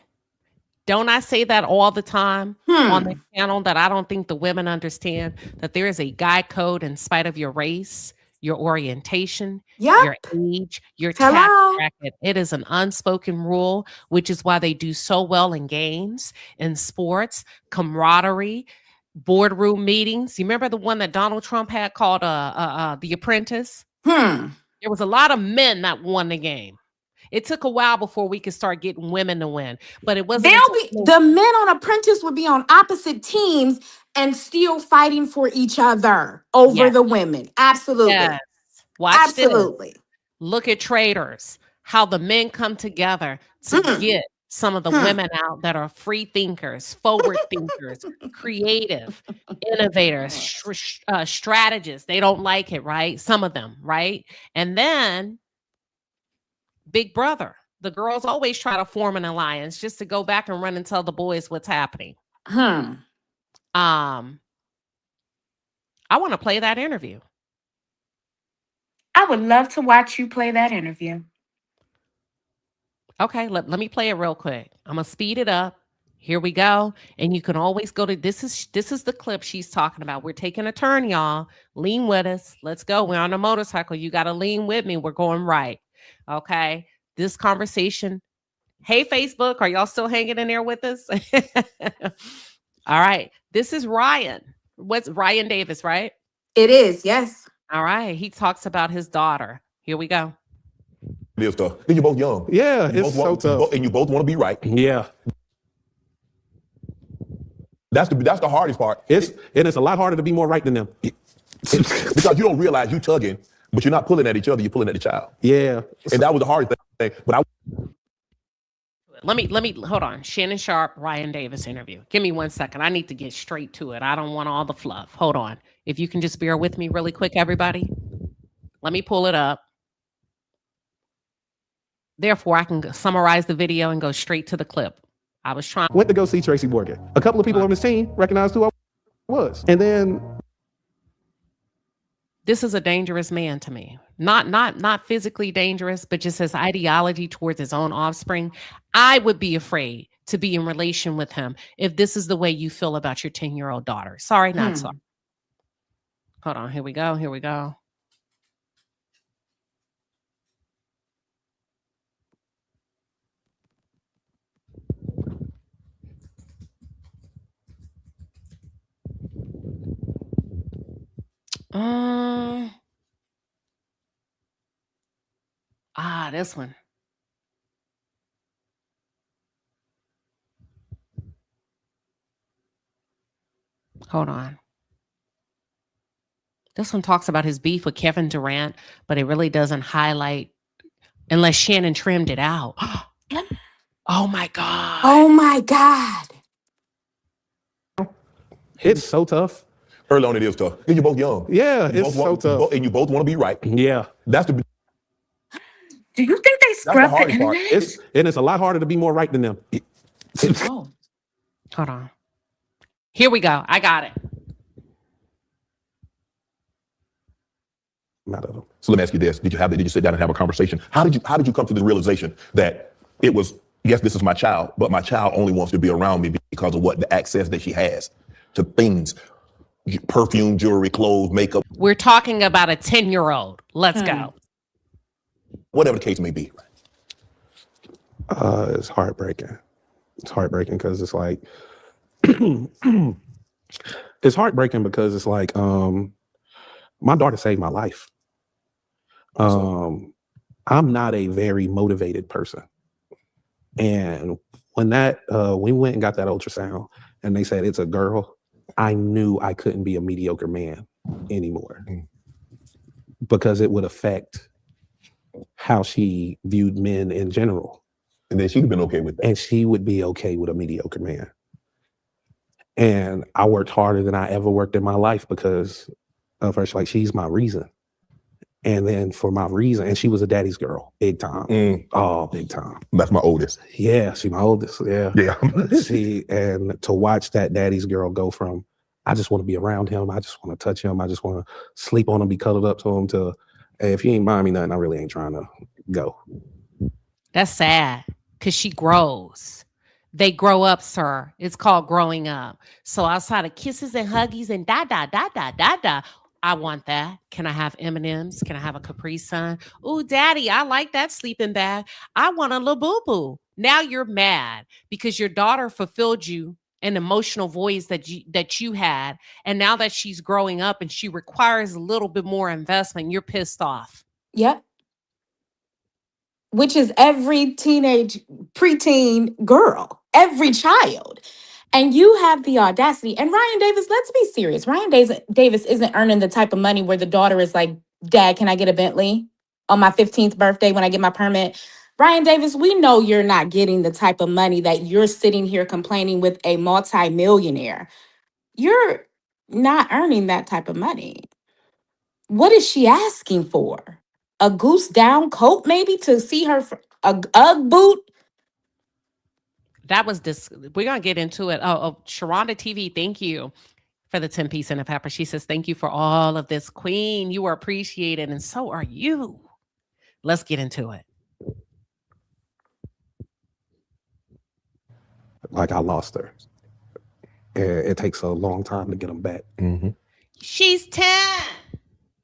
Don't I say that all the time on the Hmm. channel, that I don't think the women understand that there is a guide code in spite of your race, your orientation, your Yep. age, your tax Hello. bracket. It is an unspoken rule, which is why they do so well in games, in sports, camaraderie, boardroom meetings. You remember the one that Donald Trump had called The Apprentice? Hmm. There was a lot of men that won the game. It took a while before we could start getting women to win, but it wasn't They'll until be the men on Apprentice would be on opposite teams and still fighting for each other over yes, the women. yes. Absolutely. Watch this. Absolutely. Look at Traders, how the men come together to Mm. get some of the Hmm. women out that are free thinkers, forward thinkers, creative, innovators, strategists. They don't like it, right? Some of them, right? And then Big Brother. The girls always try to form an alliance just to go back and run and tell the boys what's happening. Hmm. I want to play that interview. I would love to watch you play that interview. Okay, let me play it real quick. I'm gonna speed it up. Here we go. And you can always go to this is the clip she's talking about. We're taking a turn, y'all. Lean with us. Let's go. We're on a motorcycle. You got to lean with me. We're going right. Okay. This conversation. Hey, Facebook, are y'all still hanging in there with us? All right. This is Ryan. What's Ryan Davis, right? It is, yes. All right. He talks about his daughter. Here we go. It is tough. Then you're both young. Yeah, You it's both so want- tough. And you both want to be right. Yeah, That's the hardest part. it's a lot harder to be more right than them. Because you don't realize you tugging, but you're not pulling at each other. You're pulling at the child. Yeah, And that was the hardest thing. But Let me hold on. Shannon Sharp, Ryan Davis interview. Give me 1 second. I need to get straight to it. I don't want all the fluff. Hold on. If you can just bear with me really quick, everybody. Let me pull it up. Therefore, I can summarize the video and go straight to the clip. I was trying. went to go see Tracy Morgan. A couple of people on his team recognized who I was, and then This is a dangerous man to me. Not physically dangerous, but just his ideology towards his own offspring. I would be afraid to be in relation with him if this is the way you feel about your 10-year-old daughter. Sorry, not sorry. Hold on. Here we go. Here we go. This one. Hold on. This one talks about his beef with Kevin Durant, but it really doesn't highlight unless Shannon trimmed it out. Oh my God. Oh my God. it's so tough. early on it is tough. Then you're both young. Yeah, You it's both want- so tough. And you both want to be right. Yeah, That's the Do you think they scrub the hardest part. internet? it's a lot harder to be more right than them. Oh. Hold on. Here we go. I got it. So let me ask you this: Did you sit down and have a conversation? How did you come to the realization that it was, yes, this is my child, but my child only wants to be around me because of what the access that she has to things, perfume, jewelry, clothes, makeup, We're talking about a 10-year-old. Let's go. whatever the case may be. It's heartbreaking. It's heartbreaking because it's like it's heartbreaking because it's like my daughter saved my life. I'm not a very motivated person. And when we went and got that ultrasound and they said it's a girl, I knew I couldn't be a mediocre man anymore because it would affect how she viewed men in general. And then she'd have been okay with that. And she would be okay with a mediocre man. And I worked harder than I ever worked in my life because of her. Like, she's my reason. And then for my reason, and she was a daddy's girl, big time. Oh, big time. That's my oldest. Yeah, she's my oldest. Yeah. Yeah. And to watch that daddy's girl go from, I just want to be around him, I just want to touch him, I just want to sleep on him, be cuddled up to him, to Hey, if you ain't buying me nothing, I really ain't trying to go. That's sad because she grows. They grow up, sir. It's called growing up. So outside of kisses and huggies and da, I want that. Can I have M&Ms? Can I have a Capri Sun? Ooh, daddy, I like that sleeping bag. I want a little boo-boo. Now you're mad because your daughter fulfilled you an emotional voice that you had. And now that she's growing up and she requires a little bit more investment, you're pissed off. Yep. Which is every teenage, preteen girl, every child. And you have the audacity. And Ryan Davis, let's be serious. Davis isn't earning the type of money where the daughter is like, Dad, can I get a Bentley on my 15th birthday when I get my permit? Ryan Davis, we know you're not getting the type of money that you're sitting here complaining with a multimillionaire. You're not earning that type of money. What is she asking for? A goose down coat, maybe, to see her a Ugg boot? That was we're gonna get into it. Oh, Sharonda TV, thank you for the 10-piece and a pepper. She says, thank you for all of this, Queen. You are appreciated, and so are you. Let's get into it. Like, I lost her. And it takes a long time to get them back. Mm-hmm. She's 10.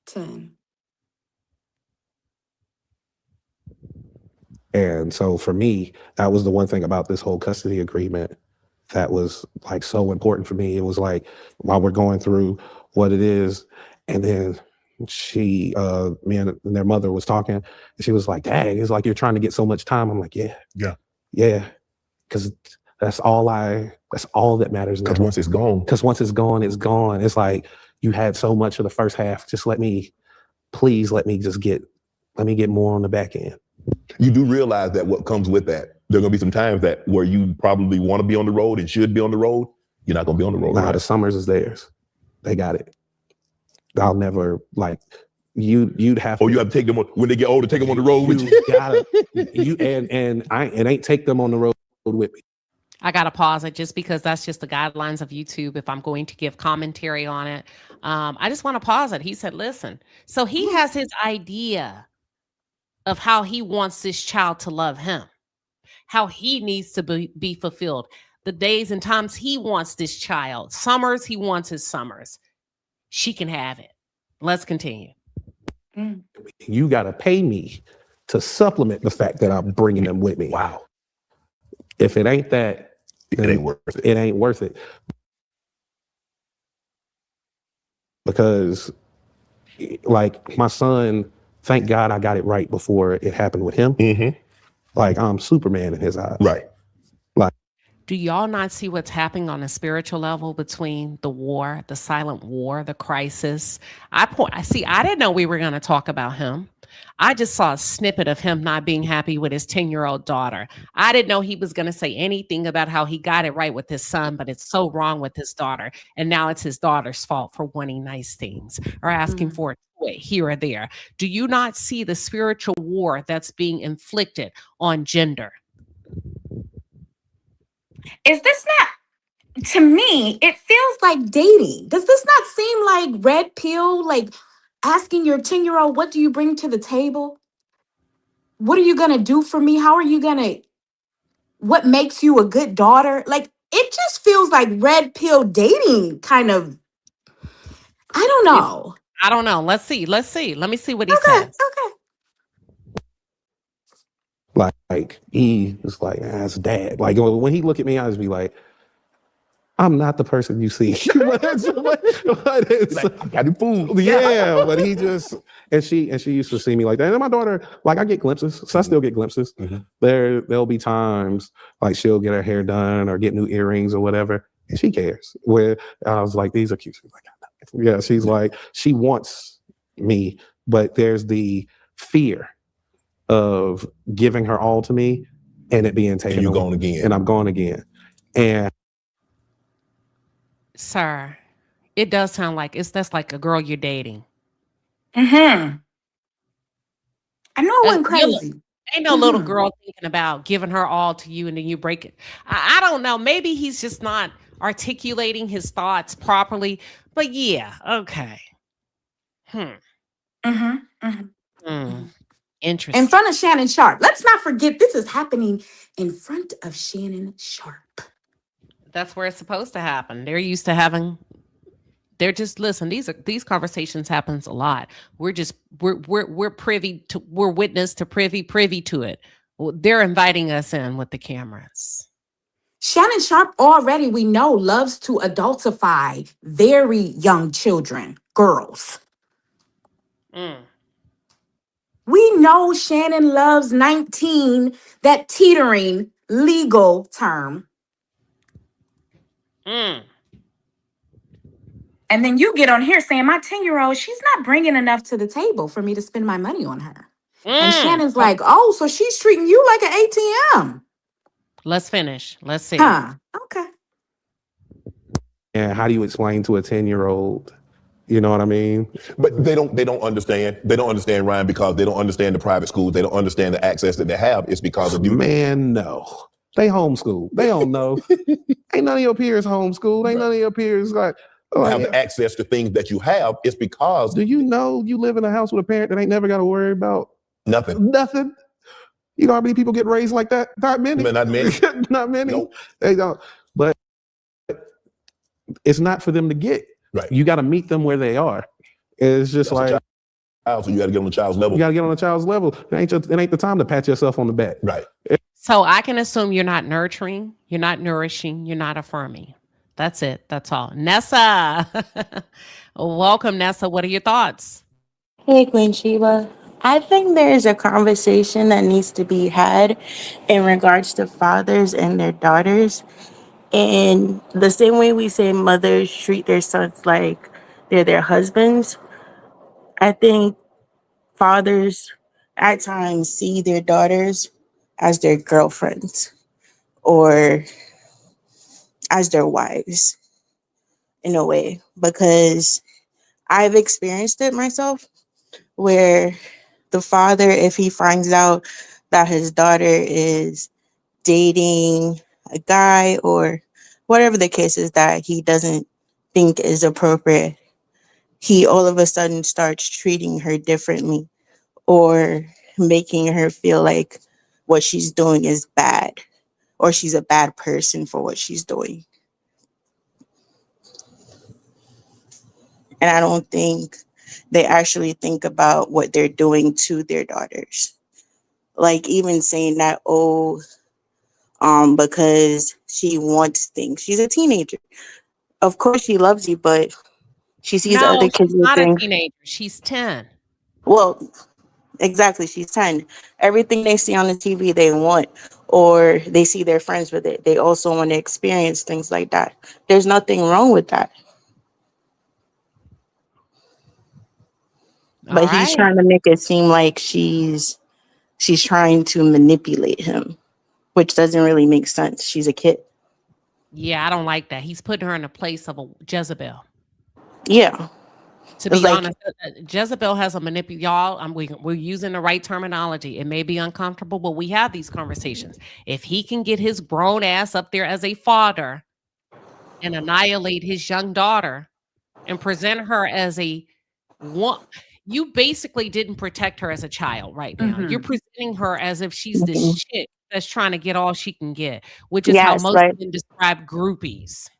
10. And so for me, that was the one thing about this whole custody agreement that was like so important for me. It was like, while we're going through what it is, and then me and their mother was talking, and she was like, Dang, it's like you're trying to get so much time. I'm like, yeah. Because that's all that matters now. Because once it's gone. Because once it's gone, it's gone. It's like, you had so much of the first half. Just let me get more on the back end. You do realize that what comes with that, there are going to be some times that where you probably want to be on the road and should be on the road. You're not going to be on the road. Nah, right? the summers is theirs. They got it. I'll never you'd have. You have to take them on when they get older. Take them on the road with you. And ain't take them on the road with me. I gotta pause it just because that's just the guidelines of YouTube. If I'm going to give commentary on it, I just want to pause it. He said, "Listen." So he has his idea of how he wants this child to love him, how he needs to be fulfilled, the days and times he wants this child. Summers, he wants his summers. She can have it. Let's continue. You got to pay me to supplement the fact that I'm bringing them with me. Wow. If it ain't that, it ain't worth it. It ain't worth it. Because, like, my son, thank God I got it right before it happened with him. Mm-hmm. Like, I'm Superman in his eyes. Right. Like, do y'all not see what's happening on a spiritual level between the war, the silent war, the crisis? I didn't know we were going to talk about him. I just saw a snippet of him not being happy with his 10-year-old daughter. I didn't know he was going to say anything about how he got it right with his son, but it's so wrong with his daughter. And now it's his daughter's fault for wanting nice things or asking for a toy here or there. Do you not see the spiritual war that's being inflicted on gender? Is this not, to me, it feels like dating. Does this not seem like red pill, like asking your 10-year-old, what do you bring to the table? What are you going to do for me? How are you going to, what makes you a good daughter? Like, it just feels like red pill dating kind of, I don't know. I don't know. Let's see. Let me see what he says. Okay. Like he was like, that's dad. Like, when he look at me, I just be like, I'm not the person you see. but it's like, I got the food. Yeah, but he just, and she used to see me like that. And my daughter, like, I get glimpses. So I still get glimpses. Mm-hmm. There'll be times like she'll get her hair done or get new earrings or whatever, and she cares. Where I was like, these are cute. She's like, yeah, she's like, she wants me, but there's the fear of giving her all to me and it being taken. And you're gone again. And I'm gone again. And sir, it does sound like that's like a girl you're dating. Mm-hmm. I know it went crazy. Ain't no little girl thinking about giving her all to you and then you break it. I don't know. Maybe he's just not articulating his thoughts properly. But yeah, okay. Mm, In interesting. front of Shannon Sharp. Let's not forget this is happening in front of Shannon Sharp. That's where it's supposed to happen. They're used to having. They're just listen. These conversations happens a lot. We're privy to. We're witness to privy to it. Well, they're inviting us in with the cameras. Shannon Sharp already, we know, loves to adultify very young children, girls. Mm, We know Shannon loves 19, that teetering legal term. mm, And then you get on here saying, my 10-year-old, she's not bringing enough to the table for me to spend my money on her. And mm. Shannon's like, oh, so she's treating you like an ATM. Let's finish. Let's see. Huh. Okay. And how do you explain to a 10-year-old? You know what I mean? But they don't understand. They don't understand, Ryan, because they don't understand the private schools. They don't understand the access that they have. It's because of you. Man, no. They homeschool. They don't know. Ain't none of your peers homeschooled. Ain't none of your peers like Have the access to things that you have. It's because. Do you know you live in a house with a parent that ain't never got to worry about nothing? Nothing. You know how many people get raised like that? Not many. Not many. Not many. Nope. They don't. But it's not for them to get. Right. You got to meet them where they are. It's just That's like. So you got to get on the child's level. You got to get on the child's level. It ain't the time to pat yourself on the back. Right. So I can assume you're not nurturing, you're not nourishing, you're not affirming. That's it. That's all. Nessa. Welcome, Nessa. What are your thoughts? Hey, Queen Sheba. I think there is a conversation that needs to be had in regards to fathers and their daughters. And the same way we say mothers treat their sons like they're their husbands, I think fathers at times see their daughters as their girlfriends or as their wives in a way, because I've experienced it myself where the father, if he finds out that his daughter is dating a guy or whatever the case is that he doesn't think is appropriate, he all of a sudden starts treating her differently or making her feel like what she's doing is bad or she's a bad person for what she's doing. And I don't think they actually think about what they're doing to their daughters. Like even saying that, oh, because she wants things. She's a teenager. Of course she loves you, but she sees other No, kids she's with not a things. teenager. She's 10. Well, exactly. She's 10. Everything they see on the TV they want, or they see their friends with it. They also want to experience things like that. There's nothing wrong with that. All But he's right. trying to make it seem like she's trying to manipulate him, which doesn't really make sense. She's a kid. Yeah, I don't like that. He's putting her in a place of a Jezebel. Yeah. To It's be like, honest, Jezebel has a y'all. We're using the right terminology. It may be uncomfortable, but we have these conversations. If he can get his grown ass up there as a father and annihilate his young daughter and present her as a one, you basically didn't protect her as a child right now. You're presenting her as if she's this mhm. chick that's trying to get all she can get, which is how Yes, most right. men describe groupies.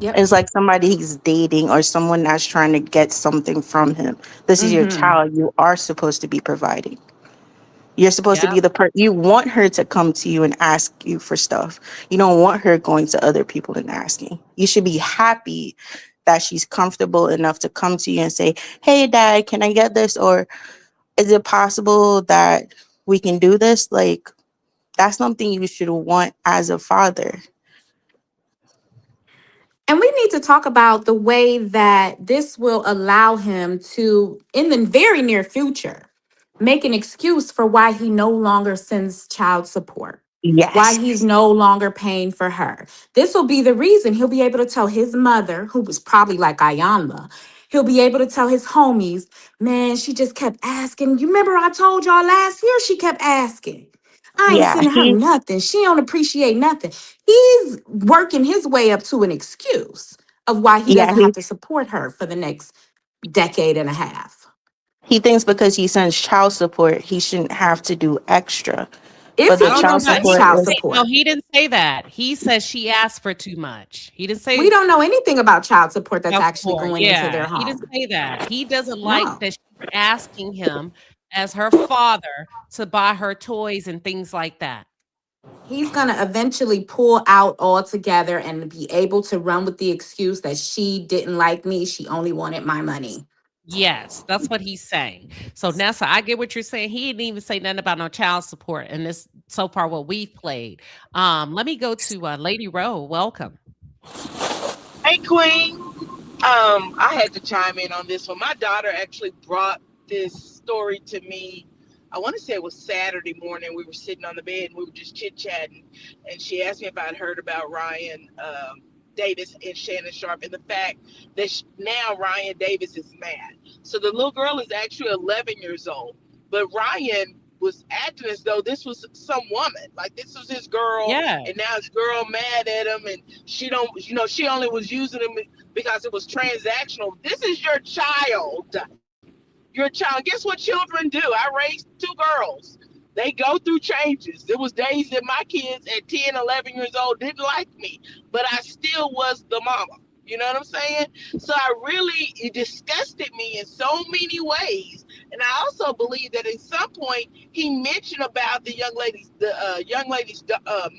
It's like somebody he's dating or someone that's trying to get something from him. This is your child. You are supposed to be providing. You're supposed to Yeah. be the person. You want her to come to you and ask you for stuff. You don't want her going to other people and asking. You should be happy that she's comfortable enough to come to you and say, hey, dad, can I get this? Or is it possible that we can do this? Like, that's something you should want as a father. And we need to talk about the way that this will allow him to, in the very near future, make an excuse for why he no longer sends child support, why Yes. he's no longer paying for her. This will be the reason he'll be able to tell his mother, who was probably like Iyanla, he'll be able to tell his homies, man, she just kept asking. You remember I told y'all last year she kept asking. I ain't Yeah. sending her nothing. She don't appreciate nothing. He's working his way up to an excuse of why he Yeah. doesn't have to support her for the next decade and a half. He thinks because he sends child support, he shouldn't have to do extra. If But he the Oh no, even child no, sends he support didn't child is say no, support. he didn't say that. He says she asked for too much. He didn't We say don't know anything about child support that's child actually support. going into Yeah, their he didn't home. say that. He doesn't like No. that she's asking him as her father to buy her toys and things like that. He's going to eventually pull out altogether and be able to run with the excuse that she didn't like me. She only wanted my money. Yes, that's what he's saying. So Nessa, I get what you're saying. He didn't even say nothing about no child support in this so far what we've played. Let me go to Lady Rowe. Welcome. Hey, Queen. I had to chime in on this one. My daughter actually brought this story to me. I want to say it was Saturday morning. We were sitting on the bed and we were just chit chatting, and she asked me if I'd heard about Ryan Davis and Shannon Sharp, and the fact that now Ryan Davis is mad. So the little girl is actually 11 years old, but Ryan was acting as though this was some woman, like this was his girl, Yeah. and now his girl mad at him, and she don't, she only was using him because it was transactional. This is your child. Your child. Guess what children do? I raised two girls. They go through changes. There was days that my kids at 10, 11 years old didn't like me, but I still was the mama. You know what I'm saying? So it disgusted me in so many ways. And I also believe that at some point he mentioned about the young lady's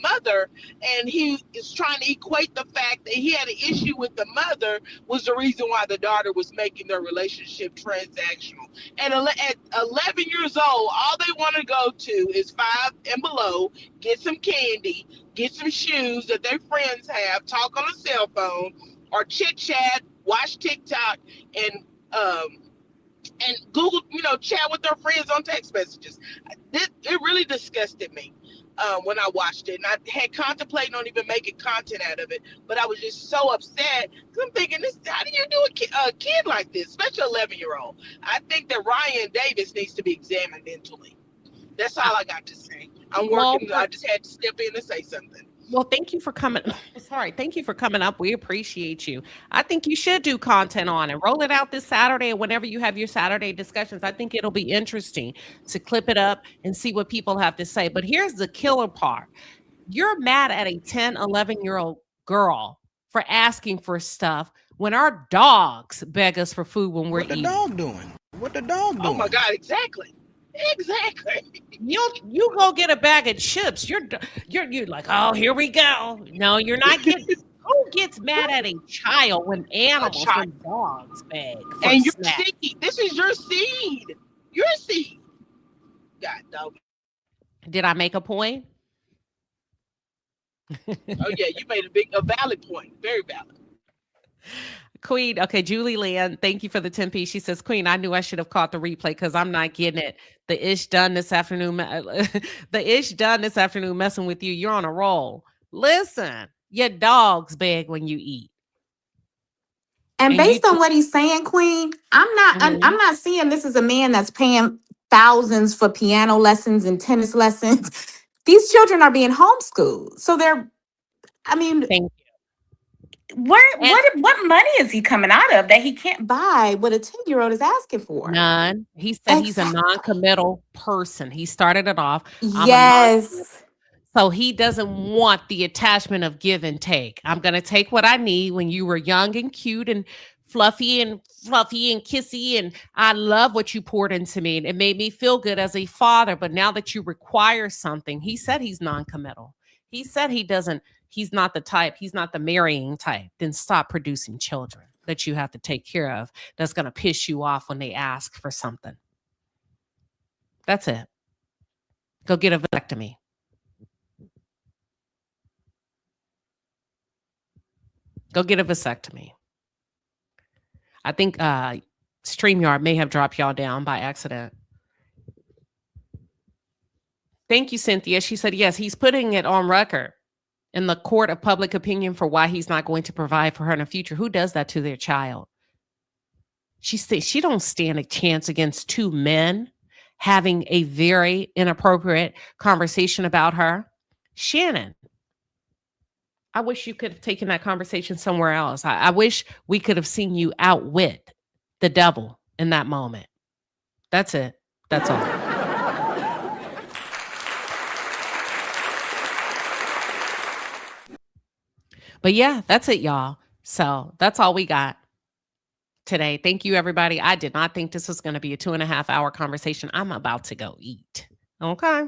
mother, and he is trying to equate the fact that he had an issue with the mother was the reason why the daughter was making their relationship transactional. And at 11 years old, all they want to go to is 5 and below, get some candy, get some shoes that their friends have, talk on a cell phone, or chit chat, watch TikTok, and Google, chat with their friends on text messages. It really disgusted me when I watched it, and I had contemplated on even making content out of it. But I was just so upset because I'm thinking, how do you do a kid like this, especially 11-year-old? I think that Ryan Davis needs to be examined mentally. That's all I got to say. I'm Well, working. I just had to step in and say something. Well, thank you for coming. Sorry, thank you for coming up. We appreciate you. I think you should do content on it. Roll it out this Saturday and whenever you have your Saturday discussions. I think it'll be interesting to clip it up and see what people have to say. But here's the killer part. You're mad at a 10, 11-year-old girl for asking for stuff when our dogs beg us for food when we're eating. What the dog doing? Oh my God, exactly. Exactly. You go get a bag of chips. You're like, oh, here we go. No, you're not getting. Who gets mad at a child when when dogs beg for And your snacks? seed. This is your seed. Your seed. God dog. Did I make a point? Oh yeah, you made a valid point. Very valid. Queen, okay, Julie Lynn, thank you for the 10 piece. She says, Queen, I knew I should have caught the replay because I'm not getting it. The ish done this afternoon. Messing with you. You're on a roll. Listen, your dogs beg when you eat. And And you based on what he's saying, Queen, I'm not seeing this as a man that's paying thousands for piano lessons and tennis lessons. These children are being homeschooled. So I mean, thank what money is he coming out of that he can't buy what a 10-year-old is asking for? None. He said he's a non-committal person. He started it off. I'm a Yes. So he doesn't want the attachment of give and take. I'm going to take what I need when you were young and cute and fluffy and kissy. And I love what you poured into me. And it made me feel good as a father. But now that you require something, he said he's non-committal. He said he's not the type. He's not the marrying type. Then stop producing children that you have to take care of. That's going to piss you off when they ask for something. That's it. Go get a vasectomy. Go get a vasectomy. I think StreamYard may have dropped y'all down by accident. Thank you, Cynthia. She said, yes, he's putting it on record in the court of public opinion for why he's not going to provide for her in the future. Who does that to their child? She said she don't stand a chance against two men having a very inappropriate conversation about her. Shannon, I wish you could have taken that conversation somewhere else. I wish we could have seen you outwit the devil in that moment. That's it. That's all. But yeah, that's it, y'all. So that's all we got today. Thank you, everybody. I did not think this was going to be a 2.5 hour conversation. I'm about to go eat. Okay.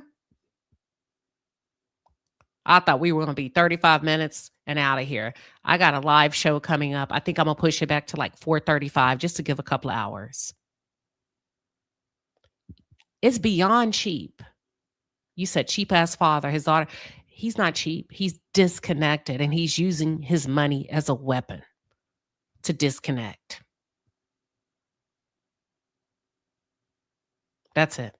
I thought we were going to be 35 minutes and out of here. I got a live show coming up. I think I'm going to push it back to like 4:35 just to give a couple of hours. It's beyond cheap. You said cheap ass father, his daughter. He's not cheap. He's disconnected and he's using his money as a weapon to disconnect. That's it.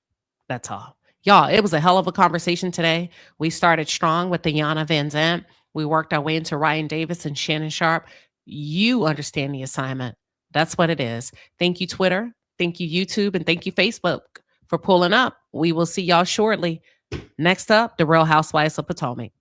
That's all. Y'all, it was a hell of a conversation today. We started strong with Iyanla Vanzant. We worked our way into Ryan Davis and Shannon Sharp. You understand the assignment. That's what it is. Thank you, Twitter. Thank you, YouTube. And thank you, Facebook, for pulling up. We will see y'all shortly. Next up, the Real Housewives of Potomac.